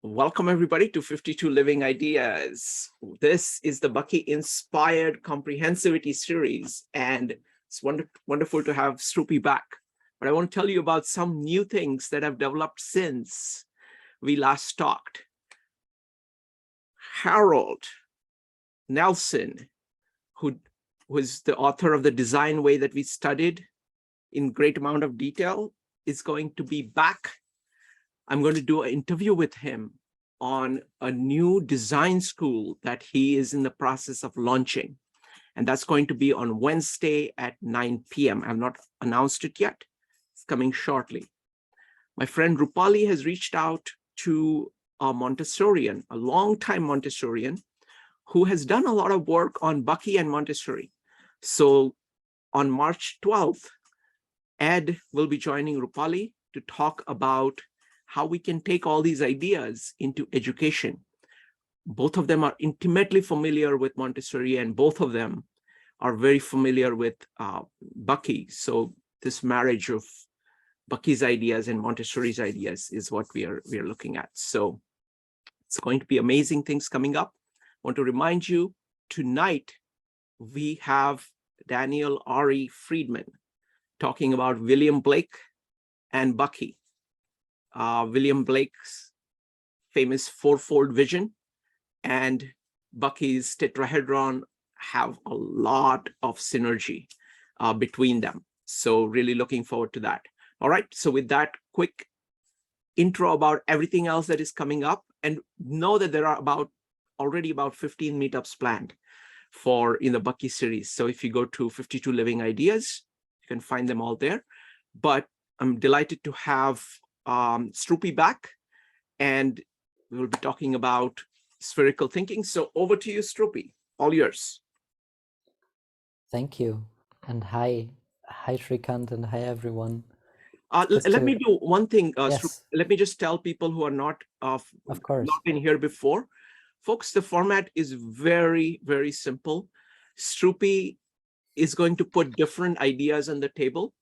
Welcome everybody to 52 Living Ideas. This is the Bucky inspired Comprehensivity series, and it's wonderful to have Struppi back. But I want to tell you about some new things that have developed since we last talked. Harold Nelson, who was the author of the design way that we studied in great amount of detail, is going to be back. I'm going to do an interview with him on a new design school that he is in the process of launching. And that's going to be on Wednesday at 9 p.m. I've not announced it yet. It's coming shortly. My friend Rupali has reached out to a Montessorian, a longtime Montessorian, who has done a lot of work on Bucky and Montessori. So on March 12th, Ed will be joining Rupali to talk about how we can take all these ideas into education. Both of them are intimately familiar with Montessori, and both of them are very familiar with Bucky. So this marriage of Bucky's ideas and Montessori's ideas is what we are looking at. So it's going to be amazing things coming up. I want to remind you, tonight we have Daniel Ari Friedman talking about William Blake and Bucky. William Blake's famous fourfold vision and Bucky's tetrahedron have a lot of synergy between them. So really looking forward to that. All right, so with that quick intro about everything else that is coming up, and know that there are already about 15 meetups planned in the Bucky series. So if you go to 52 Living Ideas, you can find them all there. But I'm delighted to have Struppi back, and we will be talking about spherical thinking. So over to you, Struppi, all yours. Thank you. And hi Shrikant, and hi everyone. Let me do one thing, yes. Let me just tell people who are not of course not been here before. Folks, the format is very, very simple. Struppi is going to put different ideas on the table.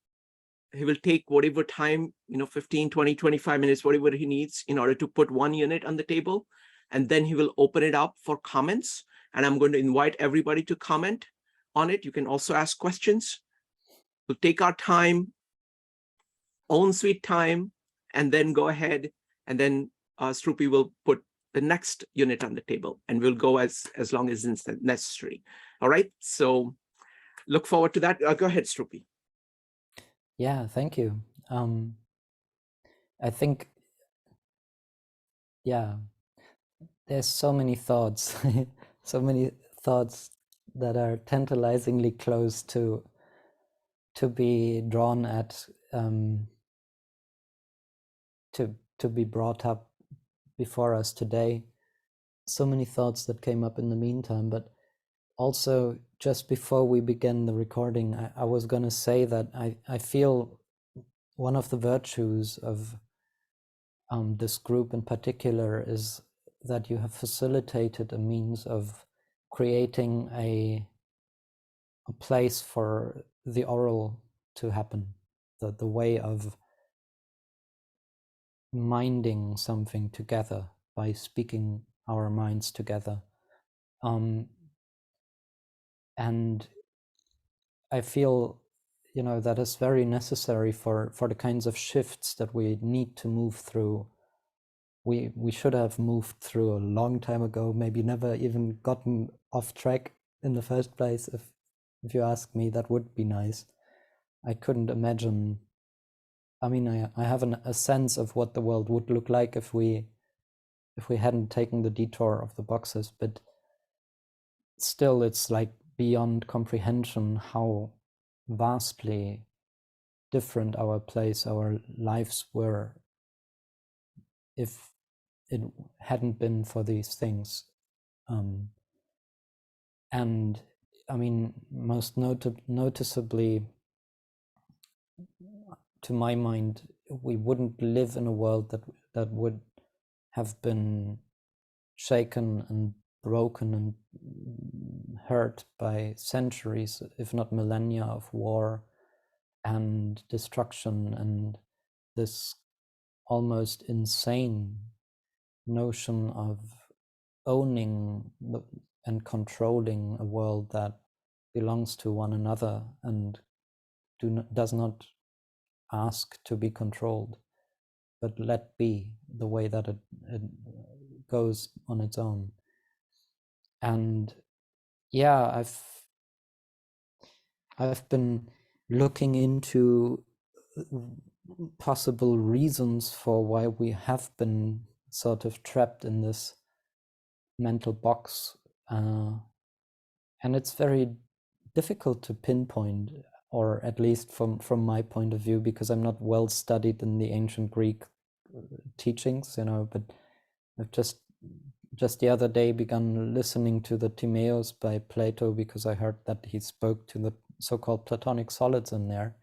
He will take whatever time, 15, 20, 25 minutes, whatever he needs in order to put one unit on the table. And then he will open it up for comments. And I'm going to invite everybody to comment on it. You can also ask questions. We'll take our time, own sweet time, and then go ahead. And then Struppi will put the next unit on the table, and we'll go as long as it's necessary. All right. So look forward to that. Go ahead, Struppi. Yeah, thank you. I think, yeah, there's so many thoughts, so many thoughts that are tantalizingly close to be drawn at, to be brought up before us today. So many thoughts that came up in the meantime, but also just before we began the recording, I was going to say that I feel one of the virtues of this group in particular is that you have facilitated a means of creating a place for the oral to happen, the way of minding something together by speaking our minds together. And I feel, that is very necessary for the kinds of shifts that we need to move through. We should have moved through a long time ago, maybe never even gotten off track in the first place. If you ask me, that would be nice. I couldn't imagine. I mean, I have a sense of what the world would look like if we hadn't taken the detour of the boxes, but still, it's like beyond comprehension how vastly different our place, our lives were, if it hadn't been for these things. And I mean, most noticeably, to my mind, we wouldn't live in a world that would have been shaken and broken and hurt by centuries, if not millennia, of war and destruction and this almost insane notion of owning and controlling a world that belongs to one another and does not ask to be controlled, but let be the way that it goes on its own. And yeah, I've been looking into possible reasons for why we have been sort of trapped in this mental box, and it's very difficult to pinpoint, or at least from my point of view, because I'm not well studied in the ancient Greek teachings, but I've just the other day begun listening to the Timaeus by Plato, because I heard that he spoke to the so-called Platonic solids in there.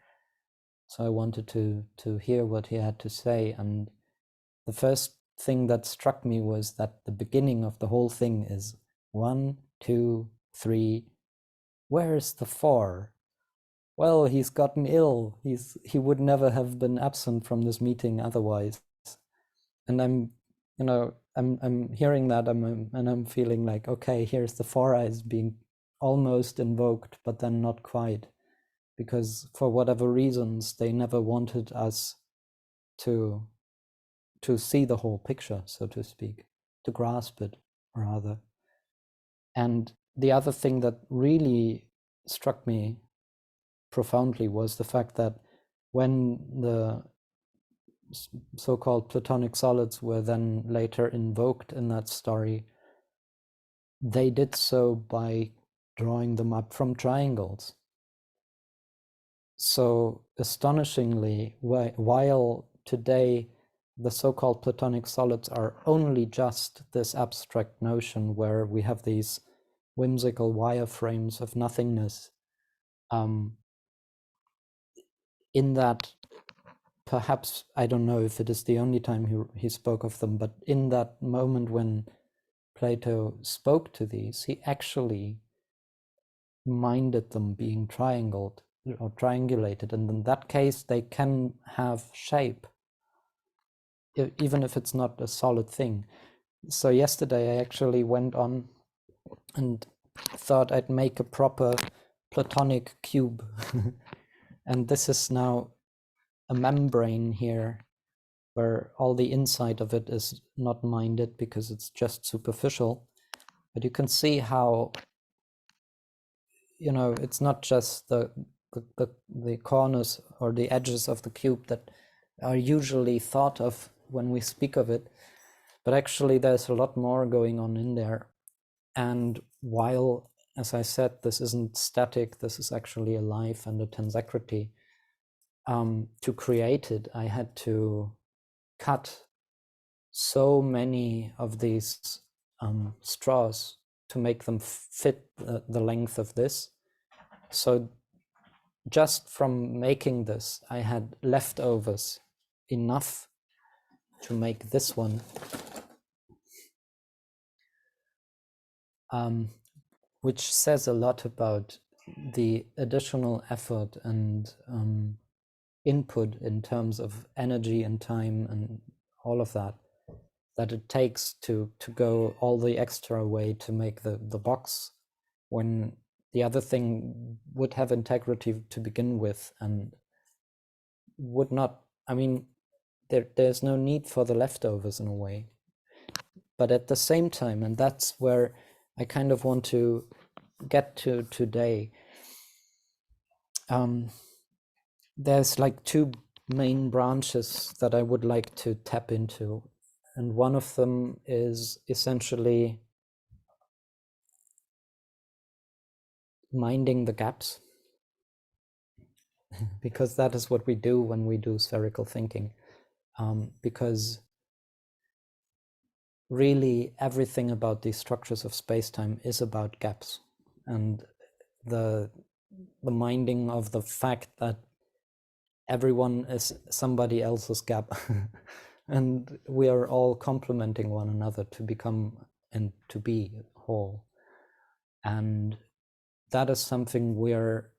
So I wanted to hear what he had to say. And the first thing that struck me was that the beginning of the whole thing is 1, 2, 3. Where's the 4? Well, he's gotten ill. He would never have been absent from this meeting otherwise. And I'm hearing that, and I'm feeling like, okay, here's the 4 eyes being almost invoked, but then not quite, because for whatever reasons they never wanted us to see the whole picture, so to speak, to grasp it rather. And the other thing that really struck me profoundly was the fact that when the so-called Platonic solids were then later invoked in that story, they did so by drawing them up from triangles. So astonishingly, while today the so-called Platonic solids are only just this abstract notion where we have these whimsical wireframes of nothingness, in that, perhaps, I don't know if it is the only time he spoke of them, but in that moment when Plato spoke to these, he actually minded them being triangled or triangulated, and in that case they can have shape, even if it's not a solid thing. So yesterday I actually went on and thought I'd make a proper Platonic cube. And this is now a membrane here where all the inside of it is not minded because it's just superficial. But you can see how, it's not just the corners or the edges of the cube that are usually thought of when we speak of it, but actually there's a lot more going on in there. And while, as I said, this isn't static, this is actually alive and a tensegrity, to create it, I had to cut so many of these straws to make them fit the length of this. So just from making this, I had leftovers enough to make this one, which says a lot about the additional effort and input in terms of energy and time and all of that it takes to go all the extra way to make the box, when the other thing would have integrity to begin with and would not, there's no need for the leftovers in a way. But at the same time, and that's where I kind of want to get to today, there's like 2 main branches that I would like to tap into. And one of them is essentially minding the gaps, because that is what we do when we do spherical thinking. Because really everything about these structures of space-time is about gaps, and the minding of the fact that everyone is somebody else's gap and we are all complementing one another to become and to be whole. And that is something we're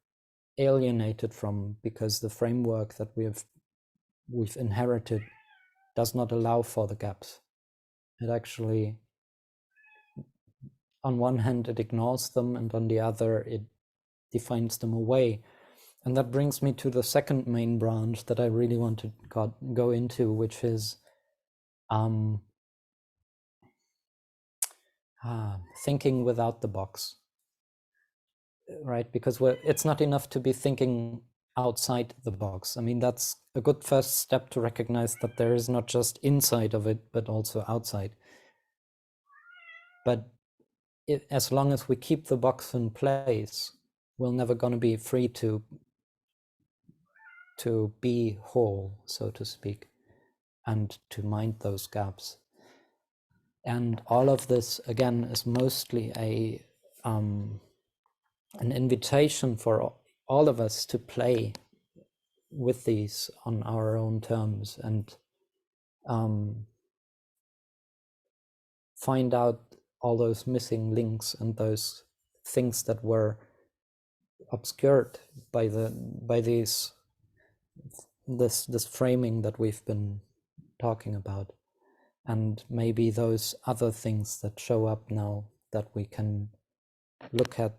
alienated from, because the framework that we've inherited does not allow for the gaps. It actually, on one hand, it ignores them, and on the other, it defines them away. And that brings me to the second main branch that I really want to go into, which is thinking without the box, right? Because it's not enough to be thinking outside the box. I mean, that's a good first step to recognize that there is not just inside of it, but also outside. But as long as we keep the box in place, we're never going to be free to be whole, so to speak, and to mind those gaps. And all of this, again, is mostly an invitation for all of us to play with these on our own terms and find out all those missing links and those things that were obscured by this framing that we've been talking about, and maybe those other things that show up now that we can look at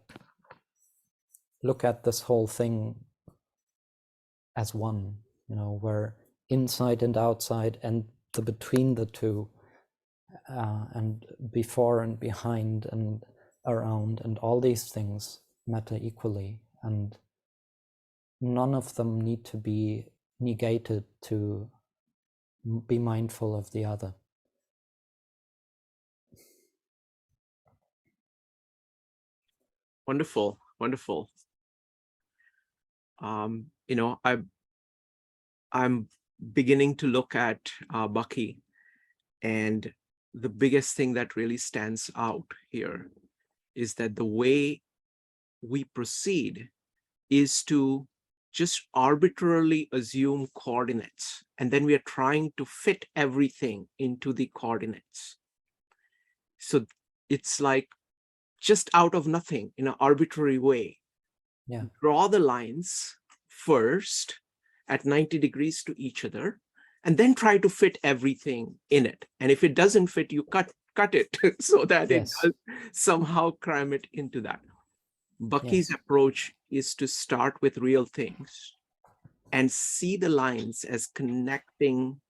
this whole thing as one, where inside and outside and the between the two, and before and behind and around, and all these things matter equally, and none of them need to be negated to be mindful of the other. Wonderful, wonderful. I'm beginning to look at Bucky, and the biggest thing that really stands out here is that the way we proceed is to just arbitrarily assume coordinates, and then we are trying to fit everything into the coordinates. So it's like just out of nothing, in an arbitrary way. Yeah. Draw the lines first at 90 degrees to each other, and then try to fit everything in it. And if it doesn't fit, you cut it so that Yes. it does somehow cram it into that. Bucky's Yes. approach is to start with real things and see the lines as connecting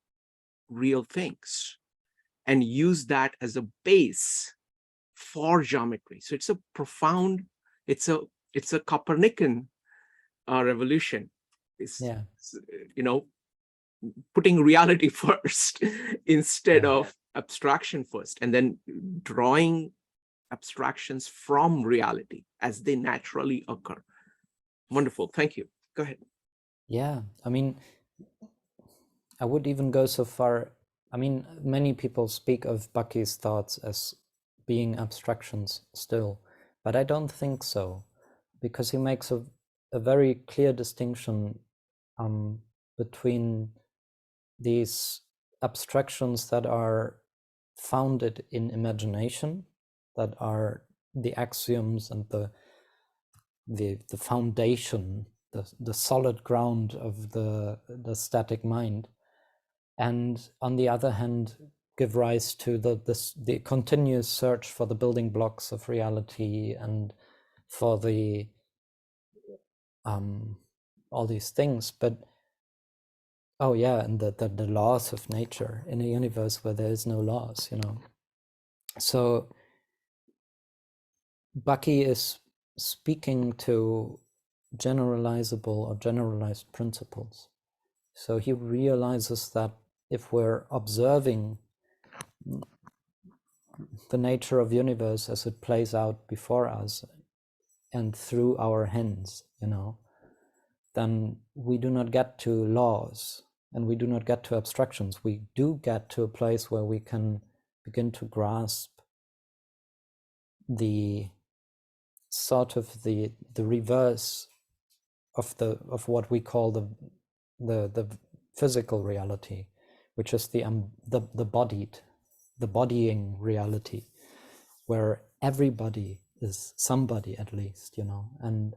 real things and use that as a base for geometry. So it's a profound, it's a Copernican revolution. It's, putting reality first instead of abstraction first, and then drawing abstractions from reality as they naturally occur. Wonderful. Thank you. Go ahead. Yeah. I mean, I would even go so far. I mean, many people speak of Bucky's thoughts as being abstractions still, but I don't think so, because he makes a very clear distinction between these abstractions that are founded in imagination, that are the axioms and the foundation, the solid ground of the static mind, and on the other hand give rise to the continuous search for the building blocks of reality and for the all these things. But and the laws of nature in a universe where there is no laws, So Bucky is speaking to generalizable or generalized principles. So he realizes that if we're observing the nature of the universe as it plays out before us and through our hands, then we do not get to laws and we do not get to abstractions. We do get to a place where we can begin to grasp the sort of the reverse of what we call the physical reality, which is the bodying reality, where everybody is somebody, at least, and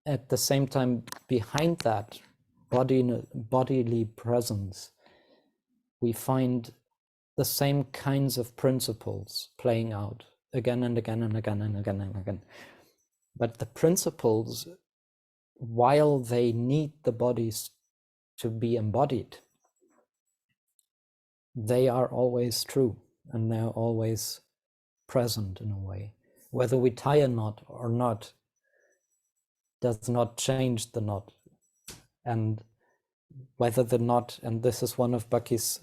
at the same time behind that bodily presence we find the same kinds of principles playing out again and again and again and again and again. But the principles, while they need the bodies to be embodied, they are always true and they're always present in a way. Whether we tie a knot or not does not change the knot. And whether the knot, and this is one of Bucky's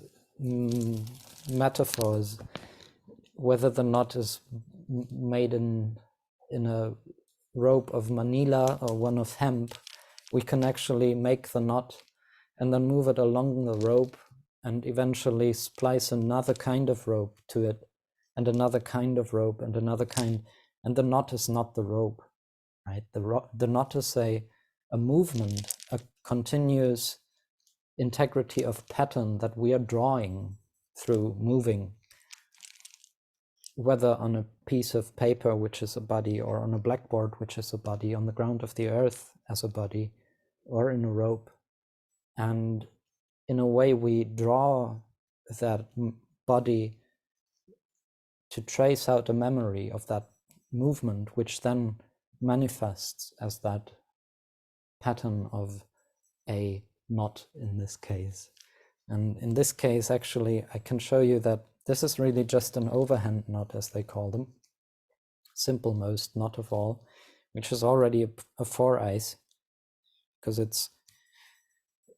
metaphors, whether the knot is made in a rope of manila or one of hemp, we can actually make the knot and then move it along the rope and eventually splice another kind of rope to it, and another kind of rope, and another kind, and the knot is not the rope, right? The knot is a movement, a continuous integrity of pattern that we are drawing through moving, whether on a piece of paper, which is a body, or on a blackboard, which is a body, on the ground of the earth as a body, or in a rope. And in a way, we draw that body to trace out a memory of that movement, which then manifests as that pattern of a knot in this case. And in this case, actually, I can show you that this is really just an overhand knot, as they call them, simple most knot of all, which is already a 4-ice, because it's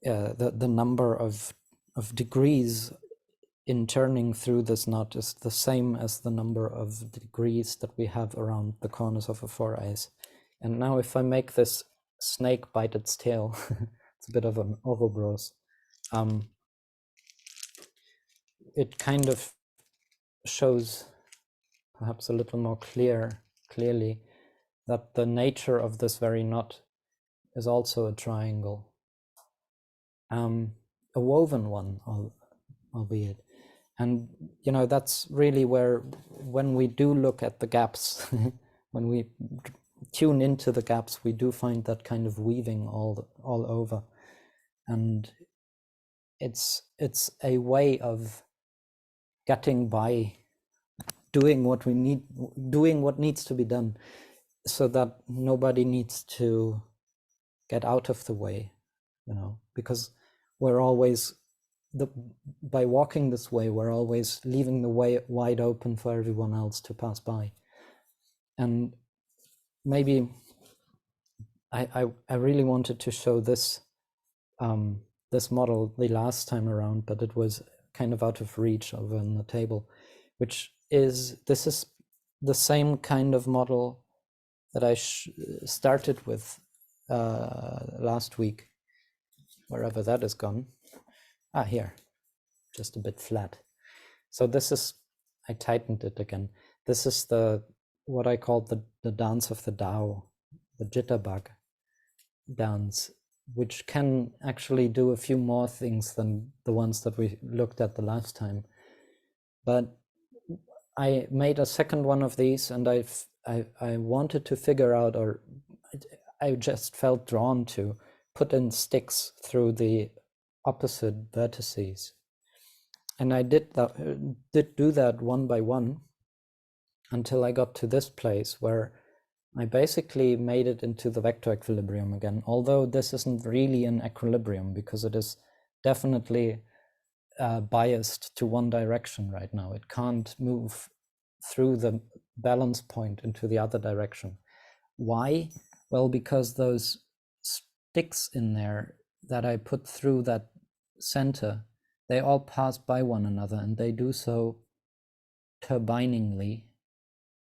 the number of degrees in turning through this knot is the same as the number of degrees that we have around the corners of a 4-ice. And now if I make this snake bite its tail, it's a bit of an Ouroboros, it kind of shows perhaps a little more clearly that the nature of this very knot is also a triangle, a woven one, albeit. And you know, that's really where, when we do look at the gaps, when we tune into the gaps, we do find that kind of weaving all over. And it's a way of getting by, doing what needs to be done, so that nobody needs to get out of the way, you know, because we're always, by walking this way, we're always leaving the way wide open for everyone else to pass by. And maybe I really wanted to show this this model the last time around, but it was kind of out of reach over on the table, this is the same kind of model that I started with last week, wherever that is gone. Here, just a bit flat. So this is, I tightened it again. This is what I call the dance of the Tao, the jitterbug dance, which can actually do a few more things than the ones that we looked at the last time. But I made a second one of these, and I wanted to figure out, or I just felt drawn to put in sticks through the opposite vertices. And I did do that one by one until I got to this place where I basically made it into the vector equilibrium again, although this isn't really an equilibrium, because it is definitely biased to one direction right now. It can't move through the balance point into the other direction. Why? Well, because those sticks in there that I put through that center, they all pass by one another, and they do so turbiningly,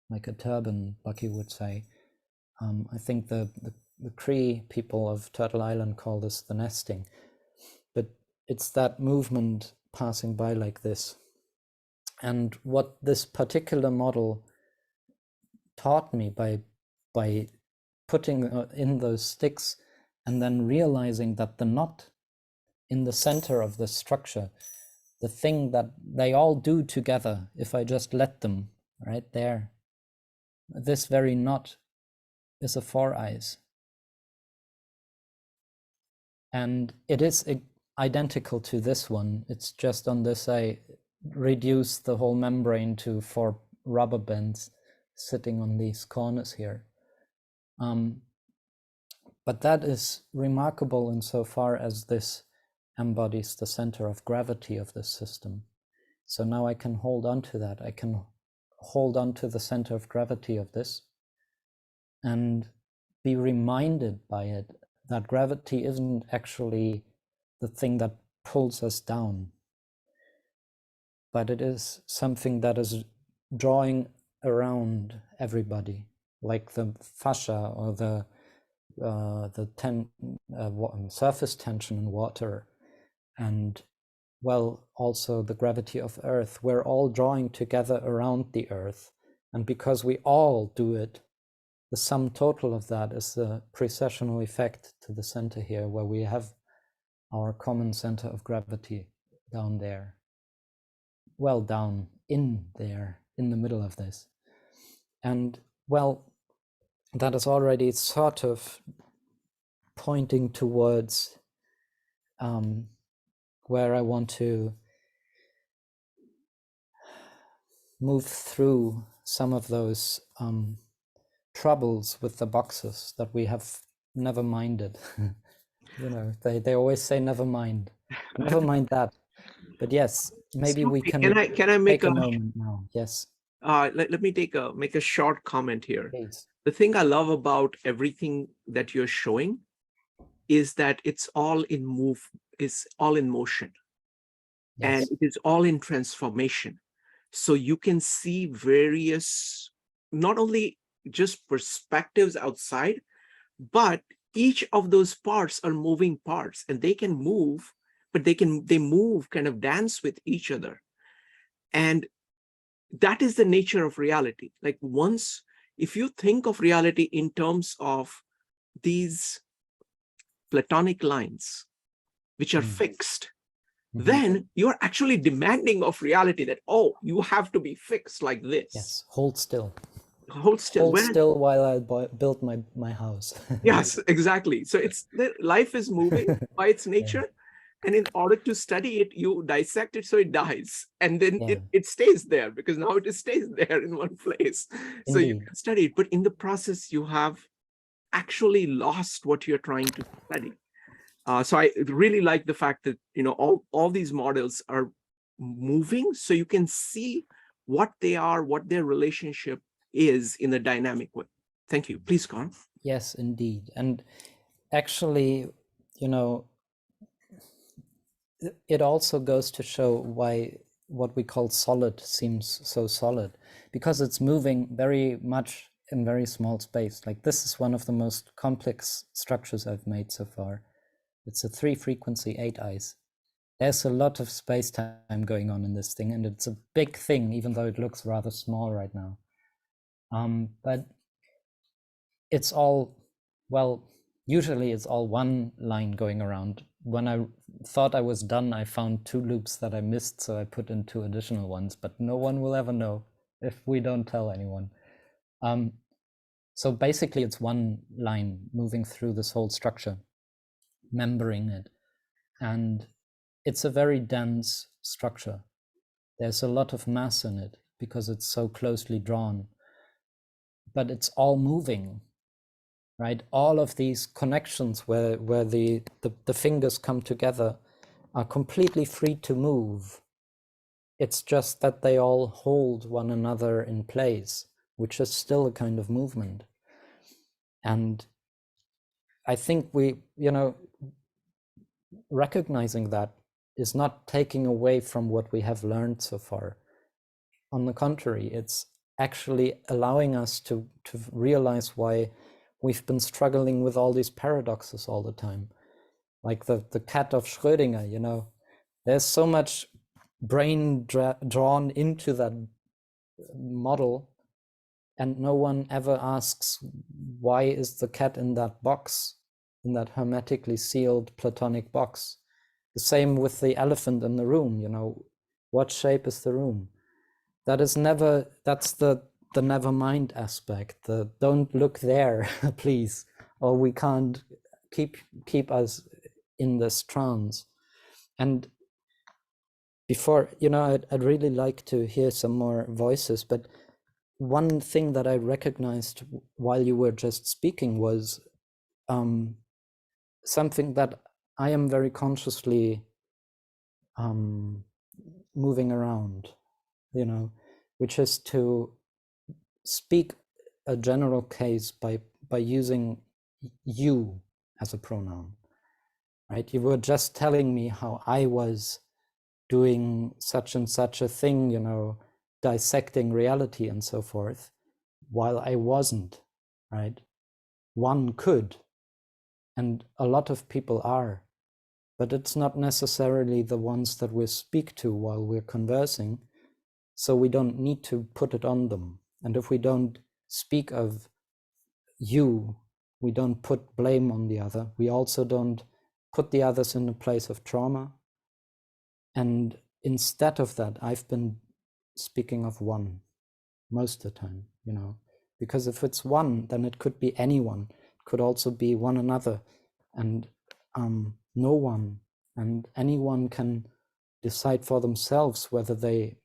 like a turban, Bucky would say. I think the Cree people of Turtle Island call this the nesting, but it's that movement passing by like this. And what this particular model taught me by putting in those sticks and then realizing that the knot in the center of the structure, the thing that they all do together, if I just let them right there, this very knot is a 4-ice. And it is identical to this one. It's just on this, I reduced the whole membrane to 4 rubber bands sitting on these corners here. But that is remarkable insofar as this embodies the center of gravity of this system. So now I can hold on to that. I can hold on to the center of gravity of this and be reminded by it that gravity isn't actually the thing that pulls us down, but it is something that is drawing around everybody, like the fascia or the surface tension in water, and well, also the gravity of Earth. We're all drawing together around the Earth, and because we all do it, the sum total of that is the precessional effect to the center here, where we have our common center of gravity down there. Well, down in there, in the middle of this. And well, that is already sort of pointing towards where I want to move through some of those troubles with the boxes that we have never minded. You know, they always say never mind that. But yes, maybe we can. Can I make a moment now? Yes. Let me make a short comment here. Please. The thing I love about everything that you're showing is that it's all in motion, Yes. and it is all in transformation. So you can see various, not only just perspectives outside, but each of those parts are moving parts, and they can move, but they move, kind of dance with each other. And that is the nature of reality. Like, once, if you think of reality in terms of these Platonic lines, which are fixed, then you're actually demanding of reality that, oh, you have to be fixed like this. Yes, hold still. Hold still. Hold still while I build my house. Yes, exactly. So life is moving by its nature. And in order to study it, you dissect it so it dies. And then it stays there, because now it stays there in one place. So you can study it. But in the process, you have actually lost what you're trying to study. So I really like the fact that, all these models are moving, so you can see what they are, what their relationship is in a dynamic way. Thank you. Please go on. Yes, indeed. And actually, it also goes to show why what we call solid seems so solid, because it's moving very much in very small space. Like, this is one of the most complex structures I've made so far. It's a 3-frequency 8 eyes. There's a lot of space-time going on in this thing, and it's a big thing, even though it looks rather small right now. But it's all, well, usually it's all one line going around. When I thought I was done, I found 2 loops that I missed, so I put in 2 additional ones, but no one will ever know if we don't tell anyone. So basically it's one line moving through this whole structure, membering it. And it's a very dense structure. There's a lot of mass in it because it's so closely drawn, but it's all moving, right? All of these connections where the fingers come together are completely free to move. It's just that they all hold one another in place, which is still a kind of movement. And I think we, recognizing that is not taking away from what we have learned so far. On the contrary, it's actually allowing us to realize why we've been struggling with all these paradoxes all the time. Like the cat of Schrödinger, there's so much brain drawn into that model, and no one ever asks, why is the cat in that box, in that hermetically sealed Platonic box? The same with the elephant in the room, what shape is the room? That is never, that's the never mind aspect, the don't look there, please, or we can't keep us in this trance. And before, I'd really like to hear some more voices, but one thing that I recognized while you were just speaking was something that I am very consciously moving around, which is to speak a general case by using you as a pronoun, right? You were just telling me how I was doing such and such a thing, dissecting reality and so forth, while I wasn't, right? One could, and a lot of people are, but it's not necessarily the ones that we speak to while we're conversing, so we don't need to put it on them. And if we don't speak of you, we don't put blame on the other. We also don't put the others in a place of trauma. And instead of that, I've been speaking of one most of the time, because if it's one, then it could be anyone. It could also be one another, and no one, and anyone can decide for themselves whether they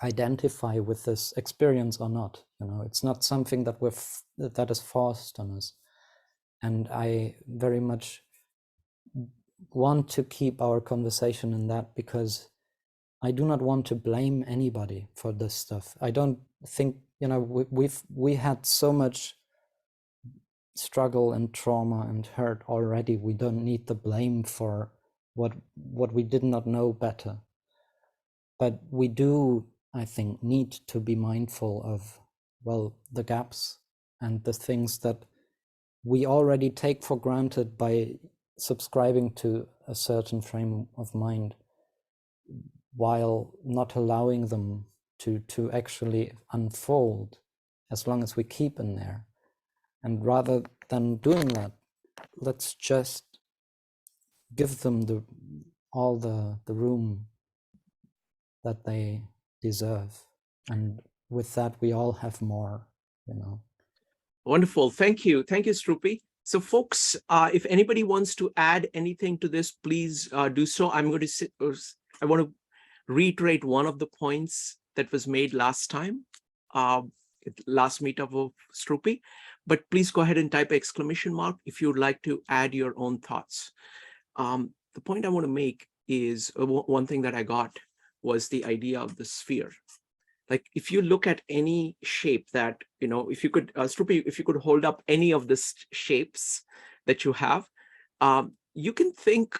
identify with this experience or not. It's not something that that is forced on us. And I very much want to keep our conversation in that, because I do not want to blame anybody for this stuff. I don't think, we had so much struggle and trauma and hurt already. We don't need the blame for what we did not know better. But we do, I think, need to be mindful of, the gaps and the things that we already take for granted by subscribing to a certain frame of mind, while not allowing them to actually unfold, as long as we keep in there. And rather than doing that, let's just give them all the room that they deserve. And with that, we all have more, Wonderful. Thank you. Thank you, Struppi. So folks, if anybody wants to add anything to this, please do so. I want to reiterate one of the points that was made last time, last meetup of Struppi, but please go ahead and type exclamation mark if you'd like to add your own thoughts. The point I want to make is one thing that I got was the idea of the sphere. Like if you look at any shape that, if you could, Struppi, if you could hold up any of the shapes that you have, you can think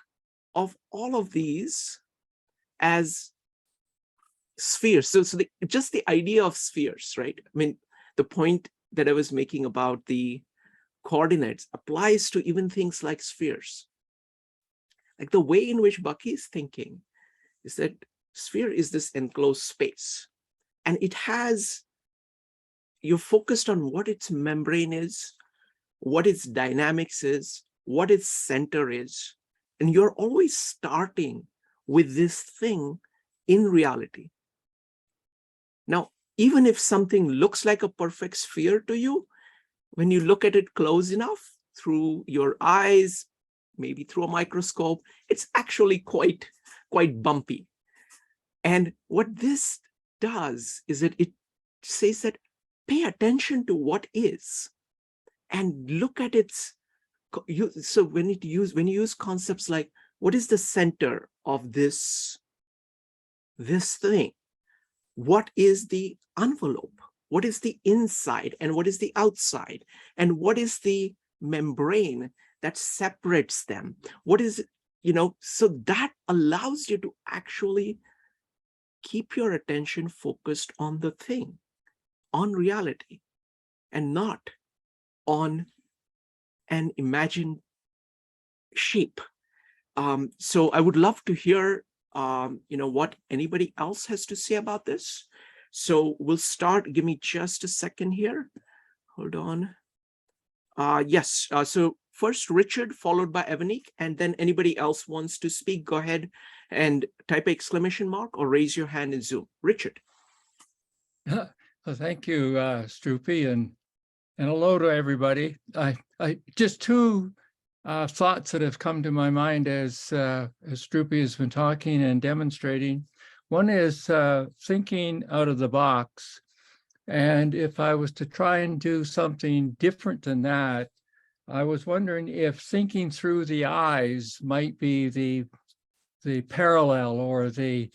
of all of these as spheres. So just the idea of spheres, right? I mean, the point that I was making about the coordinates applies to even things like spheres. Like the way in which Bucky is thinking is that sphere is this enclosed space, and you're focused on what its membrane is, what its dynamics is, what its center is, and you're always starting with this thing in reality. Now, even if something looks like a perfect sphere to you, when you look at it close enough through your eyes, maybe through a microscope, it's actually quite bumpy. And what this does is that it says that pay attention to what is and look at its. So when you use concepts like what is the center of this thing, what is the envelope, what is the inside and what is the outside, and what is the membrane that separates them, what is, so that allows you to actually keep your attention focused on the thing, on reality, and not on an imagined shape. So I would love to hear, what anybody else has to say about this. So we'll start. Give me just a second here. Hold on. Yes. So first Richard, followed by Evanique, and then anybody else wants to speak, go ahead and type exclamation mark or raise your hand in Zoom. Richard. Well, thank you, Struppi, and hello to everybody. I just two thoughts that have come to my mind as Struppi has been talking and demonstrating. One is thinking out of the box. And if I was to try and do something different than that, I was wondering if thinking through the eyes might be the parallel or the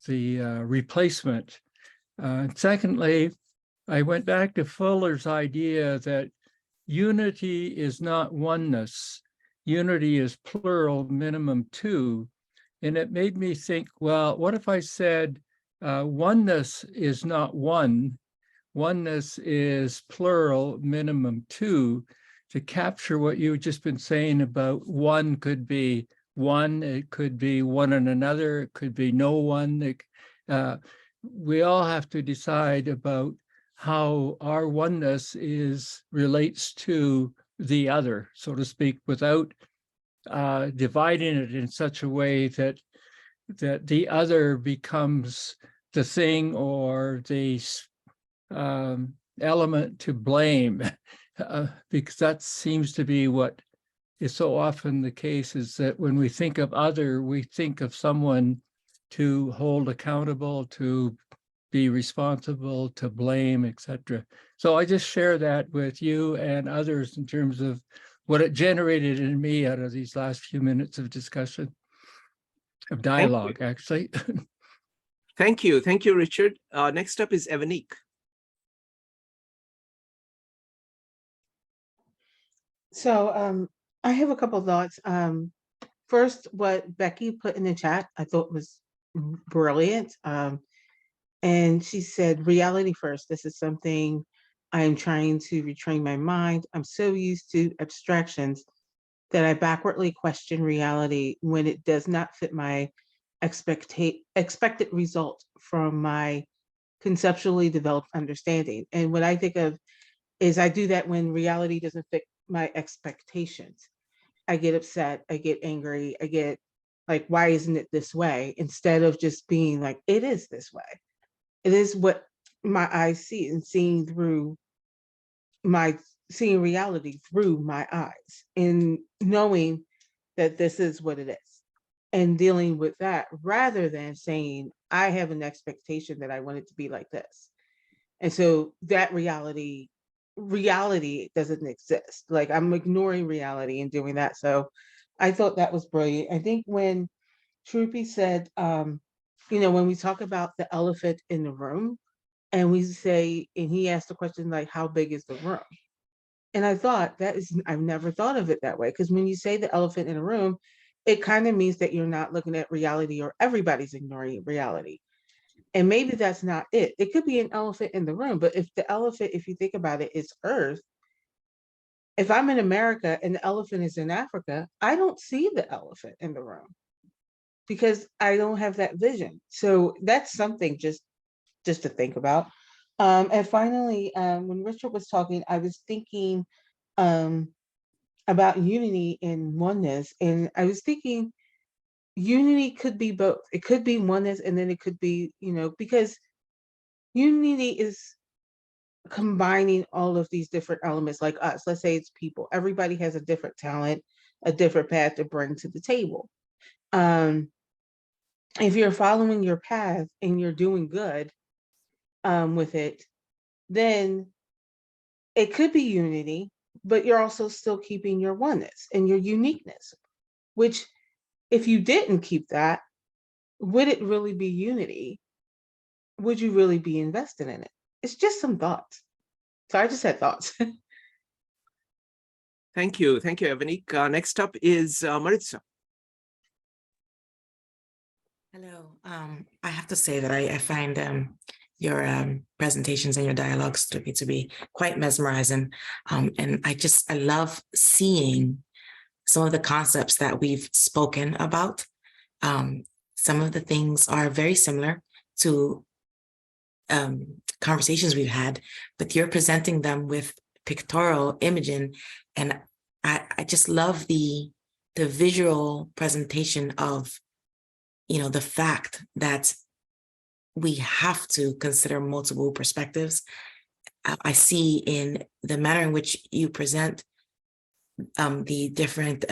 replacement. Secondly, I went back to Fuller's idea that unity is not oneness. Unity is plural, minimum two. And it made me think, well, what if I said oneness is not one, oneness is plural, minimum two, to capture what you've just been saying about one could be one, it could be one and another, it could be no one. We all have to decide about how our oneness relates to the other, so to speak, without dividing it in such a way that the other becomes the thing or the element to blame, because that seems to be what is so often the case, is that when we think of other, we think of someone to hold accountable, to be responsible, to blame, etc. So I just share that with you and others in terms of what it generated in me out of these last few minutes of discussion, of dialogue, actually. Thank you, Richard. Next up is Evanique. So I have a couple of thoughts. First, what Becky put in the chat, I thought was brilliant. And she said, reality first. This is something I am trying to retrain my mind. I'm so used to abstractions that I backwardly question reality when it does not fit my expected result from my conceptually developed understanding. And what I think of is I do that when reality doesn't fit my expectations. I get upset, I get angry, I get like, why isn't it this way? Instead of just being like, it is this way. It is what my eyes see, and seeing reality through my eyes and knowing that this is what it is and dealing with that rather than saying, I have an expectation that I want it to be like this. And so that reality doesn't exist. Like, I'm ignoring reality and doing that. So I thought that was brilliant. I think when Struppi said, when we talk about the elephant in the room and we say, and he asked the question, like, how big is the room? And I thought I've never thought of it that way. Because when you say the elephant in a room, it kind of means that you're not looking at reality, or everybody's ignoring reality. And maybe that's not it. It could be an elephant in the room, but if the elephant, if you think about it, is Earth, if I'm in America and the elephant is in Africa, I don't see the elephant in the room because I don't have that vision. So that's something just to think about. And finally, when Richard was talking, I was thinking about unity and oneness. And I was thinking unity could be both. It could be oneness, and then it could be, because unity is combining all of these different elements, like us. Let's say it's people. Everybody has a different talent, a different path to bring to the table. If you're following your path and you're doing good with it, then it could be unity, but you're also still keeping your oneness and your uniqueness, which if you didn't keep that, would it really be unity? Would you really be invested in it? It's just some thoughts. So I just had thoughts. Thank you, Evanique. Next up is Maritza. Hello. I have to say that I find your presentations and your dialogues to be quite mesmerizing. And I love seeing some of the concepts that we've spoken about. Some of the things are very similar to conversations we've had, but you're presenting them with pictorial imaging. And I just love the visual presentation of, the fact that we have to consider multiple perspectives. I see in the manner in which you present the different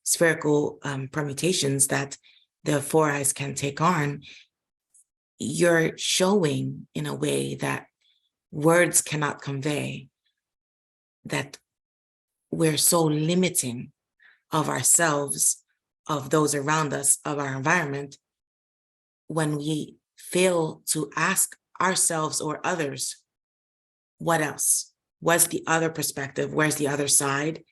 spherical permutations that the four eyes can take on, you're showing in a way that words cannot convey that we're so limiting of ourselves, of those around us, of our environment, when we fail to ask ourselves or others, what else? What's the other perspective? Where's the other side?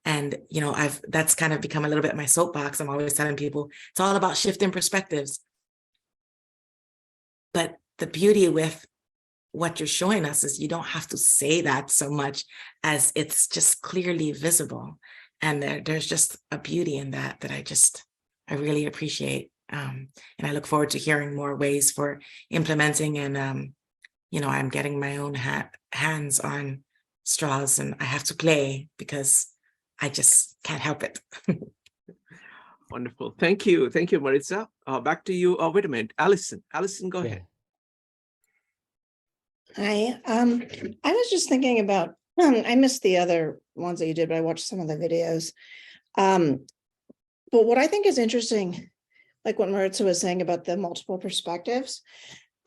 And, you know, that's kind of become a little bit my soapbox. I'm always telling people it's all about shifting perspectives. But the beauty with what you're showing us is you don't have to say that so much as it's just clearly visible. And there's just a beauty in that I really appreciate. And I look forward to hearing more ways for implementing. And, you know, I'm getting my own hands on straws, and I have to play because I just can't help it. Wonderful. Thank you. Thank you, Maritza. Back to you. Wait a minute. Allison, go ahead. Hi. I was just thinking about, I missed the other ones that you did, but I watched some of the videos. But what I think is interesting, like what Maritza was saying about the multiple perspectives,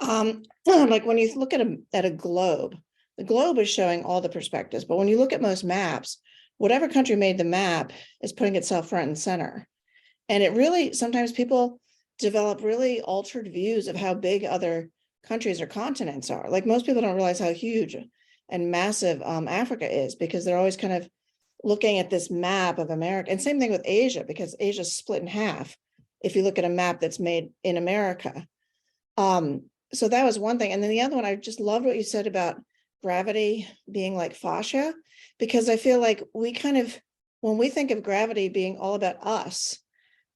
like when you look at a globe, the globe is showing all the perspectives. But when you look at most maps, whatever country made the map is putting itself front and center. And it really, sometimes people develop really altered views of how big other countries or continents are. Like most people don't realize how huge and massive Africa is, because they're always kind of looking at this map of America. And same thing with Asia, because Asia's split in half if you look at a map that's made in America. So that was one thing. And then the other one, I just loved what you said about gravity being like fascia, because I feel like we kind of, when we think of gravity being all about us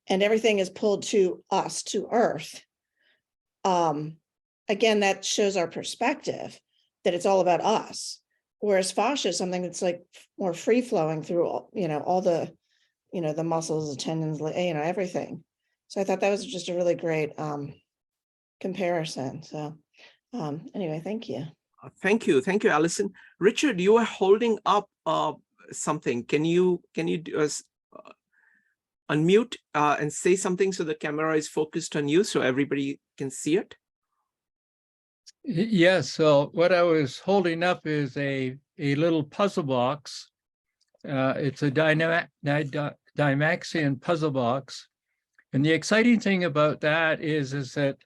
and everything is pulled to us, to Earth, again, that shows our perspective that it's all about us. Whereas fascia is something that's like more free flowing through, you know, all the, you know, the muscles, the tendons, you know, everything. So I thought that was just a really great comparison. So anyway, thank you. Thank you, Allison. Richard, you are holding up something. Can you unmute and say something so the camera is focused on you so everybody can see it? Yes, so what I was holding up is a little puzzle box. It's a Dymaxion puzzle box. And the exciting thing about that is that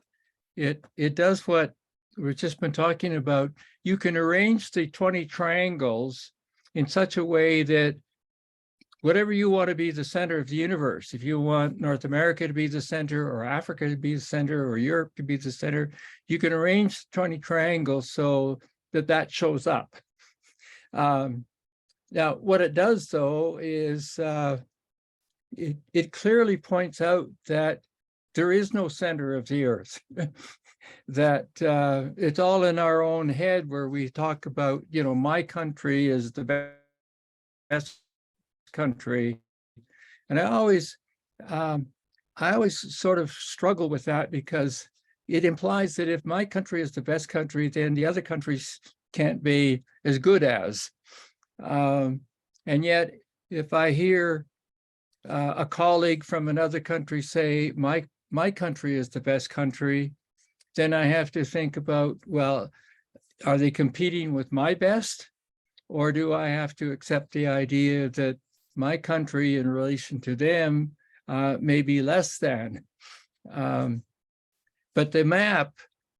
it does what we've just been talking about. You can arrange the 20 triangles in such a way that whatever you want to be the center of the universe, if you want North America to be the center, or Africa to be the center, or Europe to be the center, you can arrange 20 triangles so that shows up. Now, what it does, though, is it clearly points out that there is no center of the earth, that it's all in our own head, where we talk about, you know, my country is the best country. And I always sort of struggle with that, because it implies that if my country is the best country, then the other countries can't be as good as. And yet, if I hear a colleague from another country say, my country is the best country, then I have to think about, well, are they competing with my best? Or do I have to accept the idea that my country in relation to them may be less than? But the map,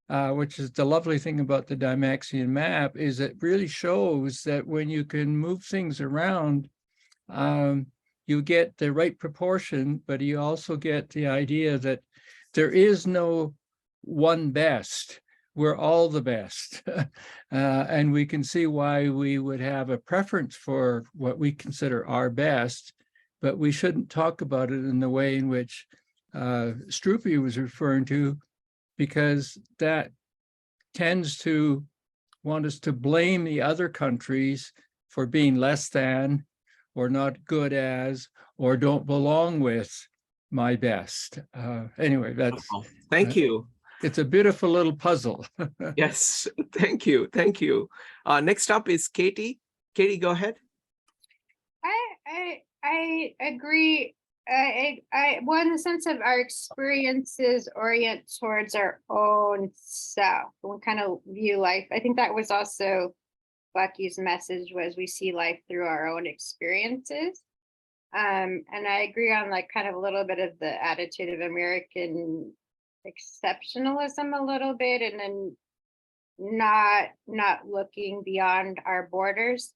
which is the lovely thing about the Dymaxion map, is it really shows that when you can move things around, you get the right proportion, but you also get the idea that there is no one best. We're all the best. And we can see why we would have a preference for what we consider our best, but we shouldn't talk about it in the way in which Struppi was referring to, because that tends to want us to blame the other countries for being less than, or not good as, or don't belong with my best. Anyway, that's... Thank you. It's a beautiful little puzzle. Yes, thank you. Next up is Katie. Katie, go ahead. I I agree. Well, in the sense of our experiences orient towards our own self. We kind of view life. I think that was also Bucky's message, was we see life through our own experiences. And I agree on like kind of a little bit of the attitude of American exceptionalism a little bit, and then not looking beyond our borders.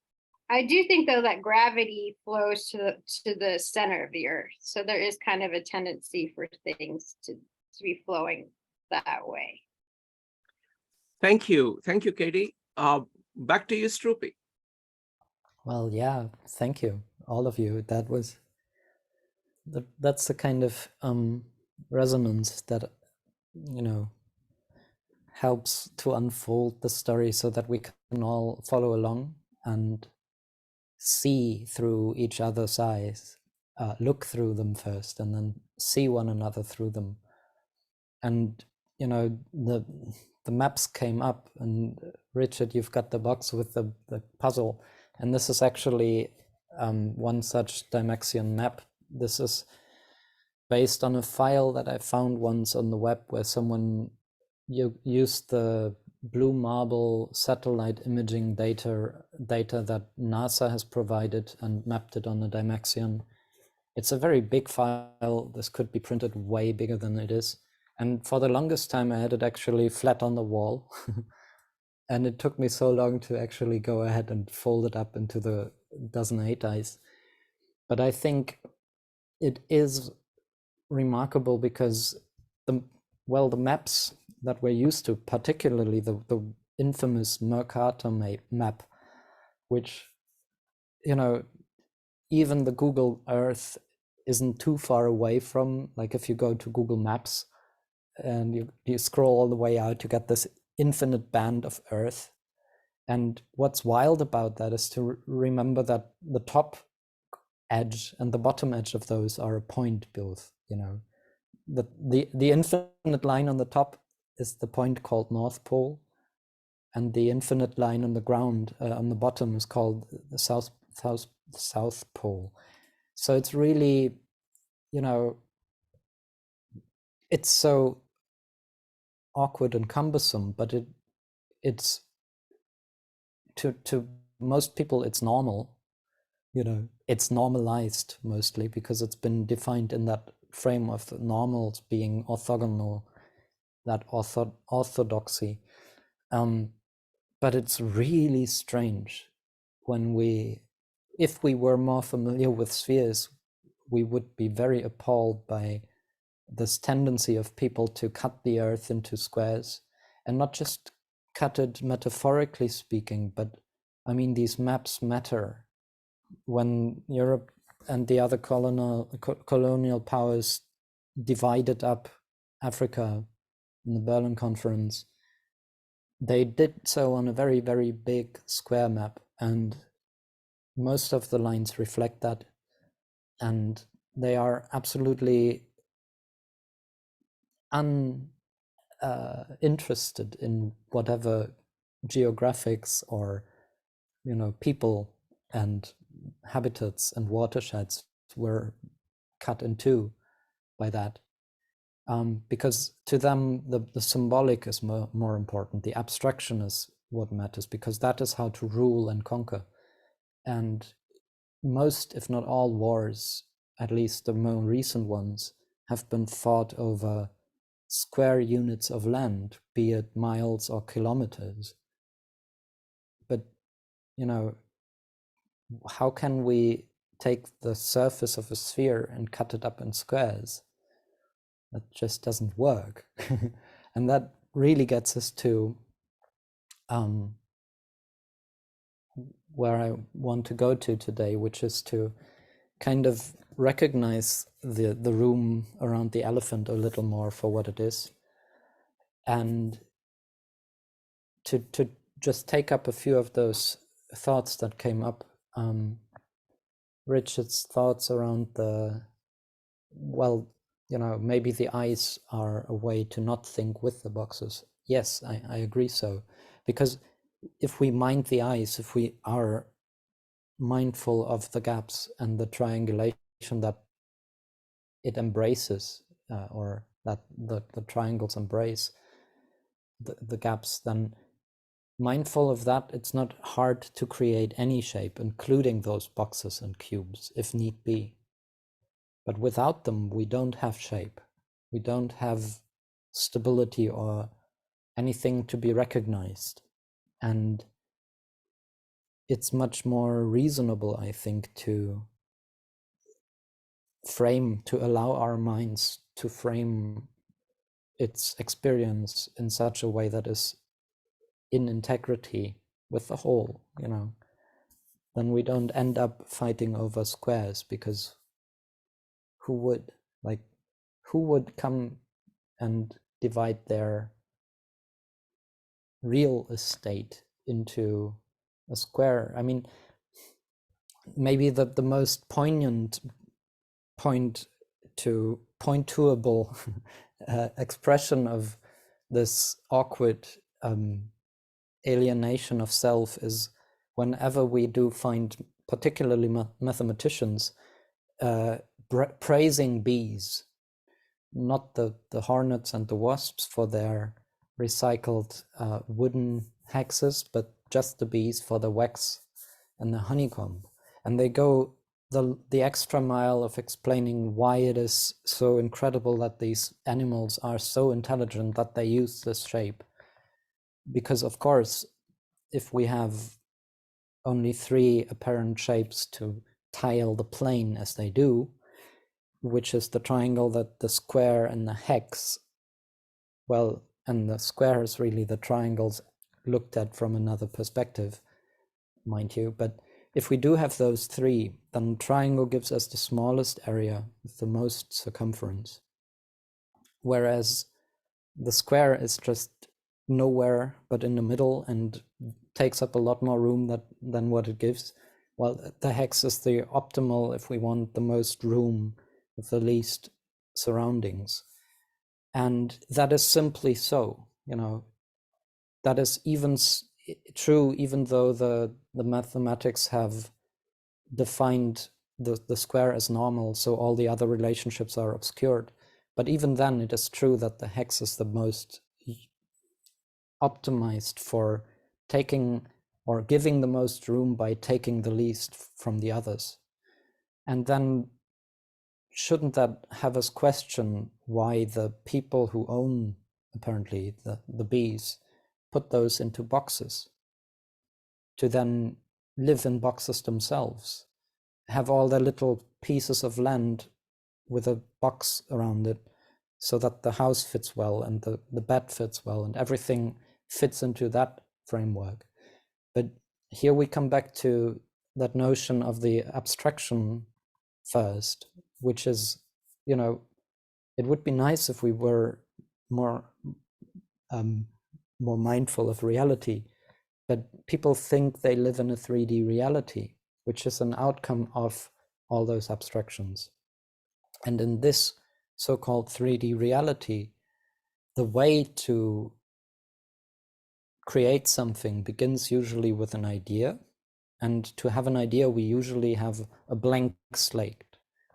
I do think though that gravity flows to the center of the earth. So there is kind of a tendency for things to be flowing that way. Thank you. Thank you, Katie. Back to you, Struppi. Well, yeah, thank you, all of you. That's the kind of resonance that, you know, helps to unfold the story so that we can all follow along and see through each other's eyes, look through them first, and then see one another through them. And, you know, the maps came up, and Richard, you've got the box with the puzzle. And this is actually one such Dymaxion map. This is based on a file that I found once on the web where someone used the blue marble satellite imaging data that NASA has provided and mapped it on a Dymaxion. It's a very big file. This could be printed way bigger than it is. And for the longest time, I had it actually flat on the wall. And it took me so long to actually go ahead and fold it up into the dozen 8 eyes. But I think it is remarkable because the maps that we're used to, particularly the infamous Mercator map, which, you know, even the Google Earth isn't too far away from. Like if you go to Google Maps and you scroll all the way out, you get this infinite band of Earth. And what's wild about that is to remember that the top edge and the bottom edge of those are a point both, you know. The infinite line on the top is the point called North Pole, and the infinite line on the ground on the bottom is called the South Pole. So it's really, you know, it's so awkward and cumbersome, but it's to most people it's normal, you know, it's normalized mostly because it's been defined in that frame of the normals being orthogonal, that orthodoxy. But it's really strange when if we were more familiar with spheres, we would be very appalled by this tendency of people to cut the earth into squares, and not just cut it metaphorically speaking, but I mean, these maps matter. When Europe and the other colonial powers divided up Africa in the Berlin Conference, they did so on a very, very big square map, and most of the lines reflect that, and they are absolutely uninterested in whatever geographics or, you know, people and habitats and watersheds were cut in two by that. Because to them, the symbolic is more important. The abstraction is what matters, because that is how to rule and conquer. And most, if not all wars, at least the more recent ones, have been fought over square units of land, be it miles or kilometers. But, you know, how can we take the surface of a sphere and cut it up in squares? That just doesn't work. And that really gets us to where I want to go to today, which is to kind of recognize the room around the elephant a little more for what it is, and to just take up a few of those thoughts that came up. Richard's thoughts around you know, maybe the eyes are a way to not think with the boxes. Yes, I agree so. Because if we mind the eyes, if we are mindful of the gaps and the triangulation that it embraces, or that the triangles embrace the gaps, then mindful of that, it's not hard to create any shape, including those boxes and cubes, if need be. But without them, we don't have shape. We don't have stability or anything to be recognized. And it's much more reasonable, I think, to allow our minds to frame its experience in such a way that is in integrity with the whole, then we don't end up fighting over squares, because who would come and divide their real estate into a square? I mean, maybe the most poignant pointable expression of this awkward alienation of self is whenever we do find, particularly mathematicians, praising bees, not the hornets and the wasps for their recycled wooden hexes, but just the bees for the wax and the honeycomb. And they go the extra mile of explaining why it is so incredible that these animals are so intelligent that they use this shape. Because of course, if we have only 3 apparent shapes to tile the plane as they do, which is the triangle, the square, and the hex, well, and the square is really the triangles looked at from another perspective, mind you, but if we do have those 3, then triangle gives us the smallest area with the most circumference, whereas the square is just nowhere but in the middle and takes up a lot more room than what it gives, while the hex is the optimal if we want the most room with the least surroundings. And that is simply so, that is even true, even though the mathematics have defined the square as normal, so all the other relationships are obscured. But even then, it is true that the hex is the most optimized for taking or giving the most room by taking the least from the others. And then shouldn't that have us question why the people who own, apparently, the bees, put those into boxes to then live in boxes themselves, have all their little pieces of land with a box around it so that the house fits well and the bed fits well and everything fits into that framework. But here we come back to that notion of the abstraction first, which is, it would be nice if we were more mindful of reality, but people think they live in a 3D reality, which is an outcome of all those abstractions. And in this so-called 3D reality, the way to create something begins usually with an idea. And to have an idea, we usually have a blank slate.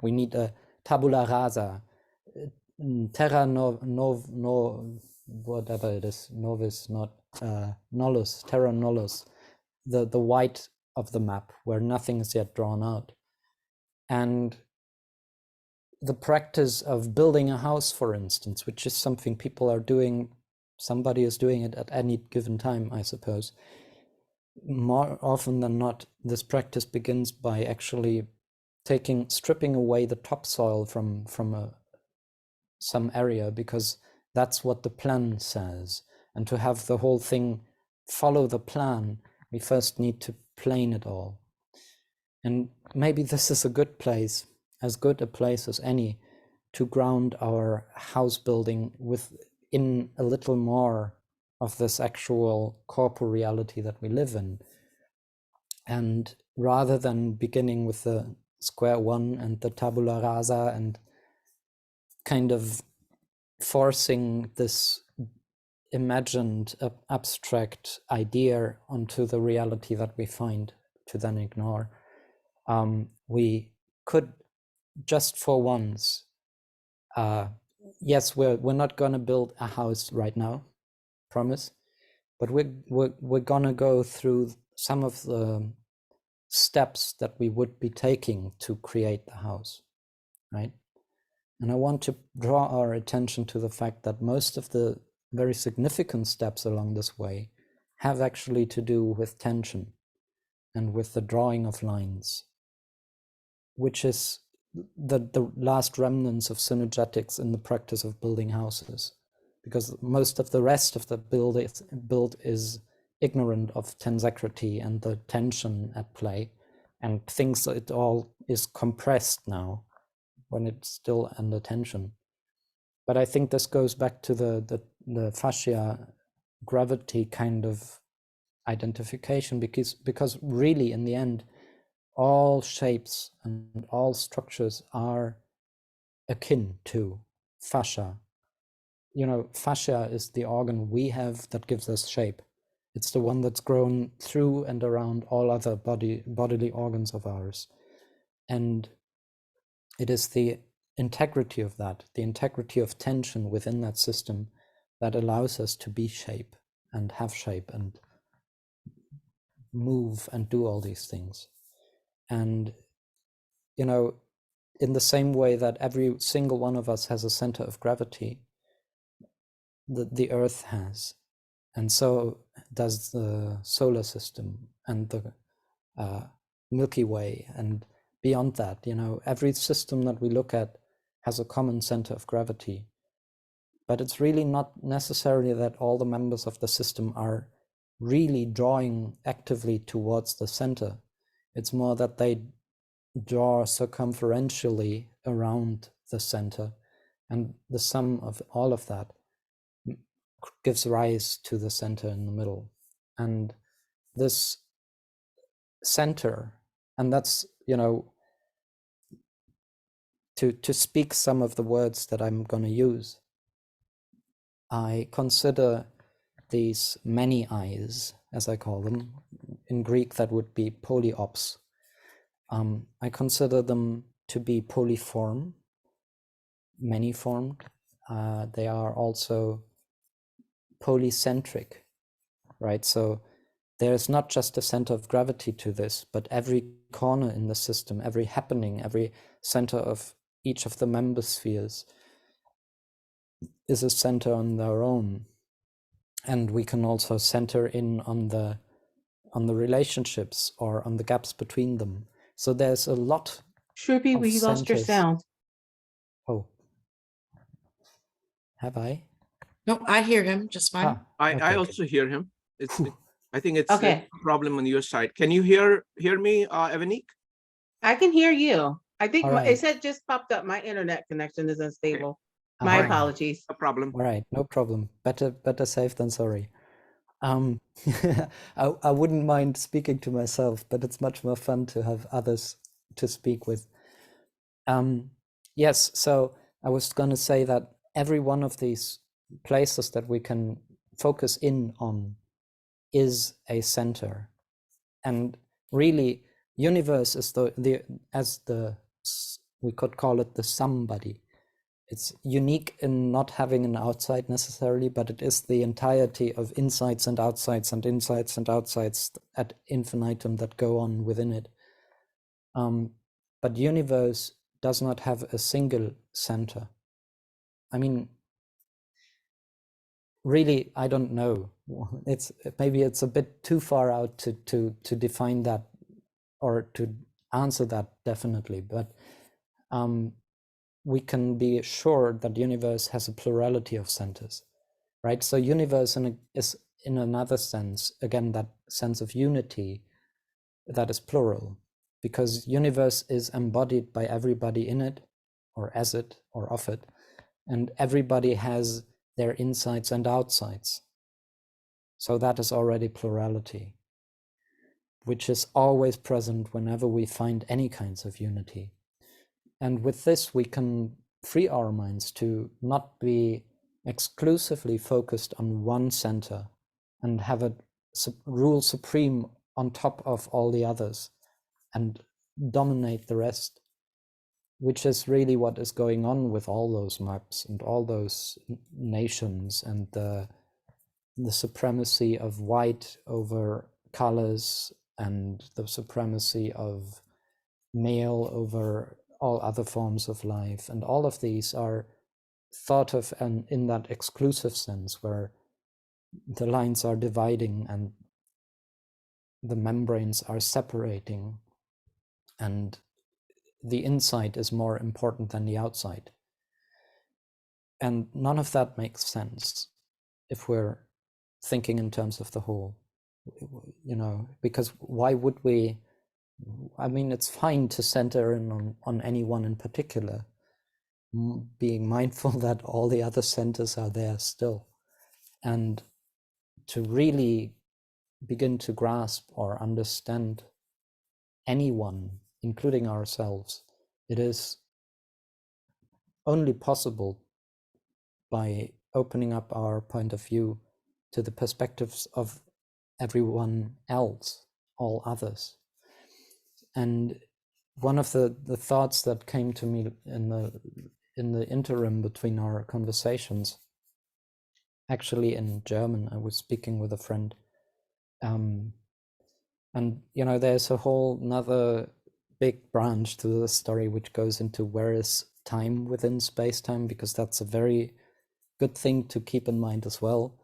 We need a tabula rasa, terra whatever it is, novis, not nullus, terra nullus, the white of the map where nothing is yet drawn out. And the practice of building a house, for instance, which is something people are doing, somebody is doing it at any given time, I suppose. More often than not, this practice begins by actually stripping away the topsoil from some area, because that's what the plan says. And to have the whole thing follow the plan, we first need to plane it all. And maybe this is a good place, as good a place as any, to ground our house building within a little more of this actual corporal reality that we live in. And rather than beginning with the square one and the tabula rasa and kind of forcing this imagined abstract idea onto the reality that we find to then ignore, we could just for once, yes, we're not going to build a house right now, promise, but we're going to go through some of the steps that we would be taking to create the house, right? And I want to draw our attention to the fact that most of the very significant steps along this way have actually to do with tension and with the drawing of lines, which is the last remnants of synergetics in the practice of building houses, because most of the rest of the build is ignorant of tensegrity and the tension at play, and thinks it all is compressed now when it's still under tension. But I think this goes back to the fascia gravity kind of identification, because really in the end, all shapes and all structures are akin to fascia. You know, fascia is the organ we have that gives us shape. It's the one that's grown through and around all other bodily organs of ours. And it is the integrity of that, the integrity of tension within that system, that allows us to be shape and have shape and move and do all these things. And, you know, in the same way that every single one of us has a center of gravity, the Earth has, and so does the solar system and the Milky Way, and beyond that, you know, every system that we look at has a common center of gravity. But it's really not necessarily that all the members of the system are really drawing actively towards the center. It's more that they draw circumferentially around the center, and the sum of all of that gives rise to the center in the middle. And this center, and that's, you know, to speak some of the words that I'm going to use, I consider these many eyes, as I call them. In Greek, that would be polyops. I consider them to be polyform, many-formed. They are also polycentric, right? So there's not just a center of gravity to this, but every corner in the system, every happening, every center of each of the member spheres is a center on their own. And we can also center in on the relationships or on the gaps between them. So there's a lot. Struppi, we lost your centers. sound. Oh, have I? No, I hear him just fine. I Okay. also hear him. I think it's Okay. a problem on your side. Can you hear me, Evanique? I can hear you. I think All it right. said just popped up. My internet connection is unstable. Uh-huh. My apologies. No problem. All right, no problem. Better safe than sorry. I wouldn't mind speaking to myself, but it's much more fun to have others to speak with. Yes, so I was going to say that every one of these places that we can focus in on is a center, and really, universe is we could call it the somebody. It's unique in not having an outside necessarily, but it is the entirety of insides and outsides and insides and outsides ad infinitum that go on within it. But universe does not have a single center. I mean, really, I don't know. Maybe it's a bit too far out to define that or to answer that definitely, but we can be sure that universe has a plurality of centers, right? So universe is in another sense, again, that sense of unity that is plural, because universe is embodied by everybody in it, or as it, or of it, and everybody has their insides and outsides. So that is already plurality, which is always present whenever we find any kinds of unity. And with this, we can free our minds to not be exclusively focused on one center and have it rule supreme on top of all the others, and dominate the rest, which is really what is going on with all those maps and all those nations, and the supremacy of white over colors, and the supremacy of male over all other forms of life. And all of these are thought of and in that exclusive sense, where the lines are dividing and the membranes are separating, and the inside is more important than the outside. And none of that makes sense if we're thinking in terms of the whole, because why would we? I mean, it's fine to center in on anyone in particular, being mindful that all the other centers are there still, and to really begin to grasp or understand anyone, including ourselves, it is only possible by opening up our point of view to the perspectives of everyone else, all others. And one of the thoughts that came to me in the interim between our conversations, actually in German, I was speaking with a friend, and there's a whole another big branch to the story which goes into where is time within space-time, because that's a very good thing to keep in mind as well.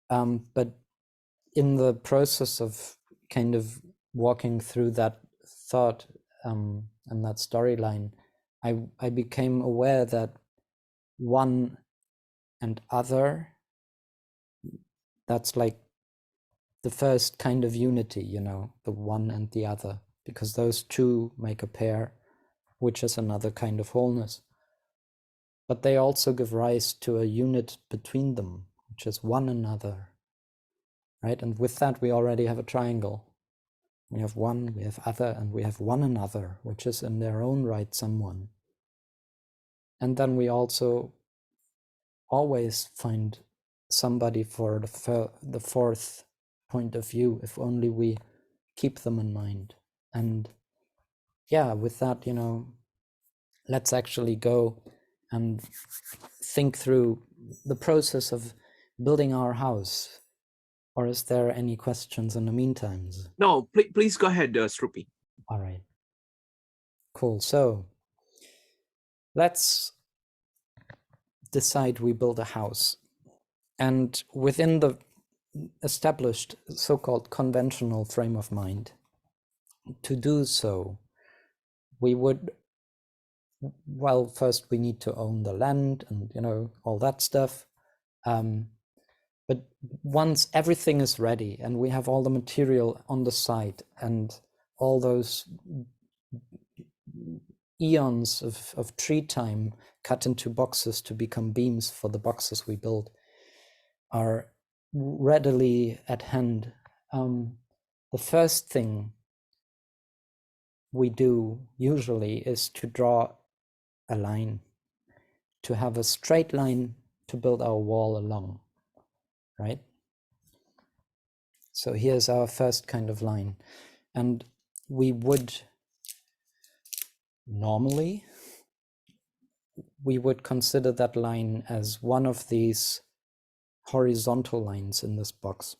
But in the process of kind of walking through that thought and that storyline, I became aware that one and other, that's like the first kind of unity, the one and the other, because those two make a pair, which is another kind of wholeness. But they also give rise to a unit between them, which is one another, right? And with that, we already have a triangle. We have one, we have other, and we have one another, which is in their own right someone. And then we also always find somebody for the fourth point of view, if only we keep them in mind. And yeah, with that, let's actually go and think through the process of building our house. Or is there any questions in the meantime? No, please go ahead, Struppi. All right. Cool. So let's decide we build a house. And within the established so-called conventional frame of mind, to do so, we would, well, first we need to own the land and, all that stuff. But once everything is ready and we have all the material on the site and all those eons of tree time cut into boxes to become beams for the boxes we build are readily at hand, the first thing we do usually is to draw a line, to have a straight line to build our wall along, right? So here's our first kind of line. And we would normally, we would consider that line as one of these horizontal lines in this box,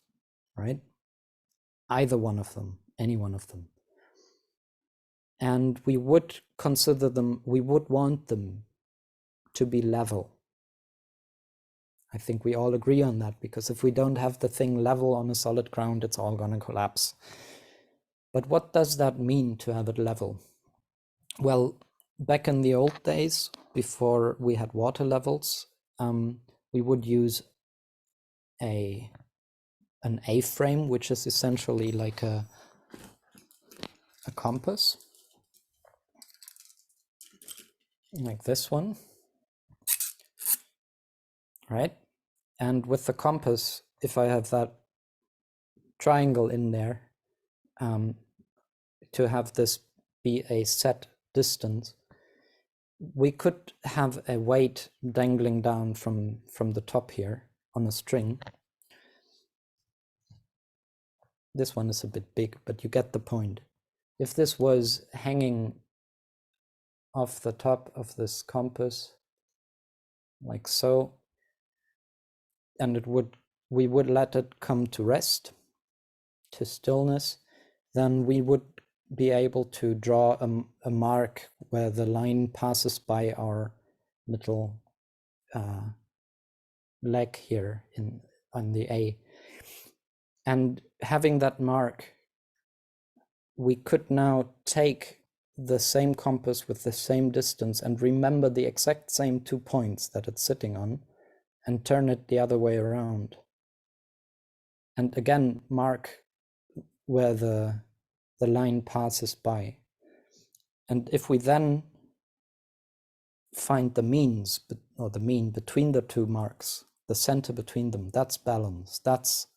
right? Either one of them, any one of them. And we would consider them, we would want them to be level. I think we all agree on that, because if we don't have the thing level on a solid ground, it's all going to collapse. But what does that mean to have it level? Well, back in the old days, before we had water levels, we would use an A-frame, which is essentially like a compass, like this one, right? And with the compass, if I have that triangle in there, to have this be a set distance, we could have a weight dangling down from the top here on a string. This one is a bit big, but you get the point. if this was hanging off the top of this compass, like so, and we would let it come to rest, to stillness, then we would be able to draw a mark where the line passes by our little leg here on the A. And having that mark, we could now take the same compass with the same distance and remember the exact same 2 points that it's sitting on and turn it the other way around. And again, mark where the line passes by. And if we then find the means, or the mean between the 2 marks, the center between them, that's balance, that's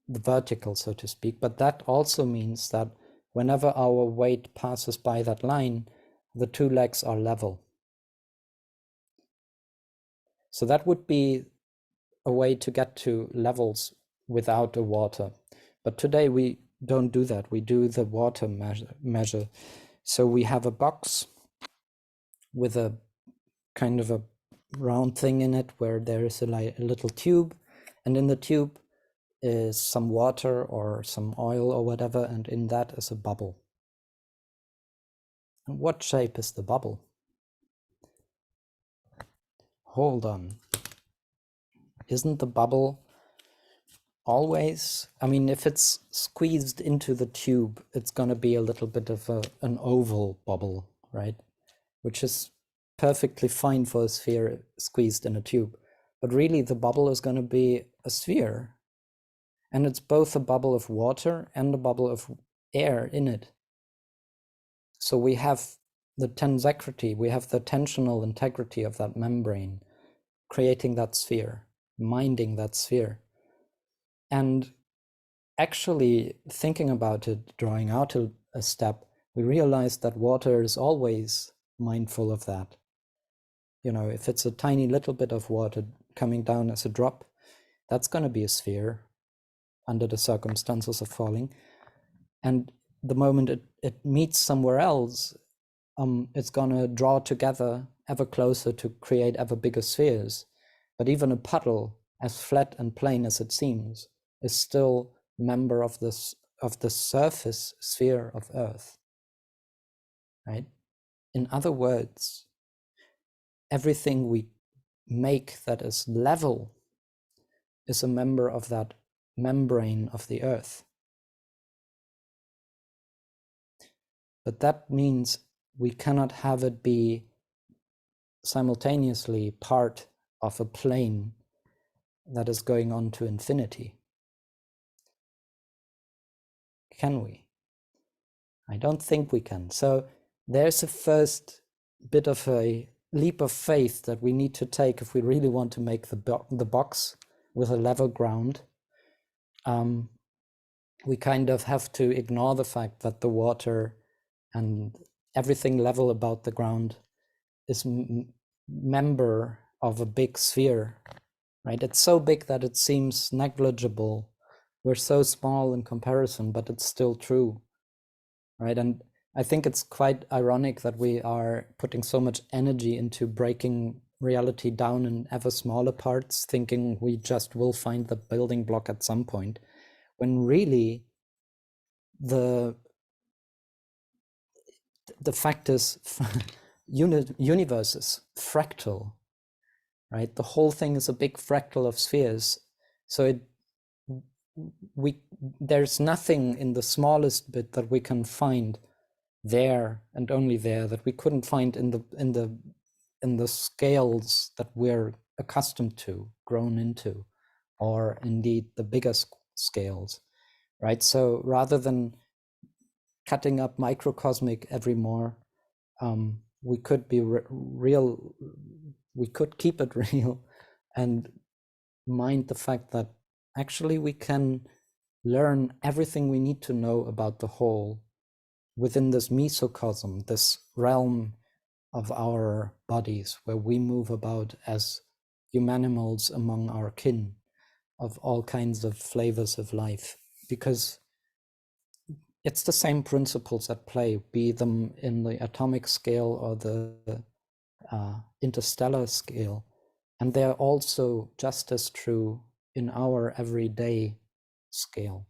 the vertical, so to speak. But that also means that whenever our weight passes by that line, the 2 legs are level. So that would be a way to get to levels without a water. But today we don't do that. We do the water measure. So we have a box with a kind of a round thing in it where there is a little tube, and in the tube is some water or some oil or whatever, and in that is a bubble. And what shape is the bubble? Hold on. Isn't the bubble always, I mean, if it's squeezed into the tube, it's going to be a little bit of an oval bubble, right? Which is perfectly fine for a sphere squeezed in a tube. But really, the bubble is going to be a sphere. And it's both a bubble of water and a bubble of air in it. So we have the tensegrity, we have the tensional integrity of that membrane, creating that sphere, minding that sphere. And actually thinking about it, drawing out a step, we realize that water is always mindful of that. You know, if it's a tiny little bit of water coming down as a drop, that's going to be a sphere under the circumstances of falling. And the moment it meets somewhere else, it's going to draw together ever closer to create ever bigger spheres. But even a puddle, as flat and plain as it seems, is still a member of the surface sphere of Earth, right? In other words, everything we make that is level is a member of that membrane of the Earth. But that means we cannot have it be simultaneously part of a plane that is going on to infinity. Can we? I don't think we can. So there's a first bit of a leap of faith that we need to take if we really want to make the box with a level ground. We kind of have to ignore the fact that the water and everything level about the ground is member of a big sphere, right? It's so big that it seems negligible. We're so small in comparison, but it's still true, right? And I think it's quite ironic that we are putting so much energy into breaking reality down in ever smaller parts, thinking we just will find the building block at some point, when really the fact is universe is fractal, right? The whole thing is a big fractal of spheres. So there's nothing in the smallest bit that we can find there and only there that we couldn't find in the scales that we're accustomed to, grown into, or indeed the bigger scales, right? So rather than cutting up microcosmic every more, we could be real, we could keep it real and mind the fact that actually we can learn everything we need to know about the whole within this mesocosm, this realm of our bodies where we move about as humanimals among our kin of all kinds of flavors of life. Because it's the same principles at play, be them in the atomic scale or the interstellar scale. And they're also just as true in our everyday scale.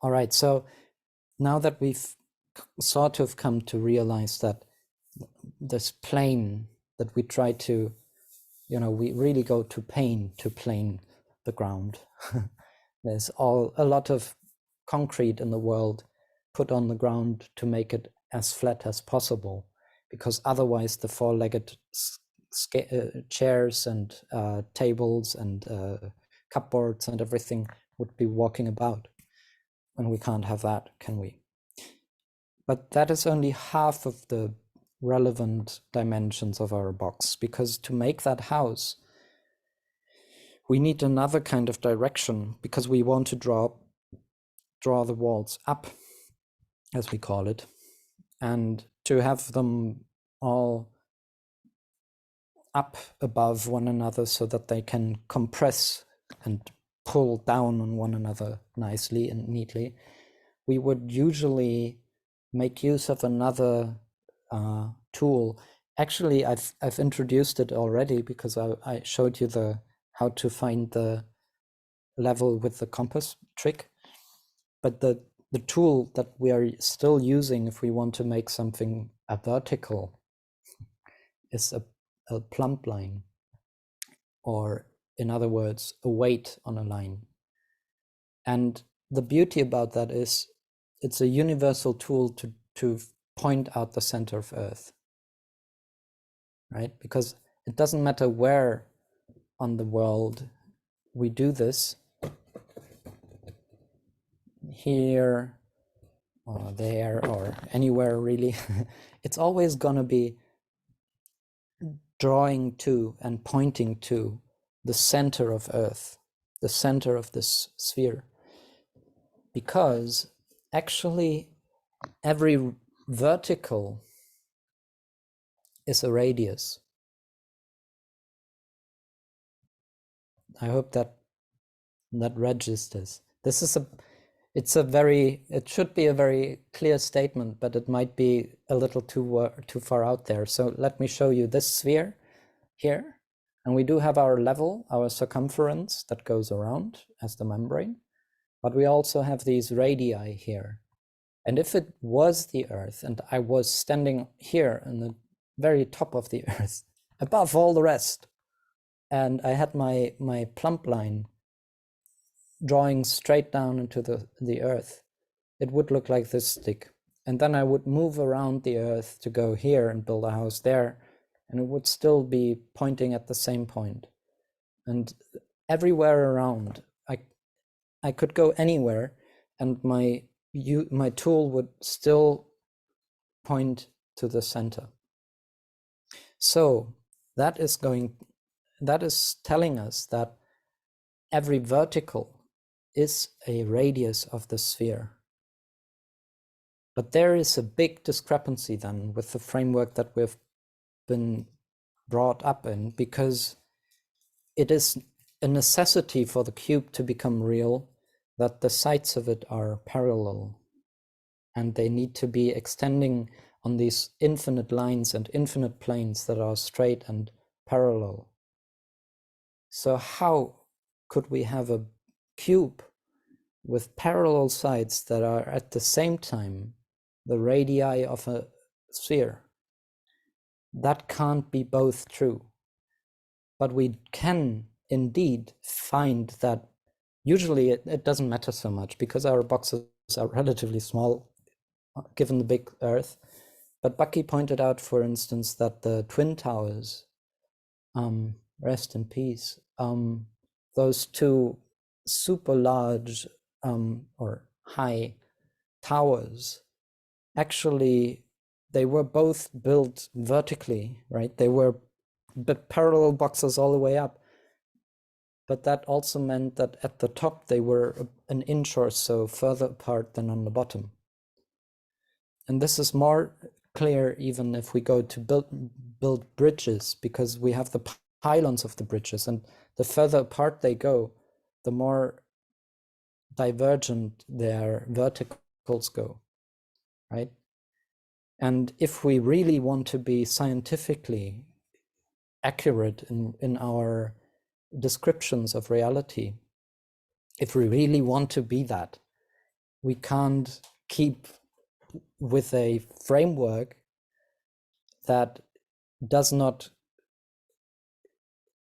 All right, so now that we've sort of come to realize that this plane that we try to, we really go to pain to plane the ground. There's a lot of concrete in the world put on the ground to make it as flat as possible, because otherwise the four-legged chairs and tables and cupboards and everything would be walking about. And we can't have that, can we? But that is only half of the relevant dimensions of our box, because to make that house, we need another kind of direction, because we want to draw the walls up, as we call it, and to have them all up above one another so that they can compress and pull down on one another nicely and neatly. We would usually make use of another tool. Actually, I've introduced it already, because I showed you how to find the level with the compass trick. But the tool that we are still using if we want to make something a vertical is a plumb line, or in other words, a weight on a line. And the beauty about that is it's a universal tool to point out the center of Earth, right? Because it doesn't matter where on the world we do this, here or there or anywhere really, it's always going to be drawing to and pointing to the center of Earth, the center of this sphere. Because actually every vertical is a radius. I hope that registers. It should be a very clear statement, but it might be a little too far out there. So let me show you this sphere here. And we do have our level, our circumference that goes around as the membrane, but we also have these radii here. And if it was the Earth and I was standing here in the very top of the Earth, above all the rest, and I had my plumb line drawing straight down into the Earth, it would look like this stick. And then I would move around the Earth to go here and build a house there, and it would still be pointing at the same point. And everywhere around, I could go anywhere, and my tool would still point to the center. So that is telling us that every vertical is a radius of the sphere. But there is a big discrepancy then with the framework that we've been brought up in, because it is a necessity for the cube to become real that the sides of it are parallel, and they need to be extending on these infinite lines and infinite planes that are straight and parallel. So how could we have a cube with parallel sides that are at the same time the radii of a sphere? That can't be both true. But we can indeed find that usually it doesn't matter so much, because our boxes are relatively small given the big Earth. But Bucky pointed out, for instance, that the Twin Towers, rest in peace, those two super large or high towers, actually they were both built vertically, right? They were parallel boxes all the way up. But that also meant that at the top they were an inch or so further apart than on the bottom. And this is more clear even if we go to build bridges, because we have the pylons of the bridges, and the further apart they go, the more divergent their vertical particles go, right? And if we really want to be scientifically accurate in our descriptions of reality, if we really want to be that, we can't keep with a framework that does not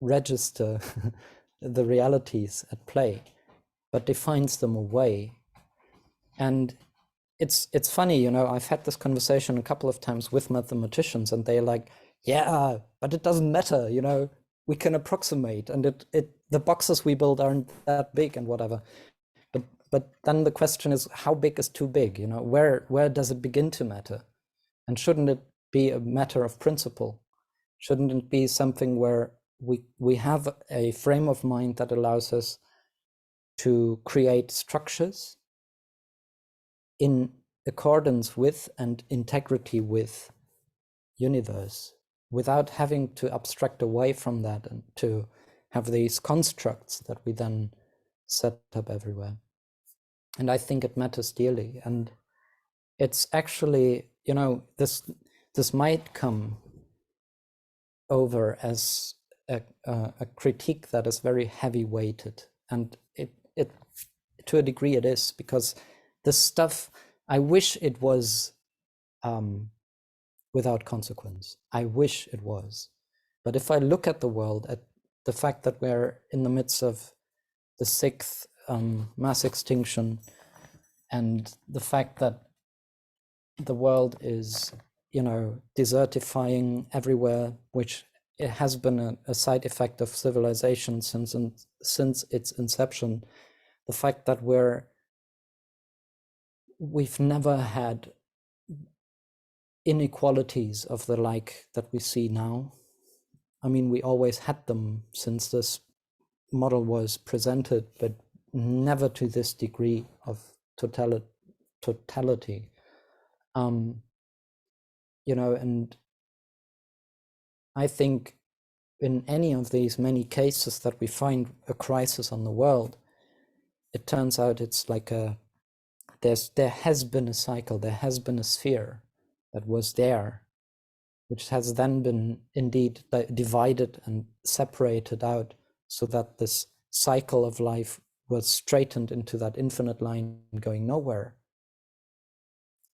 register the realities at play, but defines them away. And it's funny, you know, I've had this conversation a couple of times with mathematicians, and they're like, yeah, but it doesn't matter, you know, we can approximate, and the boxes we build aren't that big and whatever. But then the question is, how big is too big? You know, where does it begin to matter? And shouldn't it be a matter of principle? Shouldn't it be something where we have a frame of mind that allows us to create structures in accordance with and integrity with universe, without having to abstract away from that and to have these constructs that we then set up everywhere? And I think it matters dearly. And it's actually, you know, this might come over as a critique that is very heavy weighted, and it to a degree it is, because this stuff, I wish it was without consequence. I wish it was. But if I look at the world, at the fact that we're in the midst of the 6th mass extinction, and the fact that the world is, you know, desertifying everywhere, which it has been a side effect of civilization since its inception. The fact that we've never had inequalities of the like that we see now. I mean, we always had them since this model was presented, but never to this degree of totality. You know, and I think in any of these many cases that we find a crisis on the world, it turns out it's like there has been a cycle, there has been a sphere that was there, which has then been indeed divided and separated out, so that this cycle of life was straightened into that infinite line going nowhere.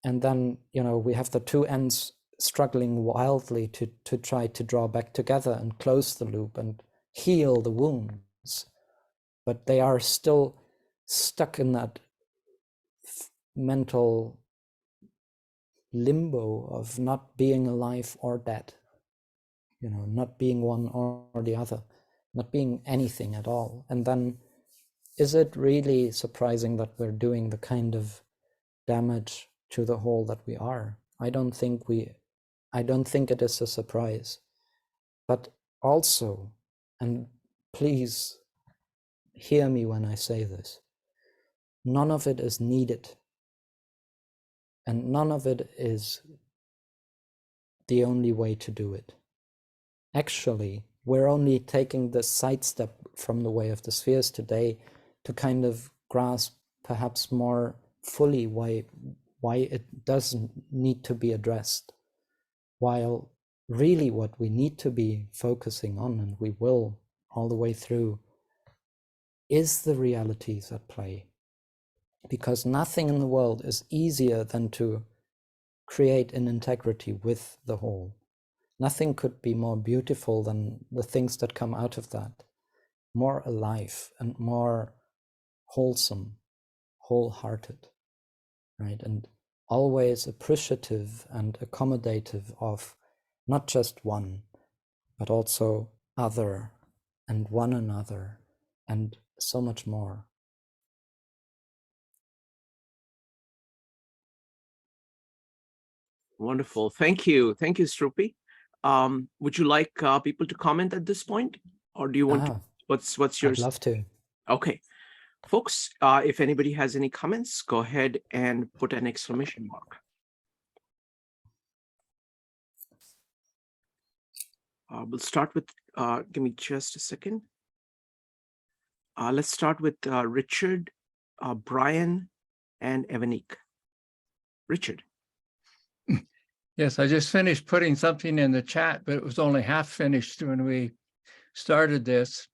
And then, you know, we have the two ends struggling wildly to try to draw back together and close the loop and heal the wounds, but they are still stuck in that mental limbo of not being alive or dead, you know, not being one or the other, not being anything at all. And then, is it really surprising that we're doing the kind of damage to the whole that we are? I don't think it is a surprise. But also, and please hear me when I say this, none of it is needed. And none of it is the only way to do it. Actually, we're only taking the sidestep from the way of the spheres today to kind of grasp perhaps more fully why it doesn't need to be addressed. While really what we need to be focusing on, and we will all the way through, is the realities at play. Because nothing in the world is easier than to create an integrity with the whole. Nothing could be more beautiful than the things that come out of that. More alive and more wholesome, wholehearted, right? And always appreciative and accommodative of not just one, but also other and one another and so much more. Wonderful. Thank you. Thank you, Struppi. Would you like people to comment at this point? Or do you want to, what's yours? I'd love to. Okay. Folks, if anybody has any comments, go ahead and put an exclamation mark. We'll start with, give me just a second. Let's start with Richard, Brian, and Evanique. Richard. Yes, I just finished putting something in the chat, but it was only half finished when we started this.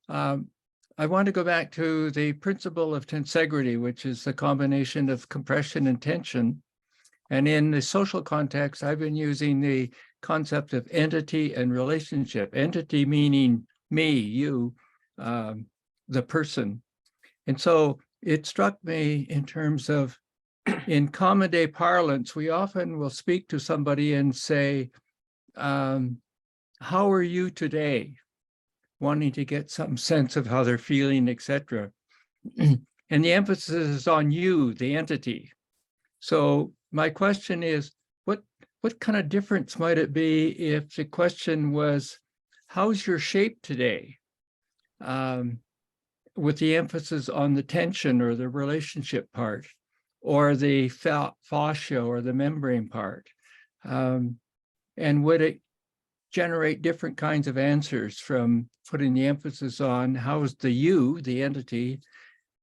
I want to go back to the principle of tensegrity, which is the combination of compression and tension. And in the social context, I've been using the concept of entity and relationship. Entity meaning me, you, the person. And so it struck me in terms of, in common day parlance, we often will speak to somebody and say, how are you today? Wanting to get some sense of how they're feeling, etc. And the emphasis is on you, the entity. So my question is, what kind of difference might it be if the question was, how's your shape today? With the emphasis on the tension or the relationship part, or the fascia or the membrane part. And would it generate different kinds of answers from putting the emphasis on how's the you, the entity,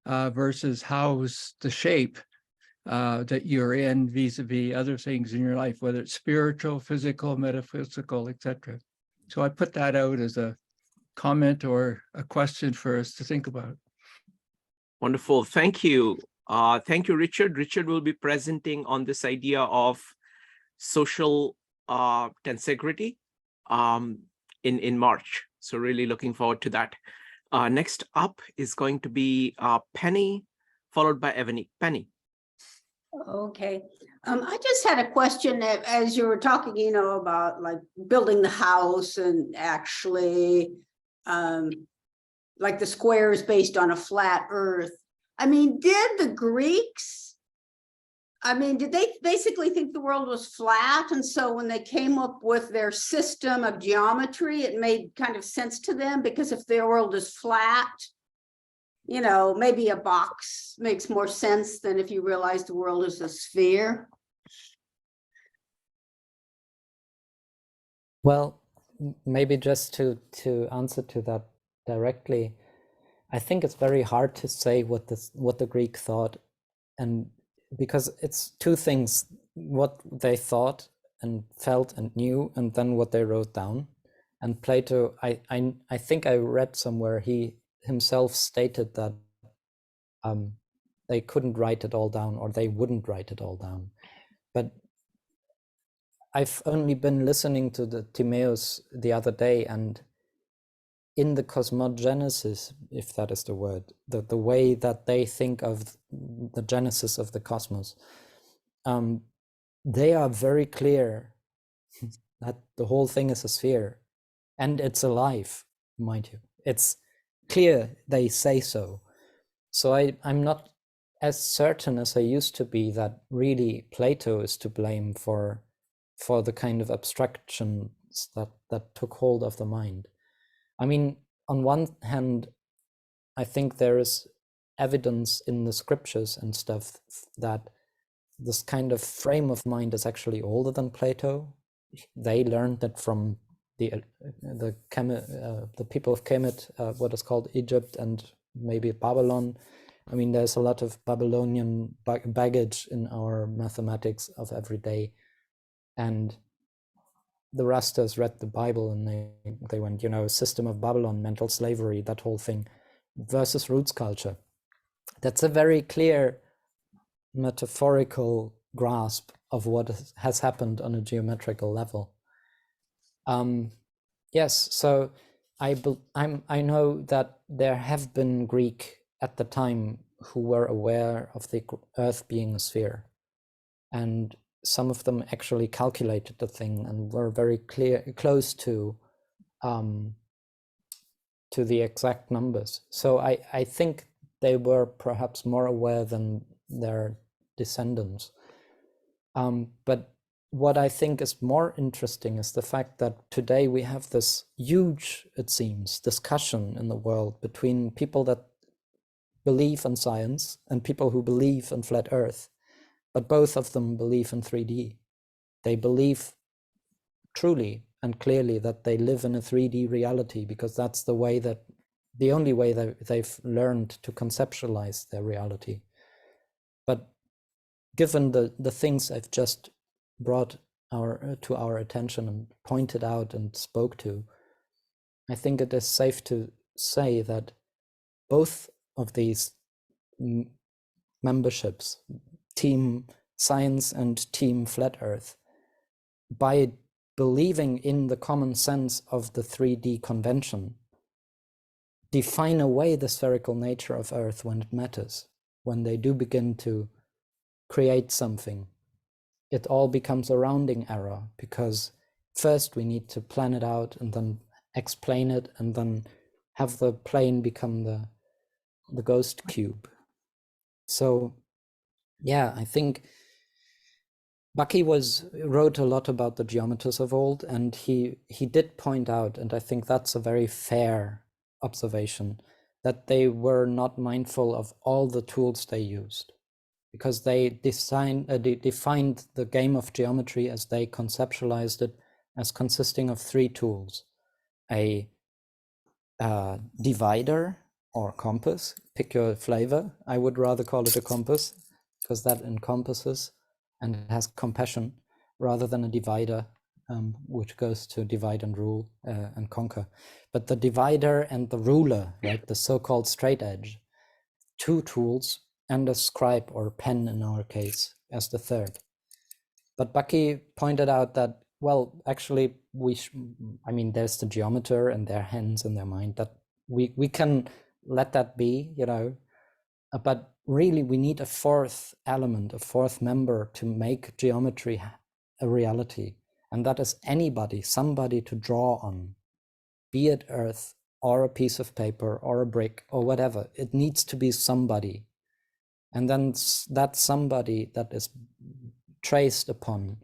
versus how's the shape that you're in vis-a-vis other things in your life, whether it's spiritual, physical, metaphysical, etc. So I put that out as a comment or a question for us to think about. Wonderful. Thank you. Thank you, Richard. Richard will be presenting on this idea of social tensegrity in March. So really looking forward to that. Next up is going to be Penny, followed by Ebony. Penny. Okay. I just had a question as you were talking, you know, about like building the house and actually like the square is based on a flat earth. I mean, did the Greeks, did they basically think the world was flat? And so when they came up with their system of geometry, it made kind of sense to them, because if the world is flat, you know, maybe a box makes more sense than if you realize the world is a sphere. Well, maybe just to answer to that directly, I think it's very hard to say what the Greek thought, and because it's two things: what they thought and felt and knew, and then what they wrote down. And Plato, I think I read somewhere he himself stated that they couldn't write it all down, or they wouldn't write it all down. But I've only been listening to the Timaeus the other day, and in the cosmogenesis, if that is the word, the way that they think of the genesis of the cosmos, they are very clear that the whole thing is a sphere, and it's alive, mind you. It's clear they say so. So I'm not as certain as I used to be that really Plato is to blame for the kind of abstractions that took hold of the mind. I mean, on one hand, I think there is evidence in the scriptures and stuff that this kind of frame of mind is actually older than Plato. They learned that from the people of Kemet, what is called Egypt, and maybe Babylon. I mean, there's a lot of Babylonian baggage in our mathematics of every day. And the Rastas read the Bible and they went, you know, system of Babylon, mental slavery, that whole thing, versus roots culture. That's a very clear metaphorical grasp of what has happened on a geometrical level. Yes, so I know that there have been Greek at the time who were aware of the Earth being a sphere, and some of them actually calculated the thing and were very close to the exact numbers. So I think they were perhaps more aware than their descendants. But what I think is more interesting is the fact that today we have this huge, it seems, discussion in the world between people that believe in science and people who believe in flat Earth. But both of them believe in 3D. They believe truly and clearly that they live in a 3D reality, because that's the only way that they've learned to conceptualize their reality. But given the things I've just brought to our attention and pointed out and spoke to, I think it is safe to say that both of these memberships, Team Science and Team Flat Earth, by believing in the common sense of the 3D convention, define away the spherical nature of Earth when it matters. When they do begin to create something, it all becomes a rounding error, because first we need to plan it out and then explain it and then have the plane become the ghost cube. So yeah, I think Bucky wrote a lot about the geometers of old, and he did point out, and I think that's a very fair observation, that they were not mindful of all the tools they used, because they defined the game of geometry as they conceptualized it as consisting of 3 tools: a divider or compass, pick your flavor. I would rather call it a compass, because that encompasses and has compassion, rather than a divider, which goes to divide and rule and conquer. But the divider and the ruler, right, the so-called straight edge, 2 tools, and a scribe or pen in our case as the 3rd. But Bucky pointed out that, well, actually, I mean, there's the geometer and their hands and their mind, that we can let that be, you know, but really we need a 4th element, a 4th member to make geometry a reality. And that is anybody, somebody to draw on, be it Earth or a piece of paper or a brick or whatever. It needs to be somebody. And then that somebody that is traced upon,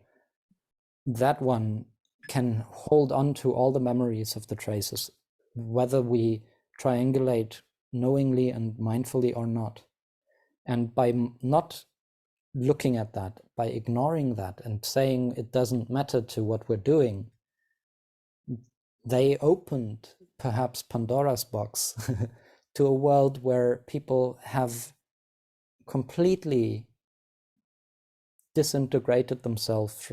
that one can hold on to all the memories of the traces, whether we triangulate knowingly and mindfully or not. And by not looking at that, by ignoring that and saying it doesn't matter to what we're doing, they opened perhaps Pandora's box to a world where people have completely disintegrated themselves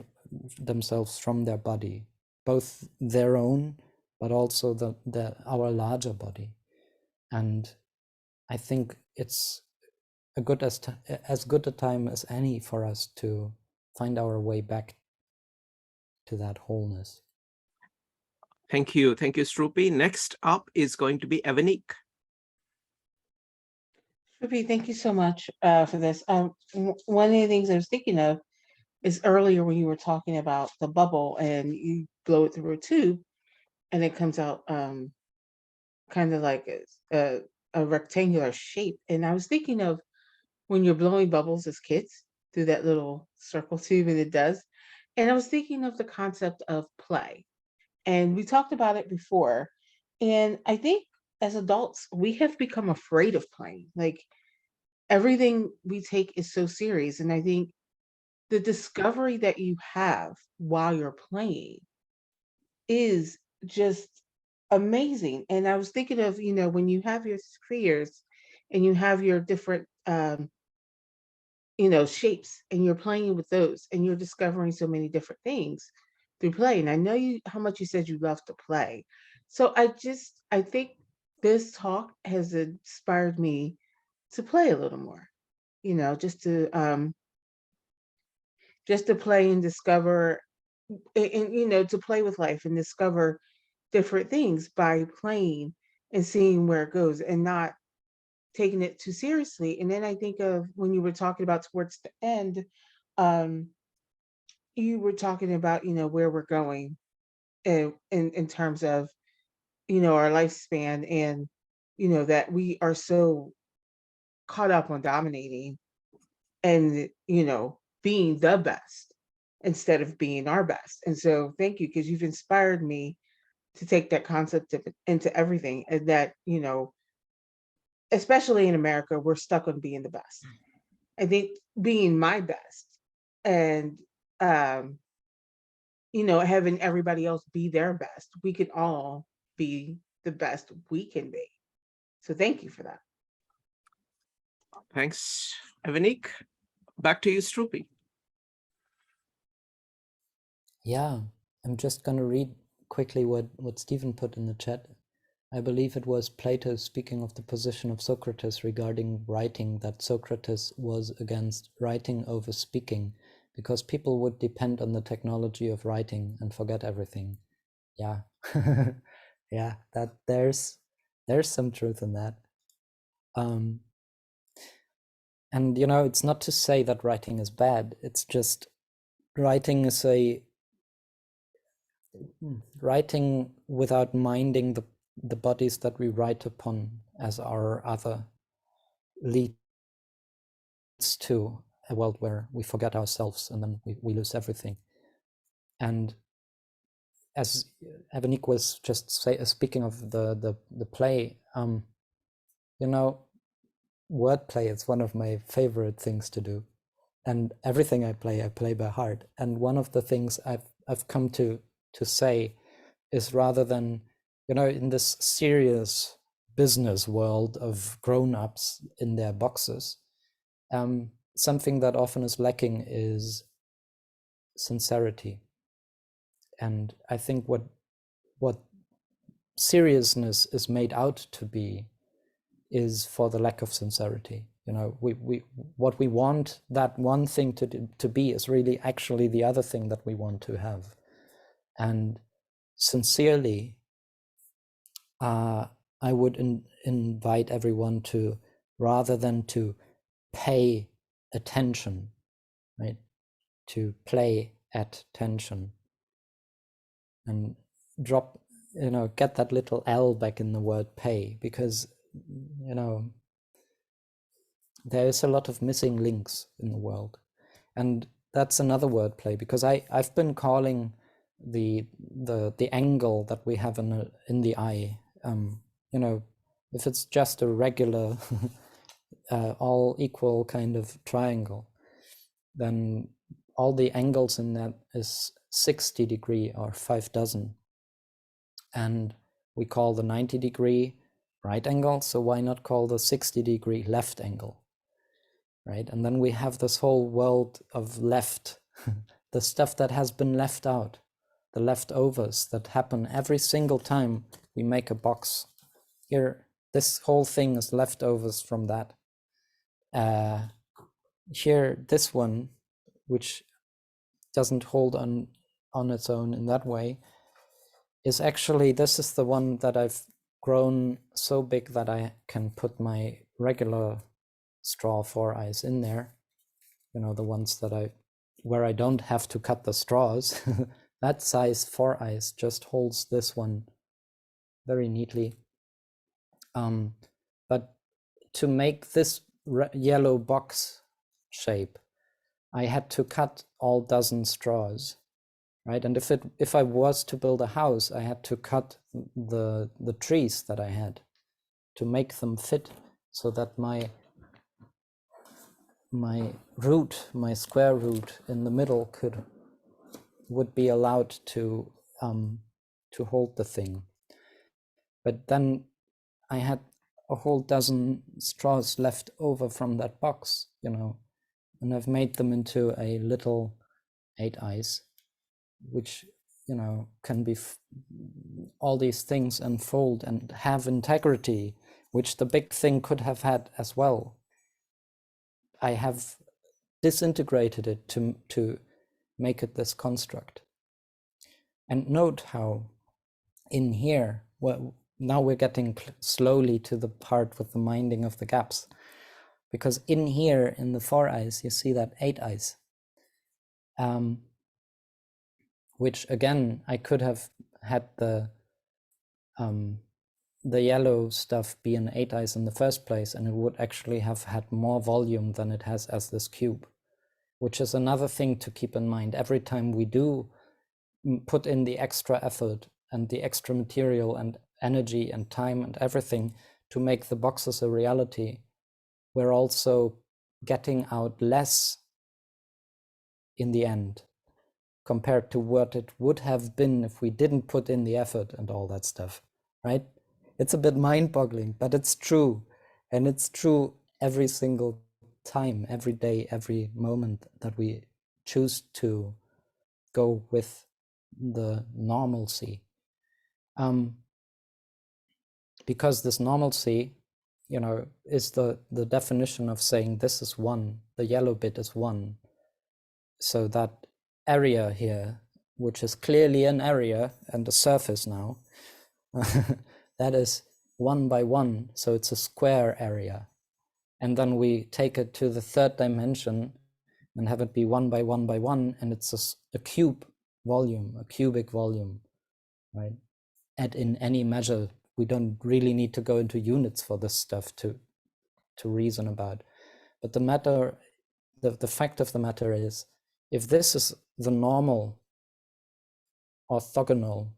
from their body, both their own, but also our larger body. And I think it's as good a time as any for us to find our way back to that wholeness. Thank you, Struppi. Next up is going to be Evanik. Struppi, thank you so much for this. One of the things I was thinking of is earlier when you were talking about the bubble and you blow it through a tube and it comes out kind of like a rectangular shape. And I was thinking of when you're blowing bubbles as kids through that little circle tube, and it does. And I was thinking of the concept of play. And we talked about it before. And I think as adults, we have become afraid of playing. Like everything we take is so serious. And I think the discovery that you have while you're playing is just amazing. And I was thinking of, when you have your spheres and you have your different shapes, and you're playing with those and you're discovering so many different things through play. And I know how much you said you love to play. So I think this talk has inspired me to play a little more, just to play and discover and to play with life and discover different things by playing and seeing where it goes and not taking it too seriously. And then I think of when you were talking about towards the end, you were talking about, where we're going in terms of, our lifespan, and, that we are so caught up on dominating and, being the best instead of being our best. And so thank you, because you've inspired me to take that concept into everything. And that, especially in America, we're stuck on being the best. I think being my best and, having everybody else be their best, we can all be the best we can be. So thank you for that. Thanks, Evanik. Back to you, Struppi. Yeah, I'm just going to read quickly what Stephen put in the chat. I believe it was Plato speaking of the position of Socrates regarding writing, that Socrates was against writing over speaking because people would depend on the technology of writing and forget everything. Yeah, yeah, that there's some truth in that. And you know, it's not to say that writing is bad. It's just writing is writing without minding the bodies that we write upon as our other leads to a world where we forget ourselves and then we lose everything. And as Evanique was just speaking of the play, you know, wordplay is one of my favorite things to do. And everything I play by heart. And one of the things I've come to say is, rather than, you know, in this serious business world of grown-ups in their boxes, something that often is lacking is sincerity. And I think what seriousness is made out to be is for the lack of sincerity. You know, what we want that one thing to be is really actually the other thing that we want to have. And sincerely, I would invite everyone to, rather than to pay attention, right, to play at tension and drop, you know, get that little L back in the word pay, because, you know, there is a lot of missing links in the world. And that's another wordplay, because I've been calling the angle that we have in the eye, you know, if it's just a regular all equal kind of triangle, then all the angles in that is 60 degree or 5 dozen. And we call the 90 degree right angle, so why not call the 60 degree left angle? Right? And then we have this whole world of left, the stuff that has been left out, the leftovers that happen every single time we make a box. Here, this whole thing is leftovers from that. Here, this one, which doesn't hold on its own in that way, is actually, this is the one that I've grown so big that I can put my regular straw 4 eyes in there, you know, the ones that where I don't have to cut the straws. That size 4 eyes just holds this one very neatly. But to make this yellow box shape, I had to cut all dozen straws, right? And if I was to build a house, I had to cut the trees that I had to make them fit, so that my root, my square root in the middle would be allowed to hold the thing. But then I had a whole dozen straws left over from that box, you know, and I've made them into a little 8 eyes, which, you know, can be all these things unfold and have integrity, which the big thing could have had as well. I have disintegrated it to make it this construct. And note how in here, well, now we're getting slowly to the part with the minding of the gaps, because in here in the 4 eyes, you see that 8 eyes, which again, I could have had the yellow stuff be an 8 eyes in the first place, and it would actually have had more volume than it has as this cube, which is another thing to keep in mind. Every time we do put in the extra effort and the extra material and energy and time and everything to make the boxes a reality, we're also getting out less in the end compared to what it would have been if we didn't put in the effort and all that stuff, right? It's a bit mind-boggling, but it's true. And it's true every single time, every day, every moment that we choose to go with the normalcy. Because this normalcy, you know, is the definition of saying this is one, the yellow bit is one. So that area here, which is clearly an area and a surface now, that is 1 by 1, so it's a square area. And then we take it to the third dimension and have it be 1 by 1 by 1, and it's a cube volume, a cubic volume, right? And in any measure, we don't really need to go into units for this stuff to reason about. But the matter, the fact of the matter is, if this is the normal orthogonal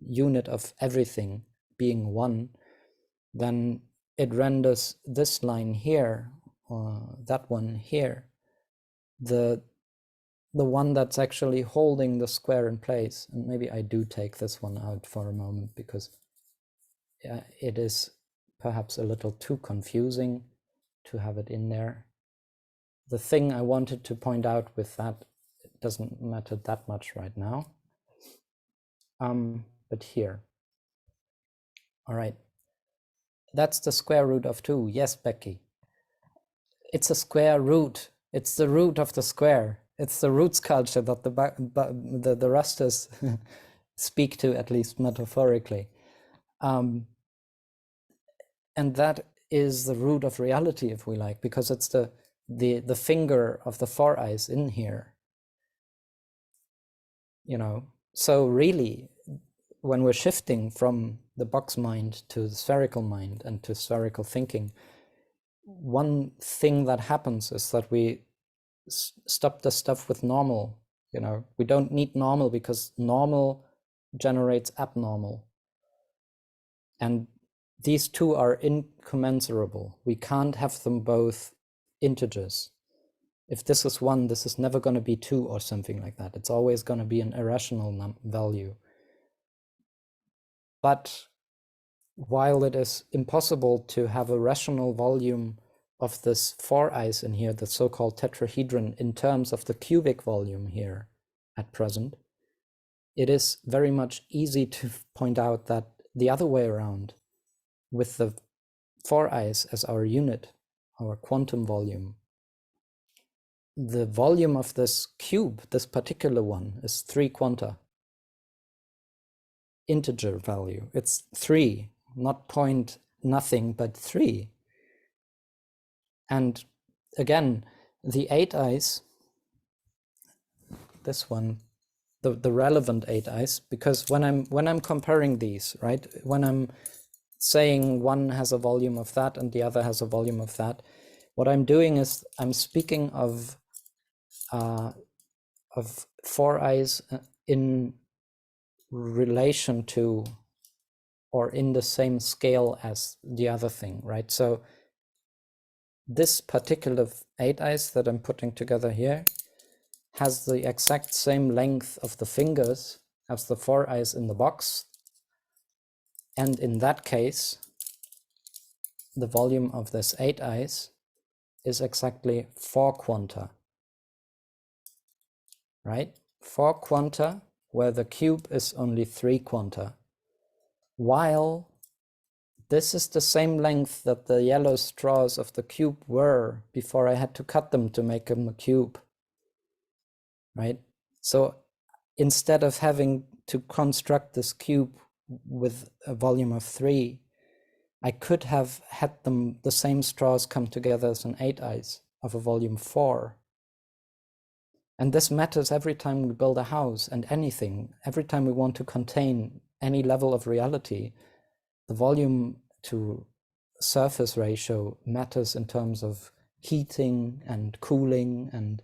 unit of everything being one, then it renders this line here, or that one here, the one that's actually holding the square in place. And maybe I do take this one out for a moment, because it is perhaps a little too confusing to have it in there. The thing I wanted to point out with that, it doesn't matter that much right now. But here. All right. That's the square root of 2. Yes, Becky. It's a square root. It's the root of the square. It's the root sculpture that the rasters speak to, at least metaphorically. And that is the root of reality, if we like, because it's the finger of the four eyes in here. You know, so really, when we're shifting from the box mind to the spherical mind and to spherical thinking, one thing that happens is that we stop the stuff with normal. You know, we don't need normal, because normal generates abnormal. And these two are incommensurable. We can't have them both integers. If this is 1, this is never going to be 2 or something like that. It's always going to be an irrational value. But while it is impossible to have a rational volume of this four eyes in here, the so-called tetrahedron, in terms of the cubic volume here at present, it is very much easy to point out that the other way around, with the four eyes as our unit, our quantum volume, the volume of this cube, this particular one, is 3 quanta. Integer value. It's 3, not point nothing, but 3. And again, the 8 eyes, this one, the relevant 8 eyes, because when I'm comparing these, right, when I'm saying one has a volume of that and the other has a volume of that, what I'm doing is I'm speaking of four eyes in relation to, or in the same scale as the other thing, right? So this particular 8 eyes that I'm putting together here has the exact same length of the fingers as the 4 eyes in the box. And in that case, the volume of this 8 eyes is exactly 4 quanta, right? 4 quanta, where the cube is only 3 quanta, while this is the same length that the yellow straws of the cube were before I had to cut them to make them a cube, right? So instead of having to construct this cube with a volume of 3, I could have had them, the same straws, come together as an 8 eyes of a volume 4. And this matters every time we build a house and anything. Every time we want to contain any level of reality, the volume to surface ratio matters in terms of heating and cooling and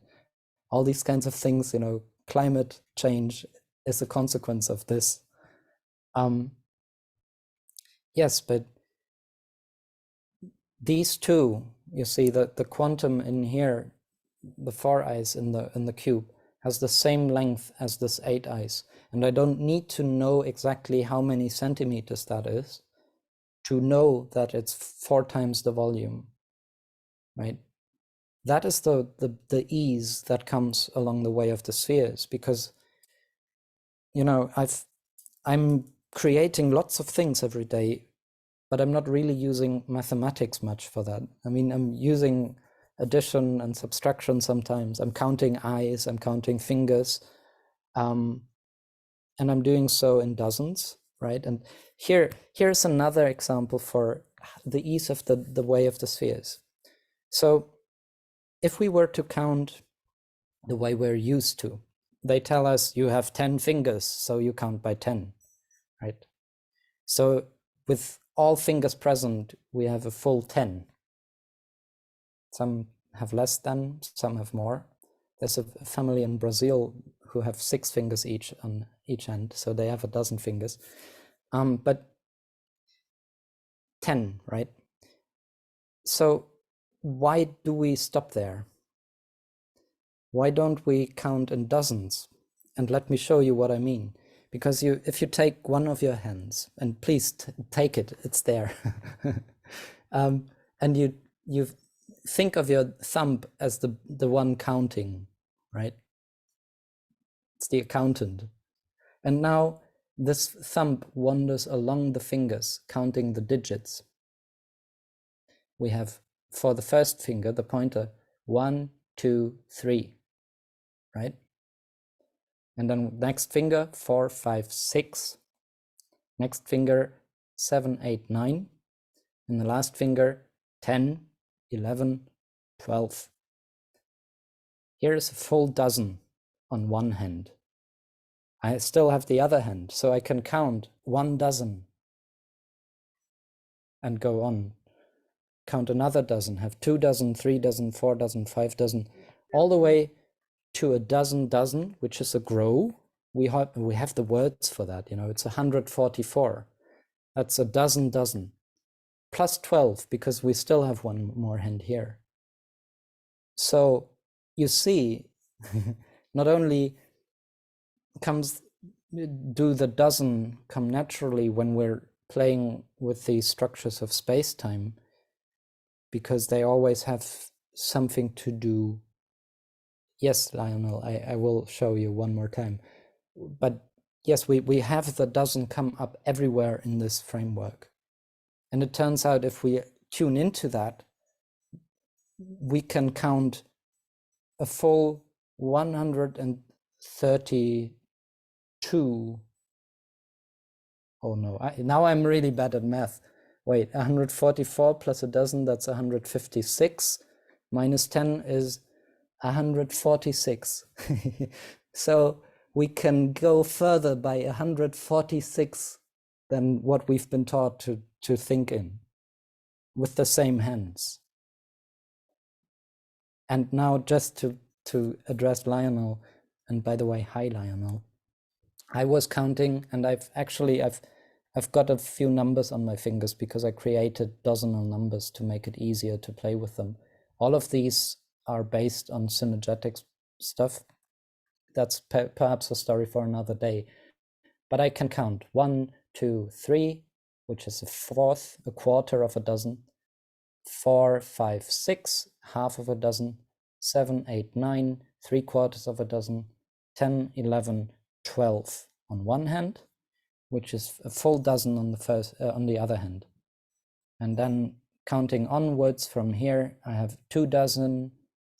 all these kinds of things. You know, climate change is a consequence of this. Yes, but these two, you see that the quantum in here, the 4 eyes in the cube, has the same length as this 8 eyes. And I don't need to know exactly how many centimeters that is to know that it's 4 times the volume, right? that is the ease that comes along the way of the spheres, because, you know, I'm creating lots of things every day, but I'm not really using mathematics much for that. I mean, I'm using addition and subtraction sometimes. I'm counting eyes, I'm counting fingers, and I'm doing so in dozens, right? And here's another example for the ease of the way of the spheres. So if we were to count the way we're used to, they tell us you have 10 fingers, so you count by 10, right? So with all fingers present, we have a full 10. Some have less than, some have more. There's a family in Brazil who have 6 fingers each on each end, so they have a dozen fingers. But 10, right? So why do we stop there? Why don't we count in dozens? And let me show you what I mean. Because if you take one of your hands, and please take it, it's there, and you think of your thumb as the one counting, right? It's the accountant. And now this thumb wanders along the fingers, counting the digits. We have, for the first finger, the pointer, 1, 2, 3, right? And then next finger, 4, 5, 6. Next finger, 7, 8, 9. And the last finger, 10, 11, 12. Here is a full dozen on one hand. I still have the other hand, so I can count 1 dozen and go on. Count another dozen, have 2 dozen, 3 dozen, 4 dozen, 5 dozen, all the way to a dozen, which is a grow. We have the words for that, you know, it's 144. That's a dozen, plus 12, because we still have one more hand here. So you see, not only do the dozen come naturally when we're playing with the structures of space-time, because they always have something to do. Yes, Lionel, I will show you one more time. But yes, we have the dozen come up everywhere in this framework. And it turns out if we tune into that, we can count a full 132. Oh no, now I'm really bad at math. Wait, 144 plus a dozen, that's 156. Minus 10 is 146. So we can go further by 146 than what we've been taught to think in, with the same hands. And now just to address Lionel, and by the way, hi Lionel. I was counting, and I've got a few numbers on my fingers because I created dozenal numbers to make it easier to play with them. All of these are based on synergetic stuff. That's perhaps a story for another day. But I can count 1, 2, 3, which is a fourth, a quarter of a dozen. 4, 5, 6, half of a dozen. 7, 8, 9, 3/4 of a dozen. 10, 11, 12 on one hand, which is a full dozen on the other hand. And then counting onwards from here, I have 2 dozen,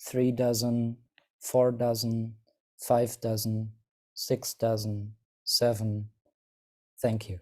3 dozen, 4 dozen, 5 dozen, 6 dozen, 7. Thank you.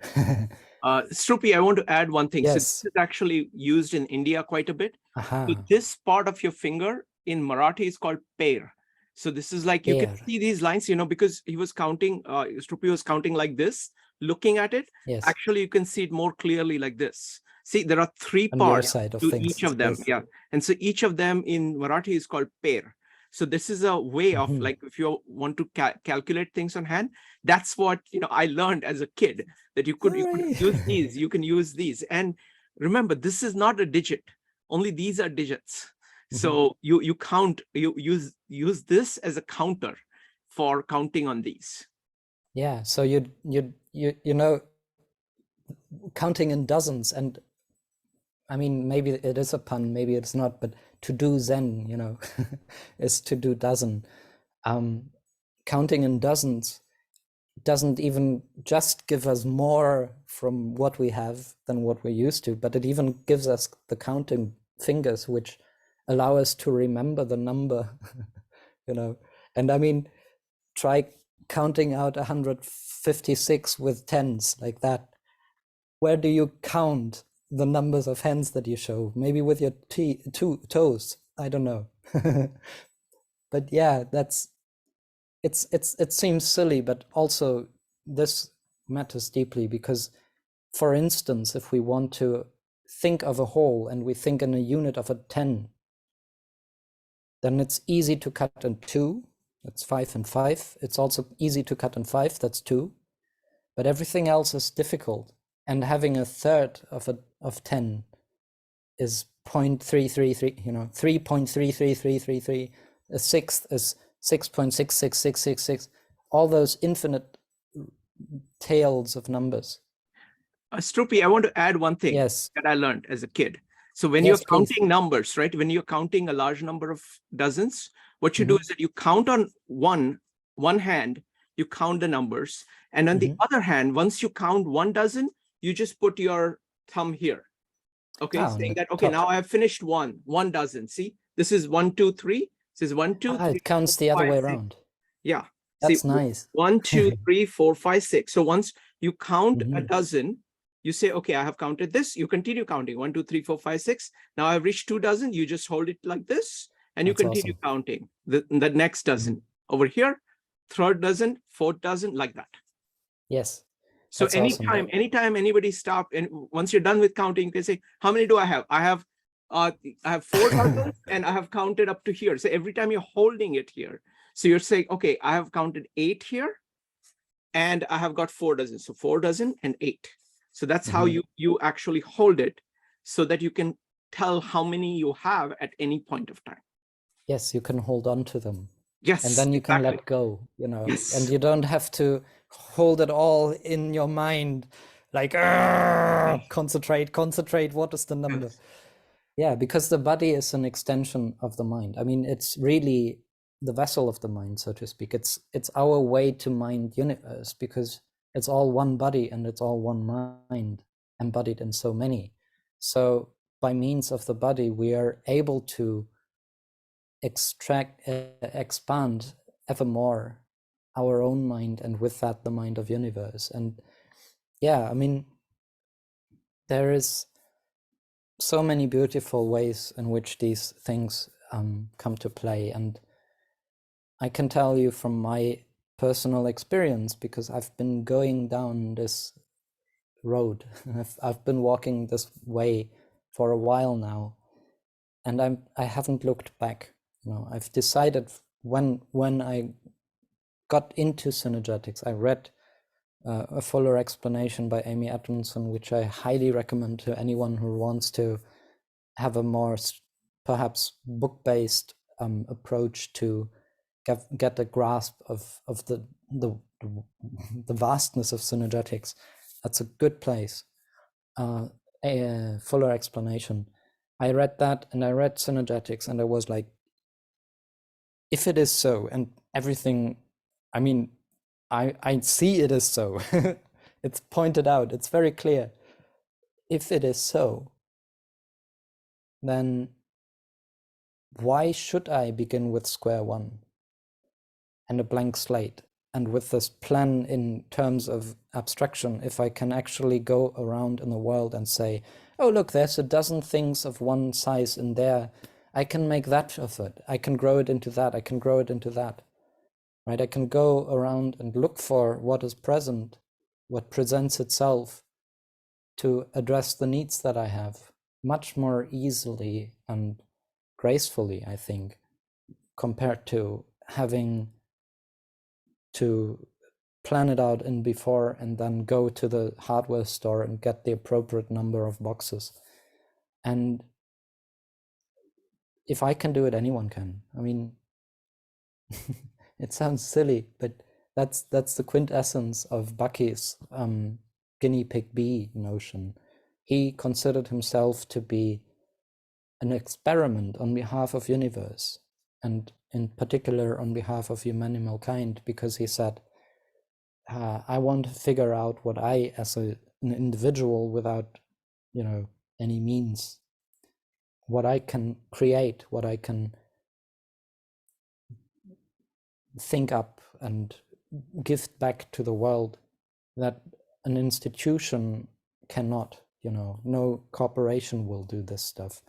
Struppi, I want to add one thing. Yes. So this is actually used in India quite a bit. Aha. So this part of your finger in Marathi is called pair. So this is like, you can Pair. see these lines, because he was counting, Struppi was counting like this, looking at it. Yes. Actually, you can see it more clearly like this. See, there are 3 On your parts side of to things, each of them. yes. Yeah. And so each of them in Marathi is called pair. So this is a way of Mhm. like, if you want to calculate things on hand, that's what, I learned as a kid, that you could Hooray. use these, you can use these. And remember, this is not a digit. Only these are digits. So you count, you use this as a counter for counting on these. Yeah. So you counting in dozens, and I mean, maybe it is a pun, maybe it's not, but to do Zen, you know, is to do dozen. Counting in dozens doesn't even just give us more from what we have than what we're used to, but it even gives us the counting fingers, which allow us to remember the number, you know. And I mean, try counting out 156 with tens like that. Where do you count the numbers of hands that you show? Maybe with your two toes, I don't know. But yeah, it seems silly, but also this matters deeply because, for instance, if we want to think of a whole and we think in a unit of a 10, then it's easy to cut in 2, that's 5 and 5. It's also easy to cut in 5, that's 2. But everything else is difficult. And having a third of 10 is 0.333, you know, 3.33333. A sixth is 6.666666. All those infinite tails of numbers. Struppi, I want to add one thing Yes. that I learned as a kid. So when Yes, you're please. counting numbers, right? When you're counting a large number of dozens, what you do is that you count on one hand, you count the numbers. And on the other hand, once you count 1 dozen, you just put your thumb here. Okay, on saying the that, okay, top. now I have finished one dozen. See, this is 1, 2, 3. This is 1, 2, 3. It counts the 4, other 5, way 6. around. Yeah. That's See, nice. 1, 2, 3, 4, 5, 6. So once you count a Mhm. dozen, you say, okay, I have counted this. You continue counting 1, 2, 3, 4, 5, 6. Now I've reached 2 dozen. You just hold it like this and you That's continue awesome. counting the next dozen over here, third dozen, fourth dozen, like that. Yes. So That's awesome. anytime anybody stop, and once you're done with counting, you can say, how many do I have? I have 4 dozens and I have counted up to here. So every time you're holding it here, so you're saying, okay, I have counted 8 here and I have got 4 dozen. So 4 dozen and 8. So that's how you actually hold it so that you can tell how many you have at any point of time. Yes, you can hold on to them. Yes. And then you can exactly. let go, you know, Yes. and you don't have to hold it all in your mind, like, concentrate, what is the number? Yes. Yeah, because the body is an extension of the mind. I mean, it's really the vessel of the mind, so to speak. It's our way to mind universe because it's all one body and it's all one mind embodied in so many. So by means of the body, we are able to expand evermore our own mind, and with that the mind of universe. And yeah, I mean, there is so many beautiful ways in which these things come to play. And I can tell you from my personal experience, because I've been going down this road, I've been walking this way for a while now, and I haven't looked back. You know, I've decided when I got into synergetics, I read a fuller explanation by Amy Edmondson, which I highly recommend to anyone who wants to have a more perhaps book-based approach to get a grasp of the vastness of synergetics. That's a good place. A fuller explanation. I read that and I read synergetics and I was like, if it is so, and everything, I mean, I see it is so. It's pointed out, it's very clear. If it is so, then why should I begin with square one and a blank slate and with this plan in terms of abstraction, if I can actually go around in the world and say, oh, look, there's a dozen things of one size in there. I can make that of it. I can grow it into that. I can grow it into that. Right? I can go around and look for what is present, what presents itself to address the needs that I have much more easily and gracefully, I think, compared to having to plan it out in before and then go to the hardware store and get the appropriate number of boxes. And if I can do it, anyone can. I mean, it sounds silly, but that's the quintessence of Bucky's guinea pig bee notion. He considered himself to be an experiment on behalf of universe, and in particular on behalf of humanimal kind, because he said, I want to figure out what I, as an individual without, any means, what I can create, what I can think up and give back to the world that an institution cannot. No corporation will do this stuff.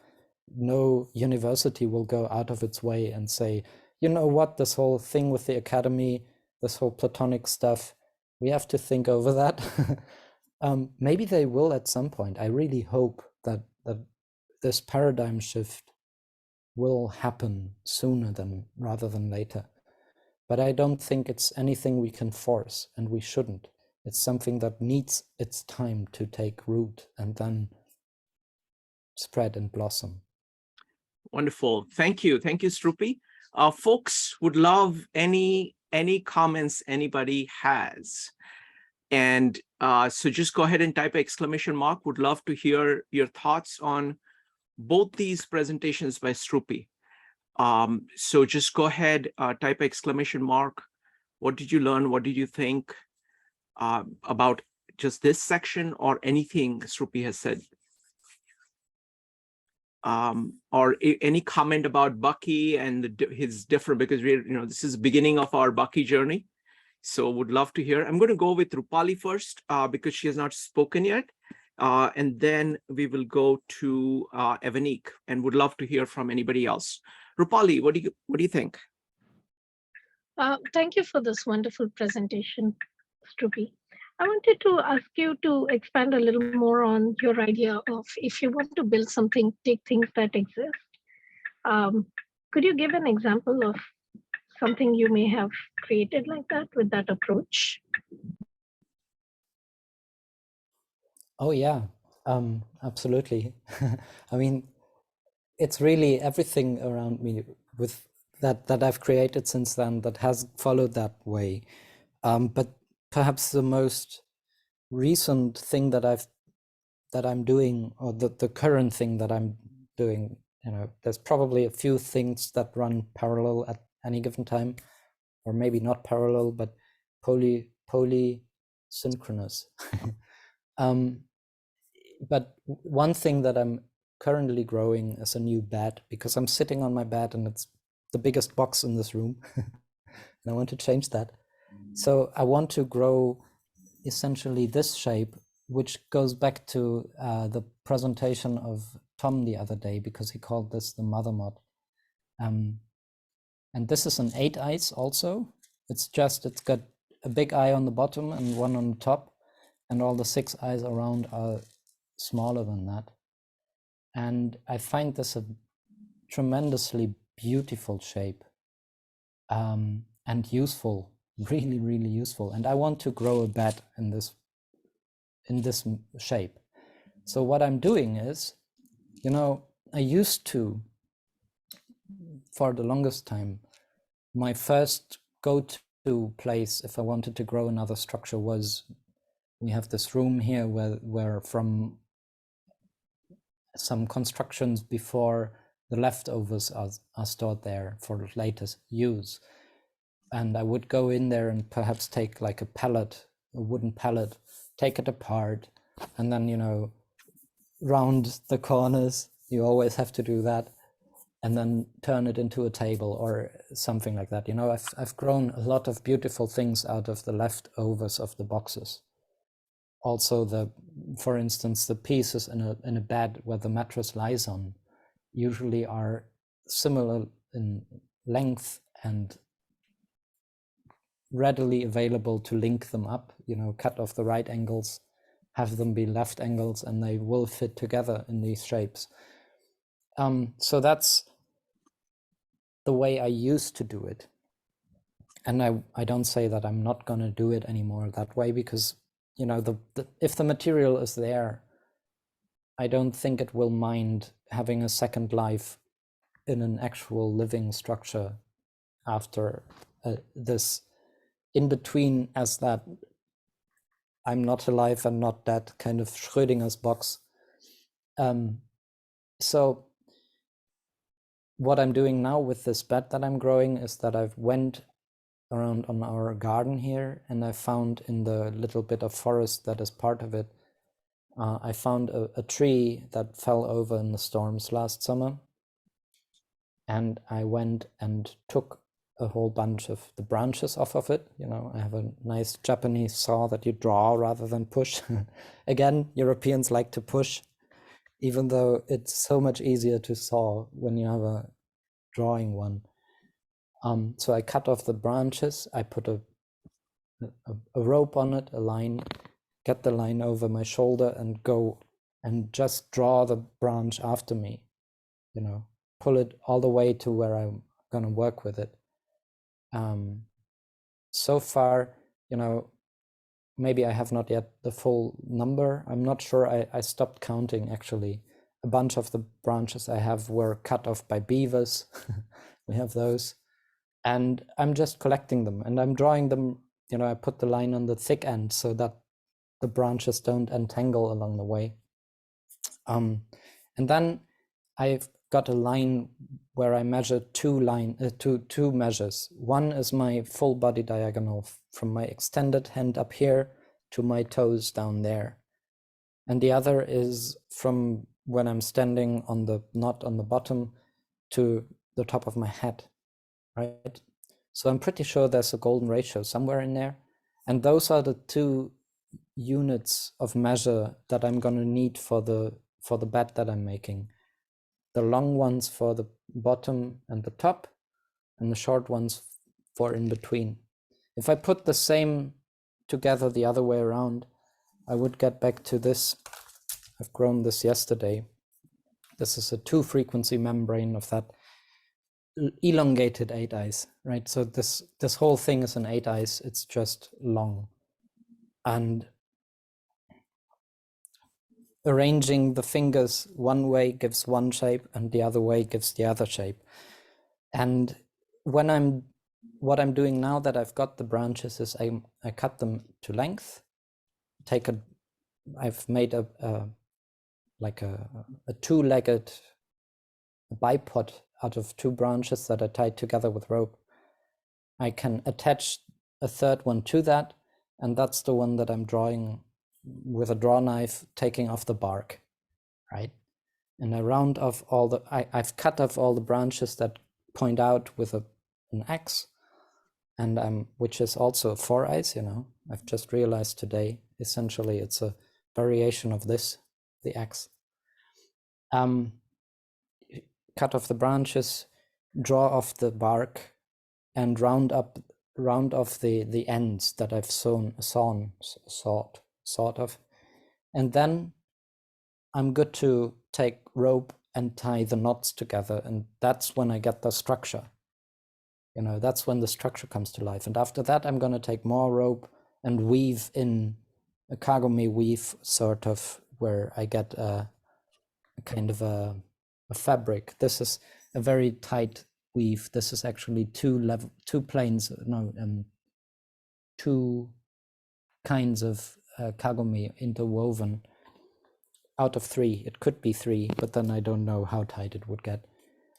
No university will go out of its way and say, you know what, this whole thing with the academy, this whole Platonic stuff, we have to think over that. Maybe they will at some point. I really hope that this paradigm shift will happen sooner rather than later. But I don't think it's anything we can force, and we shouldn't. It's something that needs its time to take root and then spread and blossom. Wonderful. Thank you. Thank you, Struppi. Folks would love any comments anybody has. And so just go ahead and type exclamation mark. Would love to hear your thoughts on both these presentations by Struppi. So just go ahead, type exclamation mark. What did you learn? What did you think about just this section or anything Struppi has said? Or any comment about Bucky and his different, because this is the beginning of our Bucky journey. So would love to hear. I'm going to go with Rupali first because she has not spoken yet. And then we will go to Evanik, and would love to hear from anybody else. Rupali, what do you think? Thank you for this wonderful presentation, Struppi. I wanted to ask you to expand a little more on your idea of, if you want to build something, take things that exist. Could you give an example of something you may have created like that with that approach? Oh yeah, absolutely. I mean, it's really everything around me with that I've created since then that has followed that way. But perhaps the most recent thing that I'm doing, or the current thing that I'm doing, there's probably a few things that run parallel at any given time, or maybe not parallel, but polysynchronous. But one thing that I'm currently growing is a new bed, because I'm sitting on my bed and it's the biggest box in this room. And I want to change that. So I want to grow essentially this shape, which goes back to the presentation of Tom the other day, because he called this the mother mod. And this is an 8 eyes also. It's got a big eye on the bottom and one on the top, and all the 6 eyes around are smaller than that. And I find this a tremendously beautiful shape, and useful, really, really useful. And I want to grow a bed in this shape. So what I'm doing is, I used to, for the longest time, my first go-to place if I wanted to grow another structure was, we have this room here where from some constructions before, the leftovers are stored there for later use. And I would go in there and perhaps take like a wooden pallet, take it apart, and then, round the corners. You always have to do that. And then turn it into a table or something like that. I've grown a lot of beautiful things out of the leftovers of the boxes. Also, for instance, the pieces in a bed where the mattress lies on usually are similar in length and readily available to link them up, cut off the right angles, have them be left angles, and they will fit together in these shapes. So that's the way I used to do it. And I don't say that I'm not going to do it anymore that way, because, if the material is there, I don't think it will mind having a second life in an actual living structure after this in between, as that I'm not alive and not dead kind of Schrödinger's box. So what I'm doing now with this bed that I'm growing is that I've went around on our garden here, and I found in the little bit of forest that is part of it, I found a tree that fell over in the storms last summer. And I went and took a whole bunch of the branches off of it. You know, I have a nice Japanese saw that you draw rather than push. Again, Europeans like to push, even though it's so much easier to saw when you have a drawing one. So I cut off the branches. I put a rope on it, a line, get the line over my shoulder and go and just draw the branch after me, you know, pull it all the way to where I'm going to work with it. So far, you know, maybe I have not yet the full number. I'm not sure. I stopped counting, actually. A bunch of the branches I have were cut off by beavers. We have those. And I'm just collecting them and I'm drawing them. You know, I put the line on the thick end so that the branches don't entangle along the way. And then I've got a line where I measure two measures. One is my full body diagonal from my extended hand up here to my toes down there. And the other is from when I'm standing on the knot on the bottom to the top of my head, right? So I'm pretty sure there's a golden ratio somewhere in there. And those are the two units of measure that I'm going to need for the bed that I'm making. The long ones for the bottom and the top, and the short ones for in between. If I put the same together the other way around, I would get back to this. I've grown this yesterday. This is a 2-frequency membrane of that elongated 8-eyes, right? So this whole thing is an 8-eyes. It's just long. And arranging the fingers one way gives one shape and the other way gives the other shape. And what I'm doing now that I've got the branches is I cut them to length. I've made a two-legged bipod out of 2 branches that are tied together with rope. I can attach a third one to that, and that's the one that I'm drawing with a draw knife, taking off the bark, right? And I round off I've cut off all the branches that point out with an axe, and which is also 4-eyes, you know. I've just realized today, essentially it's a variation of this, the axe. Cut off the branches, draw off the bark, and round off the ends that I've sawed off. And then I'm good to take rope and tie the knots together. And that's when I get the structure. You know, that's when the structure comes to life. And after that, I'm going to take more rope and weave in a kagome weave, sort of, where I get a kind of a fabric. This is a very tight weave. This is actually two kinds of kagome interwoven out of 3. It could be 3, but then I don't know how tight it would get.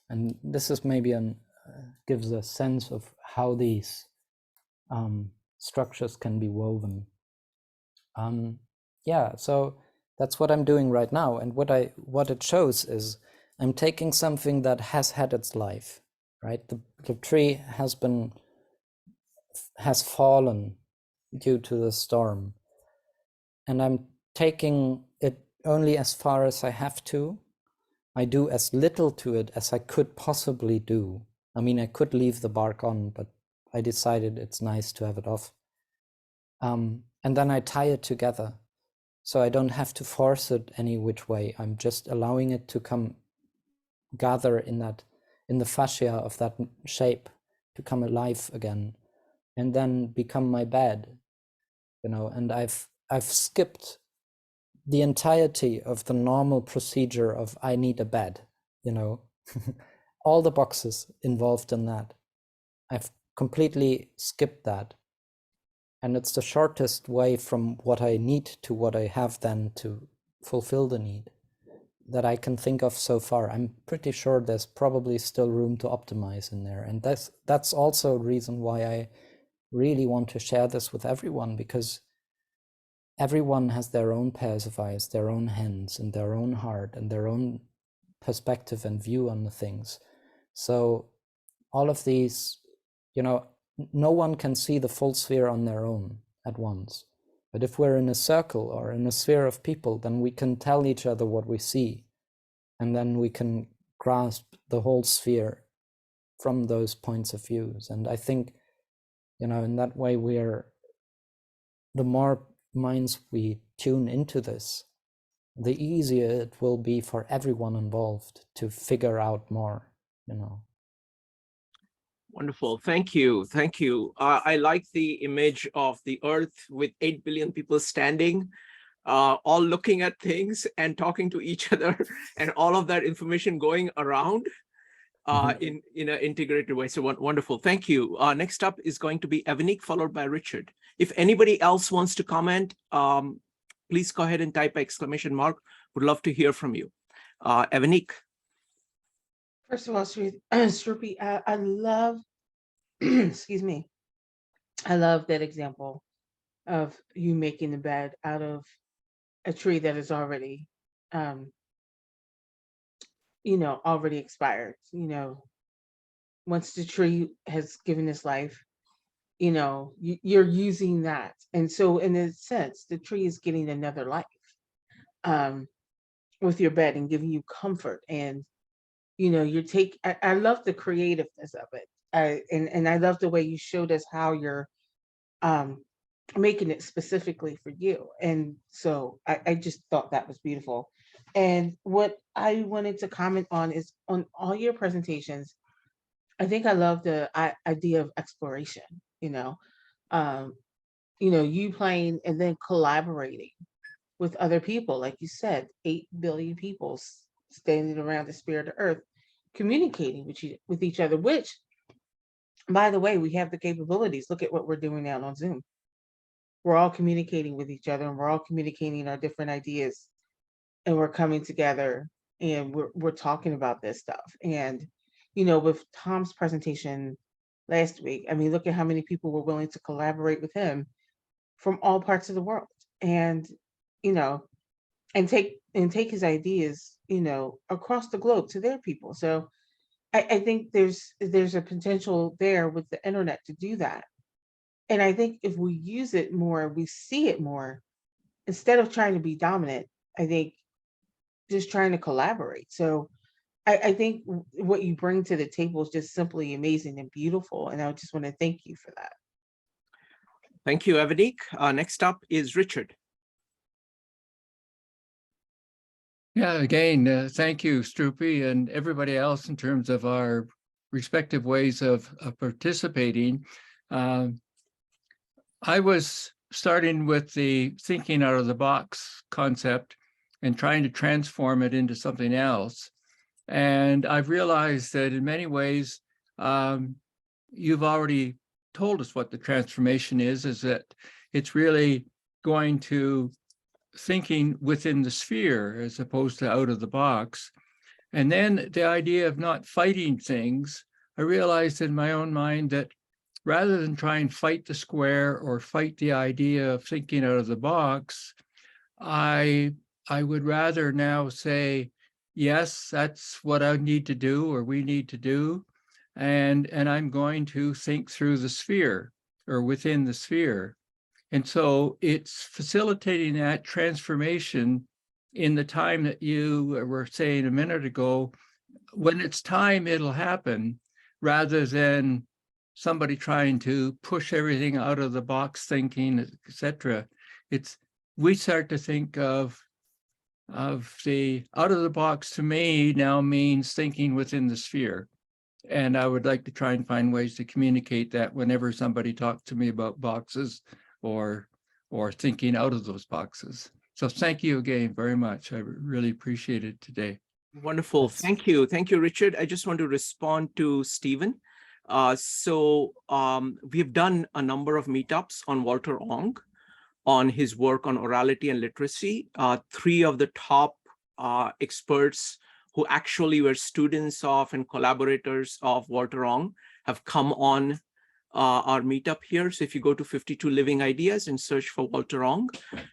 And this is maybe gives a sense of how these structures can be woven. Yeah, so that's what I'm doing right now. And what it shows is I'm taking something that has had its life, right? The tree has fallen due to the storm, and I'm taking it only as far as I have to. I do as little to it as I could possibly do. I mean, I could leave the bark on, but I decided it's nice to have it off. And then I tie it together, so I don't have to force it any which way. I'm just allowing it to gather in the fascia of that shape, to come alive again, and then become my bed, you know. And I've skipped the entirety of the normal procedure of I need a bed, you know, all the boxes involved in that. I've completely skipped that. And it's the shortest way from what I need to what I have then to fulfill the need. that I can think of so far. I'm pretty sure there's probably still room to optimize in there. And that's also a reason why I really want to share this with everyone, because everyone has their own pairs of eyes, their own hands, and their own heart, and their own perspective and view on the things. So all of these, no one can see the full sphere on their own at once. But if we're in a circle or in a sphere of people, then we can tell each other what we see. And then we can grasp the whole sphere from those points of views. And I think, in that way, the more minds we tune into this, the easier it will be for everyone involved to figure out more, Wonderful. Thank you. Thank you. I like the image of the Earth with 8 billion people standing, all looking at things and talking to each other, and all of that information going around in an integrated way. So wonderful. Thank you. Next up is going to be Evanique, followed by Richard. If anybody else wants to comment, please go ahead and type ! Would love to hear from you. Evanique. First of all, Struppi, I love, excuse me, I love that example of you making the bed out of a tree that is already, already expired. Once the tree has given its life, you're using that. And so in a sense, the tree is getting another life with your bed and giving you comfort. And I love the creativeness of it. And I love the way you showed us how you're making it specifically for you. And so I just thought that was beautiful. And what I wanted to comment on is on all your presentations, I think I love the idea of exploration, you playing and then collaborating with other people. Like you said, 8 billion people standing around the spirit of Earth, communicating with each other, which, by the way, we have the capabilities. Look at what we're doing now on Zoom. We're all communicating with each other, and we're all communicating our different ideas, and we're coming together, and we're talking about this stuff. And with Tom's presentation last week, I mean, look at how many people were willing to collaborate with him from all parts of the world, and and take his ideas, across the globe to their people. So I think there's a potential there with the internet to do that. And I think if we use it more, we see it more, instead of trying to be dominant, I think just trying to collaborate. So I think what you bring to the table is just simply amazing and beautiful. And I just want to thank you for that. Thank you, Evanique. Next up is Richard. Yeah, again, thank you, Struppi, and everybody else in terms of our respective ways of participating. I was starting with the thinking out of the box concept and trying to transform it into something else. And I've realized that in many ways, you've already told us what the transformation is that it's really going to thinking within the sphere as opposed to out of the box. And then the idea of not fighting things, I realized in my own mind that rather than try and fight the square or fight the idea of thinking out of the box, I would rather now say, yes, that's what I need to do or we need to do. And I'm going to think through the sphere or within the sphere. And so it's facilitating that transformation in the time that you were saying a minute ago. When it's time, it'll happen, rather than somebody trying to push everything out of the box thinking, etc. We start to think of the out of the box, to me now means thinking within the sphere. And I would like to try and find ways to communicate that whenever somebody talks to me about boxes or thinking out of those boxes. So thank you again very much. I really appreciate it today. Wonderful. Thank you. Thank you, Richard. I just want to respond to Stephen. We've done a number of meetups on Walter Ong, on his work on orality and literacy. 3 of the top experts who actually were students of and collaborators of Walter Ong have come on our meetup here. So if you go to 52 Living Ideas and search for Walter Ong,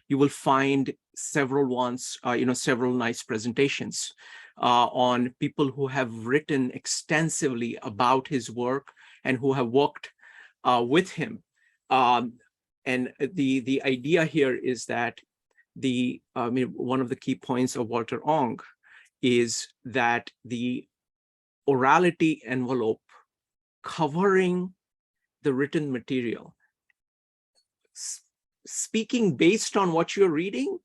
you will find several ones, several nice presentations on people who have written extensively about his work and who have worked with him. And the idea here is that one of the key points of Walter Ong is that the orality envelope covering the written material, speaking based on what you're reading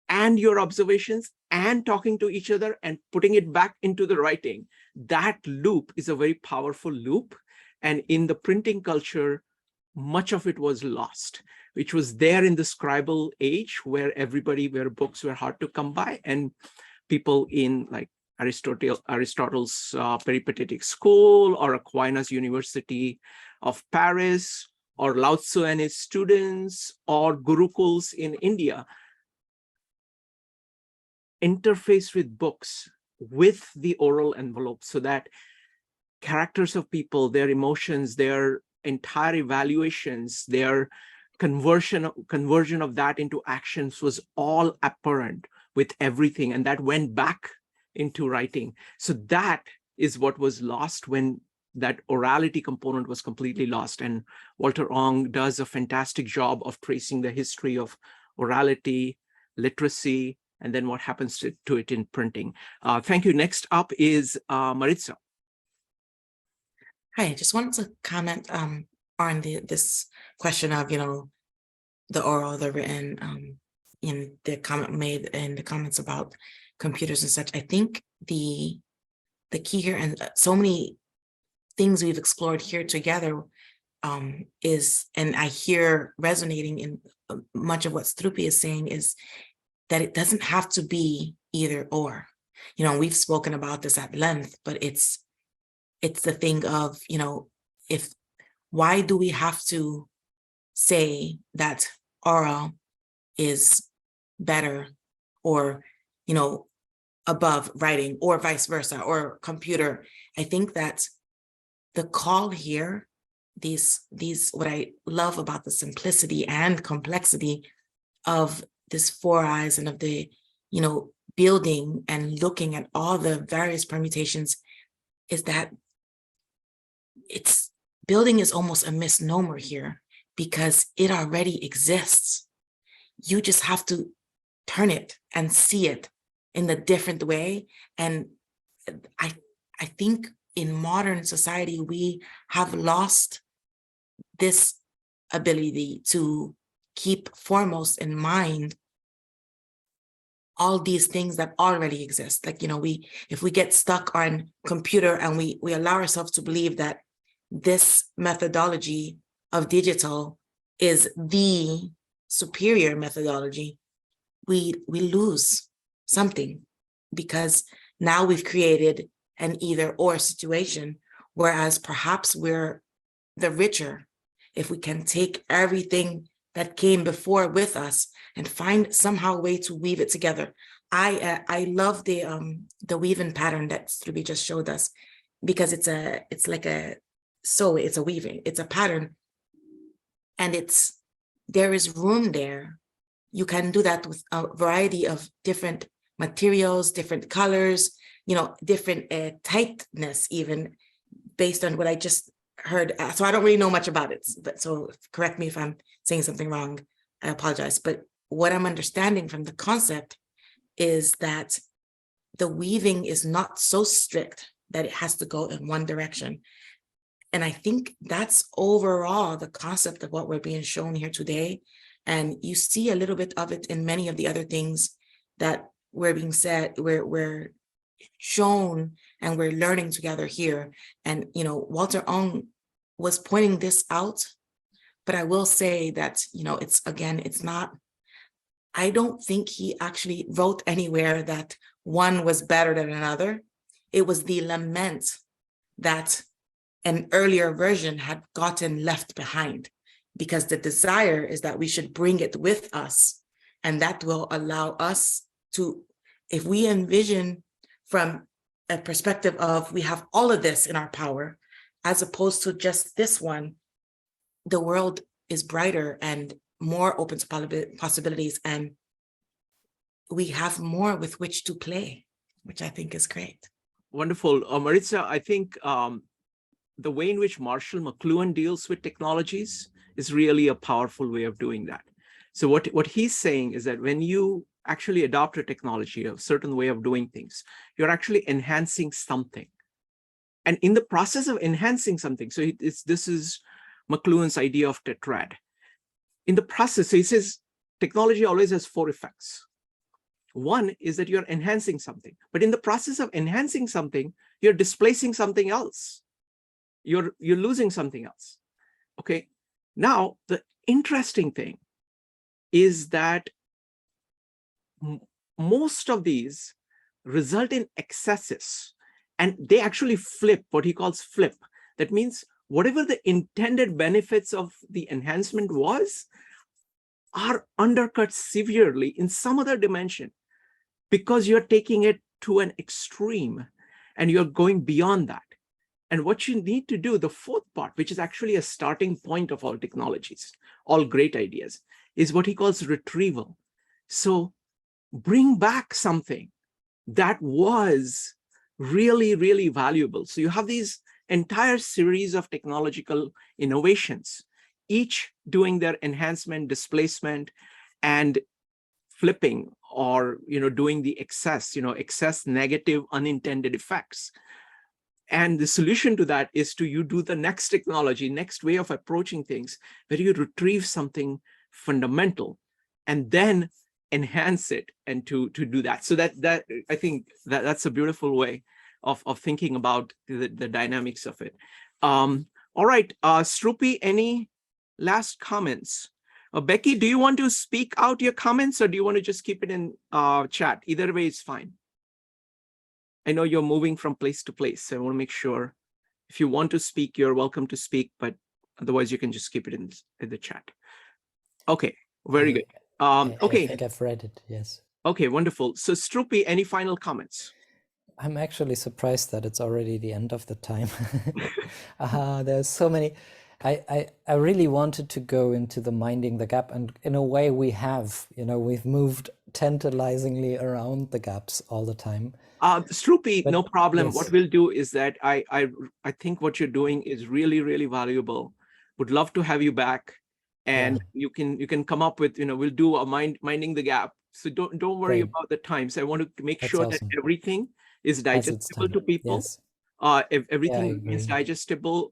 and your observations and talking to each other and putting it back into the writing, that loop is a very powerful loop. And in the printing culture, much of it was lost, which was there in the scribal age where books were hard to come by, and people in like Aristotle's peripatetic school or Aquinas University of Paris or Lao Tzu and his students or gurukuls in India interface with books with the oral envelope so that characters of people, their emotions, their entire evaluations, their conversion of that into actions was all apparent with everything, and that went back into writing. So that is what was lost when that orality component was completely lost. And Walter Ong does a fantastic job of tracing the history of orality, literacy, and then what happens to it in printing. Thank you. Next up is Maritza. Hi, I just wanted to comment on this question of, the oral, the written, in the comment made in the comments about computers and such. I think the key here, and so many things we've explored here together is, and I hear resonating in much of what Struppi is saying, is that it doesn't have to be either or. We've spoken about this at length, but it's the thing of, why do we have to say that oral is better or, above writing, or vice versa, or computer? I think that the call here, what I love about the simplicity and complexity of this 4 eyes and of the, building and looking at all the various permutations, is that building is almost a misnomer here because it already exists. You just have to turn it and see it in a different way. And I think in modern society, we have lost this ability to keep foremost in mind all these things that already exist. Like, if we get stuck on computer and we allow ourselves to believe that this methodology of digital is the superior methodology, we lose something, because now we've created an either or situation, whereas perhaps we're the richer if we can take everything that came before with us and find somehow a way to weave it together. I love the weaving pattern that Struppi just showed us, because it's a weaving, it's a pattern, and there is room there. You can do that with a variety of different materials, different colors, different tightness, even based on what I just heard. So I don't really know much about it, but so correct me if I'm saying something wrong. I apologize. But what I'm understanding from the concept is that the weaving is not so strict that it has to go in one direction. And I think that's overall the concept of what we're being shown here today. And you see a little bit of it in many of the other things that we're being said, we're shown and we're learning together here. And, Walter Ong was pointing this out, but I will say that, it's not, I don't think he actually wrote anywhere that one was better than another. It was the lament that an earlier version had gotten left behind, because the desire is that we should bring it with us, and that will allow us to if we envision from a perspective of we have all of this in our power, as opposed to just this one, the world is brighter and more open to possibilities, and we have more with which to play, which I think is great. Wonderful. Maritza, I think the way in which Marshall McLuhan deals with technologies is really a powerful way of doing that. So what he's saying is that when you actually adopt a technology, a certain way of doing things, you're actually enhancing something. And in the process of enhancing something, so this is McLuhan's idea of tetrad. In the process, so he says technology always has 4 effects. One is that you're enhancing something, but in the process of enhancing something, you're displacing something else. You're losing something else. Okay. Now, the interesting thing is that most of these result in excesses, and they actually flip, what he calls flip. That means whatever the intended benefits of the enhancement was are undercut severely in some other dimension, because you're taking it to an extreme and you're going beyond that. And what you need to do, the 4th part, which is actually a starting point of all technologies, all great ideas, is what he calls retrieval. So bring back something that was really, really valuable. So you have these entire series of technological innovations, each doing their enhancement, displacement, and flipping, or doing the excess, excess negative unintended effects. And the solution to that is to you do the next technology, next way of approaching things, where you retrieve something fundamental and then enhance it, and to do that. So that I think that's a beautiful way of thinking about the dynamics of it. All right, Struppi, any last comments? Becky, do you want to speak out your comments, or do you want to just keep it in chat? Either way is fine. I know you're moving from place to place, so I want to make sure if you want to speak, you're welcome to speak, but otherwise you can just keep it in the chat. Okay, very good. Okay. I think I've read it, yes. Okay, wonderful. So Struppi, any final comments? I'm actually surprised that it's already the end of the time. There's so many. I really wanted to go into the minding the gap, and in a way we have, we've moved tantalizingly around the gaps all the time. Struppi, no problem. Yes. What we'll do is that I think what you're doing is really, really valuable. Would love to have you back, and you can come up with, we'll do a minding the gap. So don't worry Great. about the times. I want to make That's sure awesome. that everything is As it's digestible to time. people. Yes. If everything I is agree. digestible,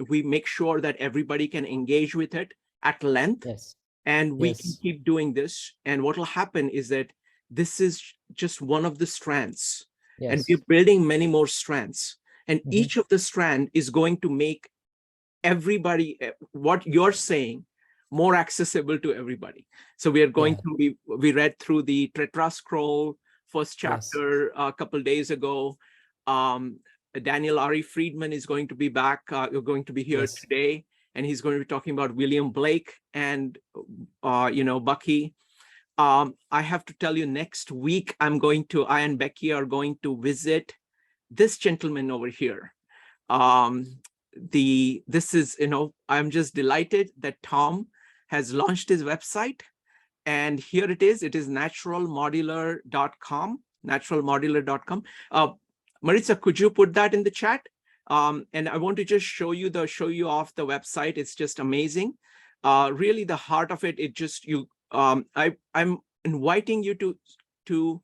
we make sure that everybody can engage with it at length. Yes. And we can Yes. keep doing this. And what will happen is that this is just one of the strands. Yes. And we're building many more strands. And Mhm. each of the strand is going to make everybody, what you're saying, more accessible to everybody. So we are going to we read through the Tetra Scroll first chapter a couple days ago. Daniel Ari Friedman is going to be back. You're going to be here today, and he's going to be talking about William Blake and Bucky. I have to tell you, next week I and Becky are going to visit this gentleman over here. This is, I'm just delighted that Tom has launched his website, and here it is naturalmodular.com, naturalmodular.com. Maritza, could you put that in the chat? And I want to just show you off the website. It's just amazing. Really, the heart of it, I'm inviting you to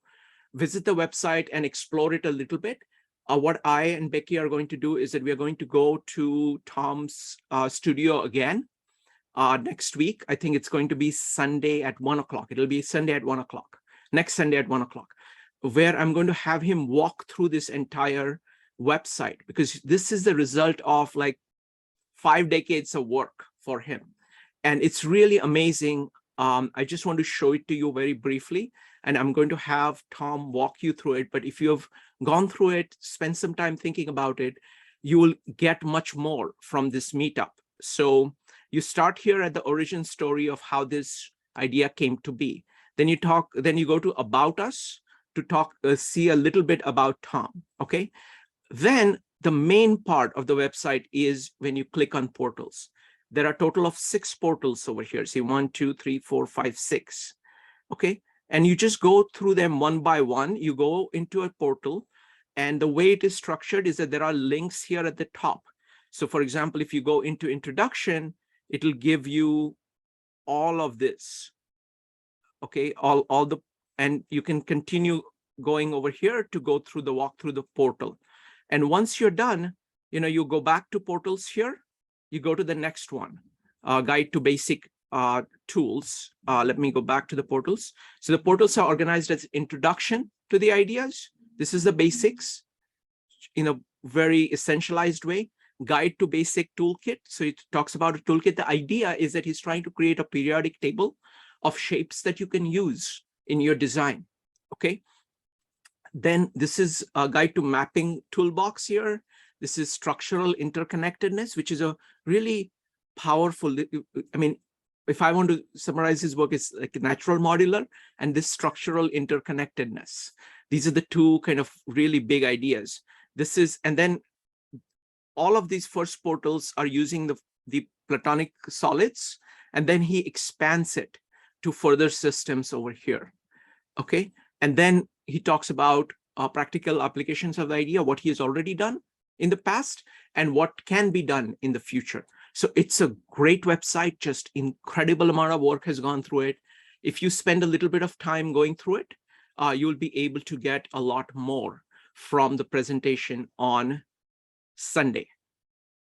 visit the website and explore it a little bit. What I and Becky are going to do is that we are going to go to Tom's studio again next week. I think it's going to be Sunday at 1 o'clock. It'll be Sunday at 1 o'clock, next Sunday at 1 o'clock, where I'm going to have him walk through this entire website, because this is the result of like 5 decades of work for him. And it's really amazing. I just want to show it to you very briefly, and I'm going to have Tom walk you through it. But if you have gone through it, spend some time thinking about it, you will get much more from this meetup. So you start here at the origin story of how this idea came to be. Then you go to About Us, to see a little bit about Tom. Okay, then the main part of the website is when you click on portals. There are a total of 6 portals over here. See, 1, 2, 3, 4, 5, 6. Okay, and you just go through them one by one. You go into a portal, and the way it is structured is that there are links here at the top. So for example, if you go into introduction, it'll give you all of this. Okay, all the, and you can continue going over here to go through the walk through the portal. And once you're done, you go back to portals here, you go to the next one, guide to basic tools. Let me go back to the portals. So the portals are organized as introduction to the ideas. This is the basics in a very essentialized way. Guide to basic toolkit. So it talks about a toolkit. The idea is that he's trying to create a periodic table of shapes that you can use in your design. Okay. Then this is a guide to mapping toolbox here. This is structural interconnectedness, which is a really powerful, I mean, if I want to summarize his work, it's like a natural modular and this structural interconnectedness. These are the two kind of really big ideas. This is, and then all of these first portals are using the Platonic solids, and then he expands it to further systems over here. Okay, and then he talks about practical applications of the idea, what he has already done in the past and what can be done in the future. So it's a great website, just incredible amount of work has gone through it. If you spend a little bit of time going through it, you'll be able to get a lot more from the presentation on Sunday.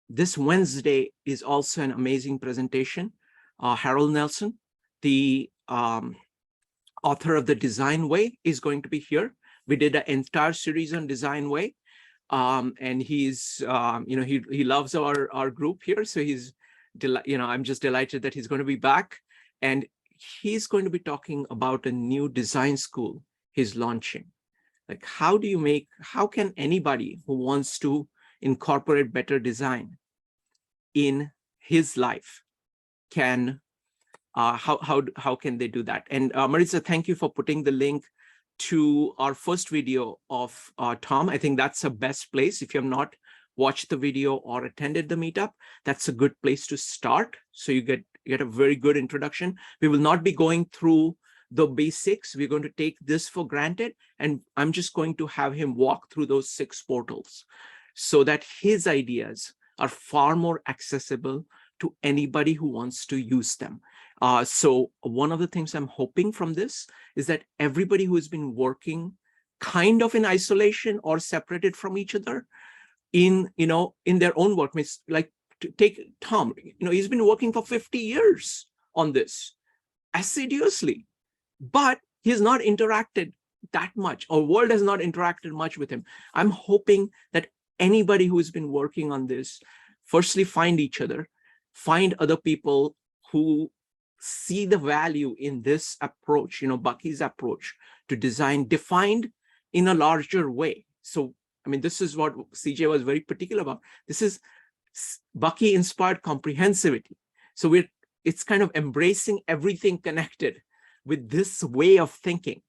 This Wednesday is also an amazing presentation. Harold Nelson, the author of The Design Way, is going to be here. We did an entire series on Design Way. And he's, he loves our group here. So he's, I'm just delighted that he's going to be back. And he's going to be talking about a new design school he's launching. Like, how can anybody who wants to incorporate better design in his life how can they do that? And Marisa, thank you for putting the link to our first video of Tom. I think that's the best place. If you have not watched the video or attended the meetup, that's a good place to start. So you get a very good introduction. We will not be going through the basics. We're going to take this for granted, and I'm just going to have him walk through those 6 portals so that his ideas are far more accessible to anybody who wants to use them. So one of the things I'm hoping from this is that everybody who has been working kind of in isolation or separated from each other in their own work, like to take Tom, he's been working for 50 years on this assiduously, but he's not interacted that much, or world has not interacted much with him. I'm hoping that anybody who's been working on this, firstly, find each other, find other people who see the value in this approach, Bucky's approach to design defined in a larger way. So, I mean, this is what CJ was very particular about. This is Bucky inspired comprehensivity. So it's kind of embracing everything connected with this way of thinking.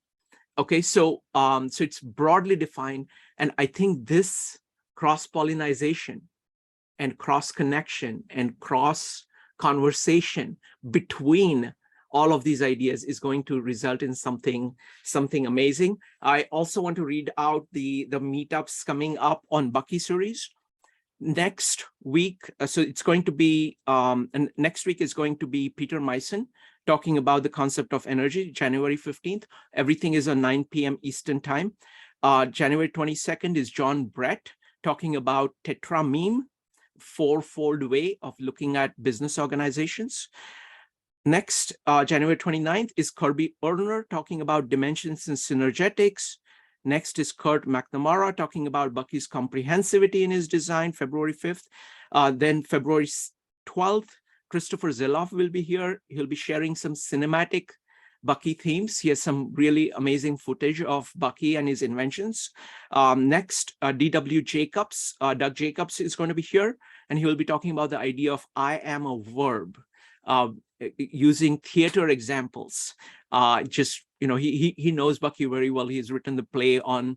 Okay, so so it's broadly defined, and I think this cross-pollinization and cross-connection and cross-conversation between all of these ideas is going to result in something amazing. I also want to read out the meetups coming up on Bucky series. Next week, so it's going to be, and next week is going to be Peter Meissen talking about the concept of energy, January 15th. Everything is on 9 p.m. Eastern time. January 22nd is John Brett talking about tetrameme, 4-fold way of looking at business organizations. Next, January 29th is Kirby Erner talking about dimensions and synergetics. Next is Kurt McNamara talking about Bucky's comprehensivity in his design, February 5th. Then February 12th, Christopher Zeloff will be here. He'll be sharing some cinematic Bucky themes. He has some really amazing footage of Bucky and his inventions. Next, Doug Jacobs is going to be here, and he will be talking about the idea of I am a verb. using theater examples. Just, he knows Bucky very well. He's written the play on,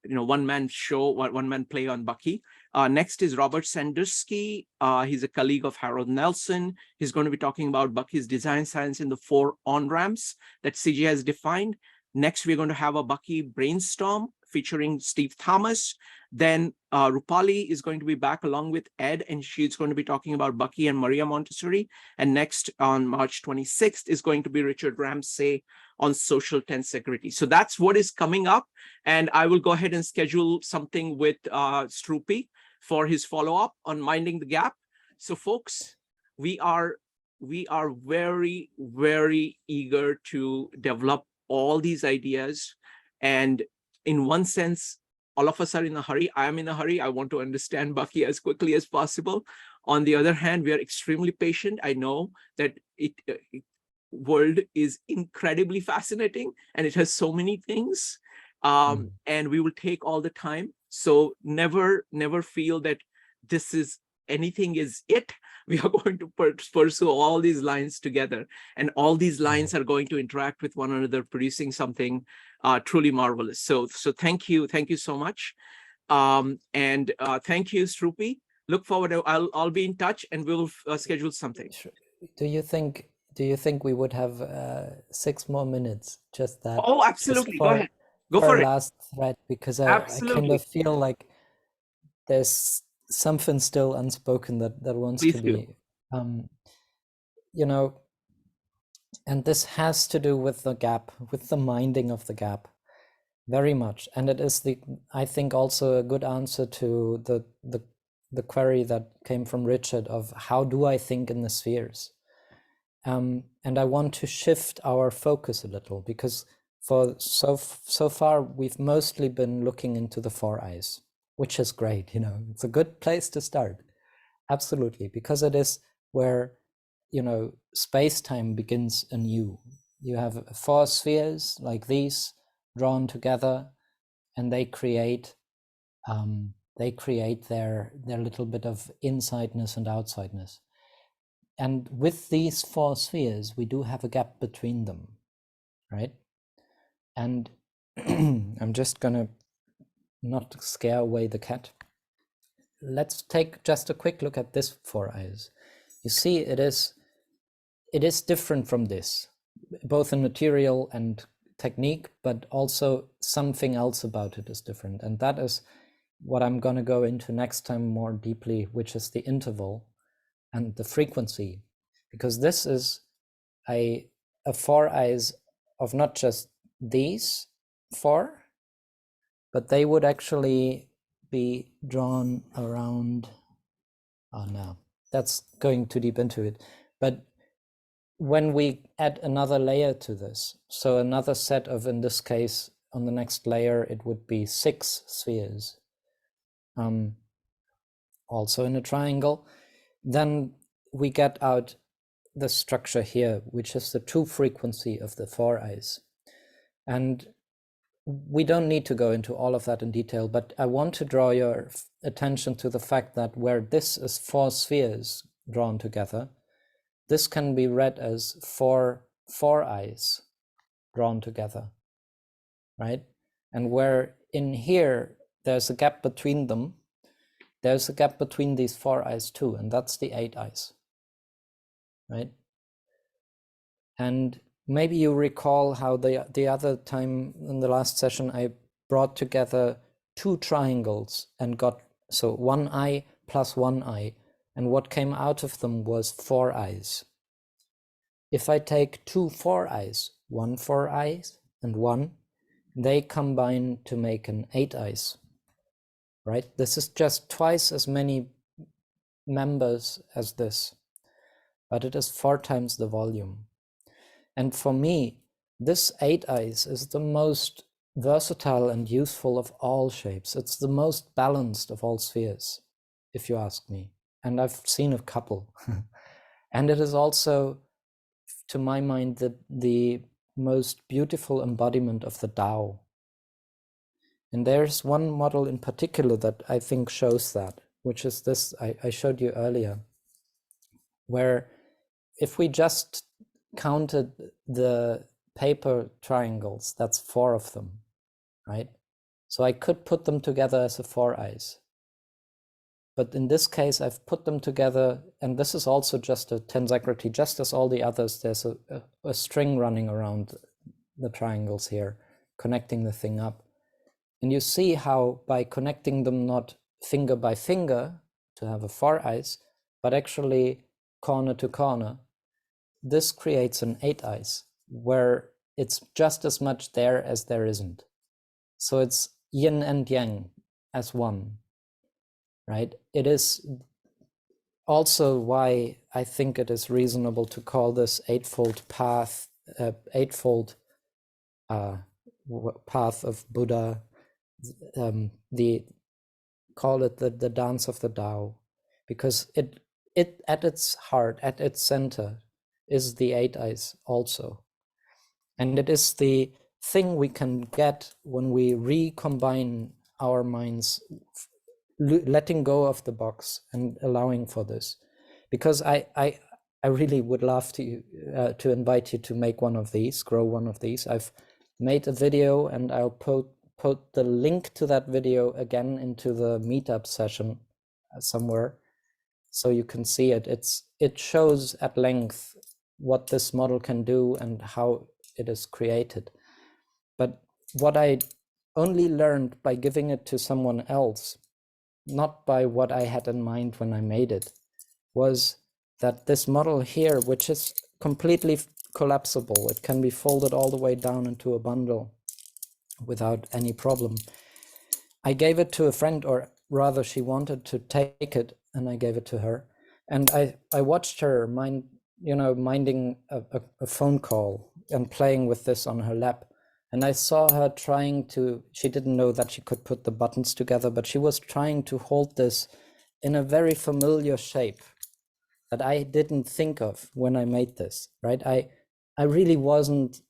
one-man show, one-man play on Bucky. Next is Robert Sandusky. He's a colleague of Harold Nelson. He's going to be talking about Bucky's design science in the 4 on-ramps that CJ has defined. Next, we're going to have a Bucky brainstorm featuring Steve Thomas. Then Rupali is going to be back along with Ed, and she's going to be talking about Bucky and Maria Montessori. And next on March 26th is going to be Richard Ramsey on social tensegrity. So that's what is coming up. And I will go ahead and schedule something with Struppi for his follow-up on Minding the Gap. So folks, we are very, very eager to develop all these ideas. And in one sense, all of us are in a hurry. I am in a hurry. I want to understand Bucky as quickly as possible. On the other hand, we are extremely patient. I know that world is incredibly fascinating and it has so many things. And we will take all the time. So never feel that anything is it. We are going to pursue all these lines together, and all these lines are going to interact with one another, producing something truly marvelous. So thank you so much. And thank you, Struppi. Look forward to, I'll be in touch and we'll schedule something. Do you think we would have 6 more minutes? Just that. Oh, absolutely. Go ahead. Go for it. Last thread, because I kind of feel like there's something still unspoken that wants Please to be, and this has to do with the gap, with the minding of the gap, very much. And it is I think also a good answer to the query that came from Richard of how do I think in the spheres? And I want to shift our focus a little, because for so far we've mostly been looking into the 4 eyes, which is great. It's a good place to start. Absolutely, because it is where, space-time begins anew. You have 4 spheres like these drawn together, and they create their little bit of insideness and outsideness. And with these 4 spheres, we do have a gap between them, right? And I'm just gonna not scare away the cat. Let's take just a quick look at this 4 eyes. You see, it is different from this, both in material and technique, but also something else about it is different. And that is what I'm going to go into next time more deeply, which is the interval and the frequency, because this is a 4 eyes of not just these 4, but they would actually be drawn around, oh no, that's going too deep into it. But when we add another layer to this, so another set of, in this case, on the next layer, it would be 6 spheres, also in a triangle, then we get out the structure here, which is the true frequency of the 4 eyes. And we don't need to go into all of that in detail, but I want to draw your attention to the fact that where this is 4 spheres drawn together, this can be read as 4 eyes drawn together, right? And where in here, there's a gap between them, there's a gap between these 4 eyes too, and that's the 8 eyes, right? And maybe you recall how the other time in the last session, I brought together 2 triangles and got, so 1 eye plus 1 eye, and what came out of them was 4 eyes. If I take 2 4 eyes, 1 4 eyes and 1, they combine to make an 8 eyes, right? This is just twice as many members as this, but it is 4 times the volume. And for me, this 8 eyes is the most versatile and useful of all shapes. It's the most balanced of all spheres, if you ask me. And I've seen a couple. And it is also, to my mind, the most beautiful embodiment of the Tao. And there's one model in particular that I think shows that, which is this I showed you earlier, where if we just counted the paper triangles, that's 4 of them, right? So I could put them together as a 4 eyes. But in this case, I've put them together, and this is also just a tensegrity, just as all the others. There's a string running around the triangles here, connecting the thing up. And you see how by connecting them not finger by finger to have a 4 eyes, but actually corner to corner, this creates an 8 eyes, where it's just as much there as there isn't. So it's yin and yang as one, right? It is also why I think it is reasonable to call this eightfold path, path of Buddha. Call it the dance of the Tao, because it at its heart, at its center, is the 8 eyes also, and it is the thing we can get when we recombine our minds, letting go of the box and allowing for this. Because I really would love to invite you to make one of these, grow one of these. I've made a video, and I'll put the link to that video again into the meetup session somewhere, so you can see it. It shows at length what this model can do and how it is created. But what I only learned by giving it to someone else, not by what I had in mind when I made it, was that this model here, which is completely collapsible, it can be folded all the way down into a bundle without any problem. I gave it to a friend, or rather she wanted to take it, and I gave it to her. And I watched her minding a phone call and playing with this on her lap. And I saw her she didn't know that she could put the buttons together, but she was trying to hold this in a very familiar shape that I didn't think of when I made this, right? I really wasn't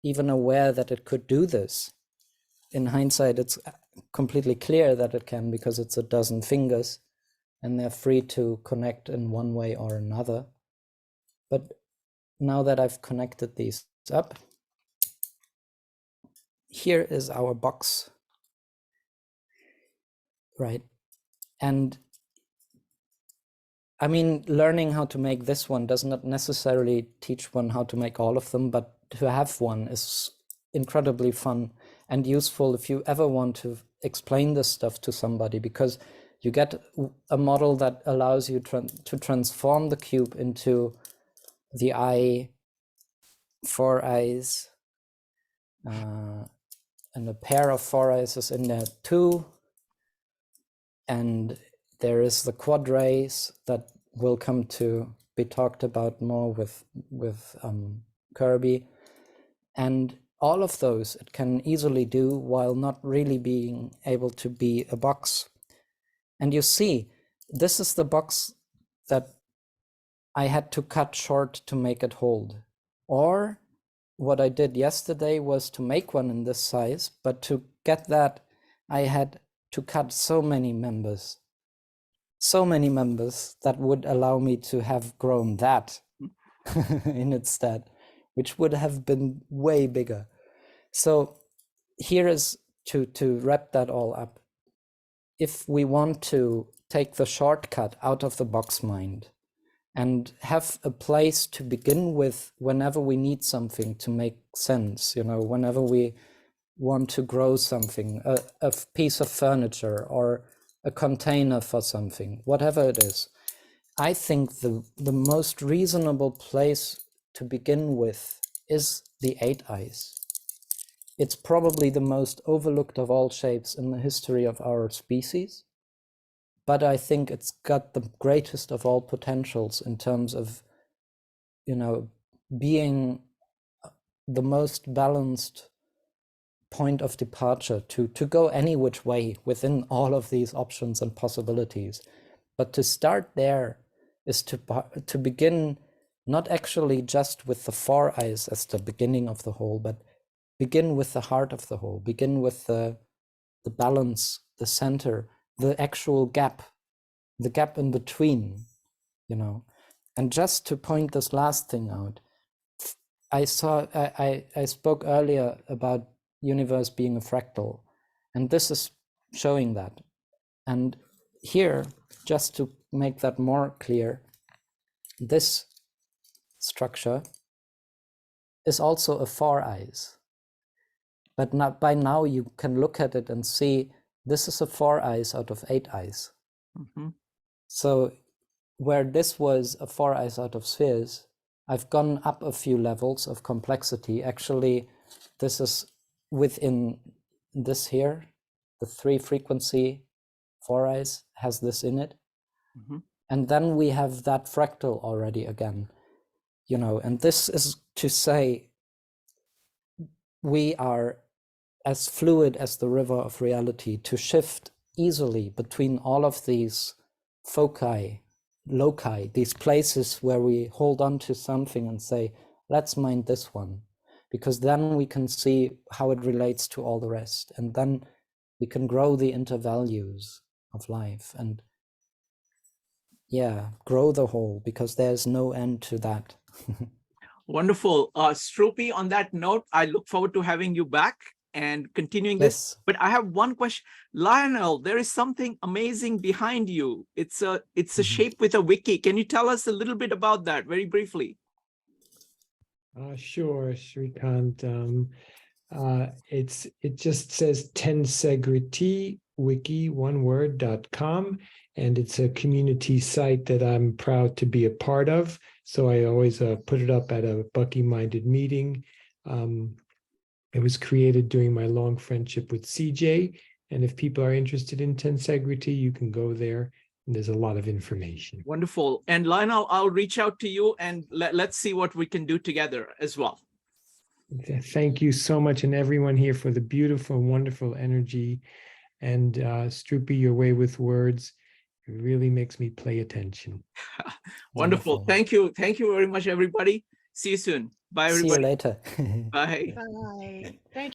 even aware that it could do this. In hindsight, it's completely clear that it can, because it's a dozen fingers and they're free to connect in one way or another. But now that I've connected these up, here is our box, right? And I mean, learning how to make this one does not necessarily teach one how to make all of them, but to have one is incredibly fun and useful if you ever want to explain this stuff to somebody, because you get a model that allows you to transform the cube into the eye, 4 eyes, and a pair of 4 eyes is in there too. And there is the quad rays that will come to be talked about more with Kirby. And all of those it can easily do while not really being able to be a box. And you see, this is the box that I had to cut short to make it hold. Or what I did yesterday was to make one in this size, but to get that, I had to cut so many members that would allow me to have grown that in its stead, which would have been way bigger. So here is to wrap that all up. If we want to take the shortcut out of the box mind and have a place to begin with whenever we need something to make sense, whenever we want to grow something, a piece of furniture or a container for something, whatever it is, I think the most reasonable place to begin with is the 8 eyes. It's probably the most overlooked of all shapes in the history of our species, but I think it's got the greatest of all potentials in terms of, being the most balanced point of departure to go any which way within all of these options and possibilities. But to start there is to begin not actually just with the 4 eyes as the beginning of the whole, but begin with the heart of the whole, begin with the balance, the center, the actual gap, the gap in between, And just to point this last thing out, I spoke earlier about universe being a fractal, and this is showing that. And here, just to make that more clear, this structure is also a 4 eyes. But not, by now you can look at it and see this is a 4 eyes out of 8 eyes. Mhm. So where this was a 4 eyes out of spheres, I've gone up a few levels of complexity. Actually, this is within this here, the 3 frequency 4 eyes has this in it. Mhm. And then we have that fractal already again, you know, and this is to say we are as fluid as the river of reality to shift easily between all of these foci, loci, these places where we hold on to something and say, let's mind this one, because then we can see how it relates to all the rest. And then we can grow the intervalues of life and grow the whole, because there's no end to that. Wonderful. Struppi, on that note, I look forward to having you back and continuing this. Yes. But I have one question. Lionel, there is something amazing behind you. It's a shape with a wiki. Can you tell us a little bit about that very briefly? Sure, Shrikant. It just says Tensegrity Wiki, one word.com, and it's a community site that I'm proud to be a part of. So I always put it up at a Bucky-minded meeting. It was created during my long friendship with CJ. And if people are interested in Tensegrity, you can go there. And there's a lot of information. Wonderful. And Lionel, I'll reach out to you and let's see what we can do together as well. Thank you so much, and everyone here, for the beautiful, wonderful energy. And Struppi, your way with words, it really makes me pay attention. Wonderful. Wonderful. Thank you. Thank you very much, everybody. See you soon. Bye, See everybody. you later. Bye. Bye. Thank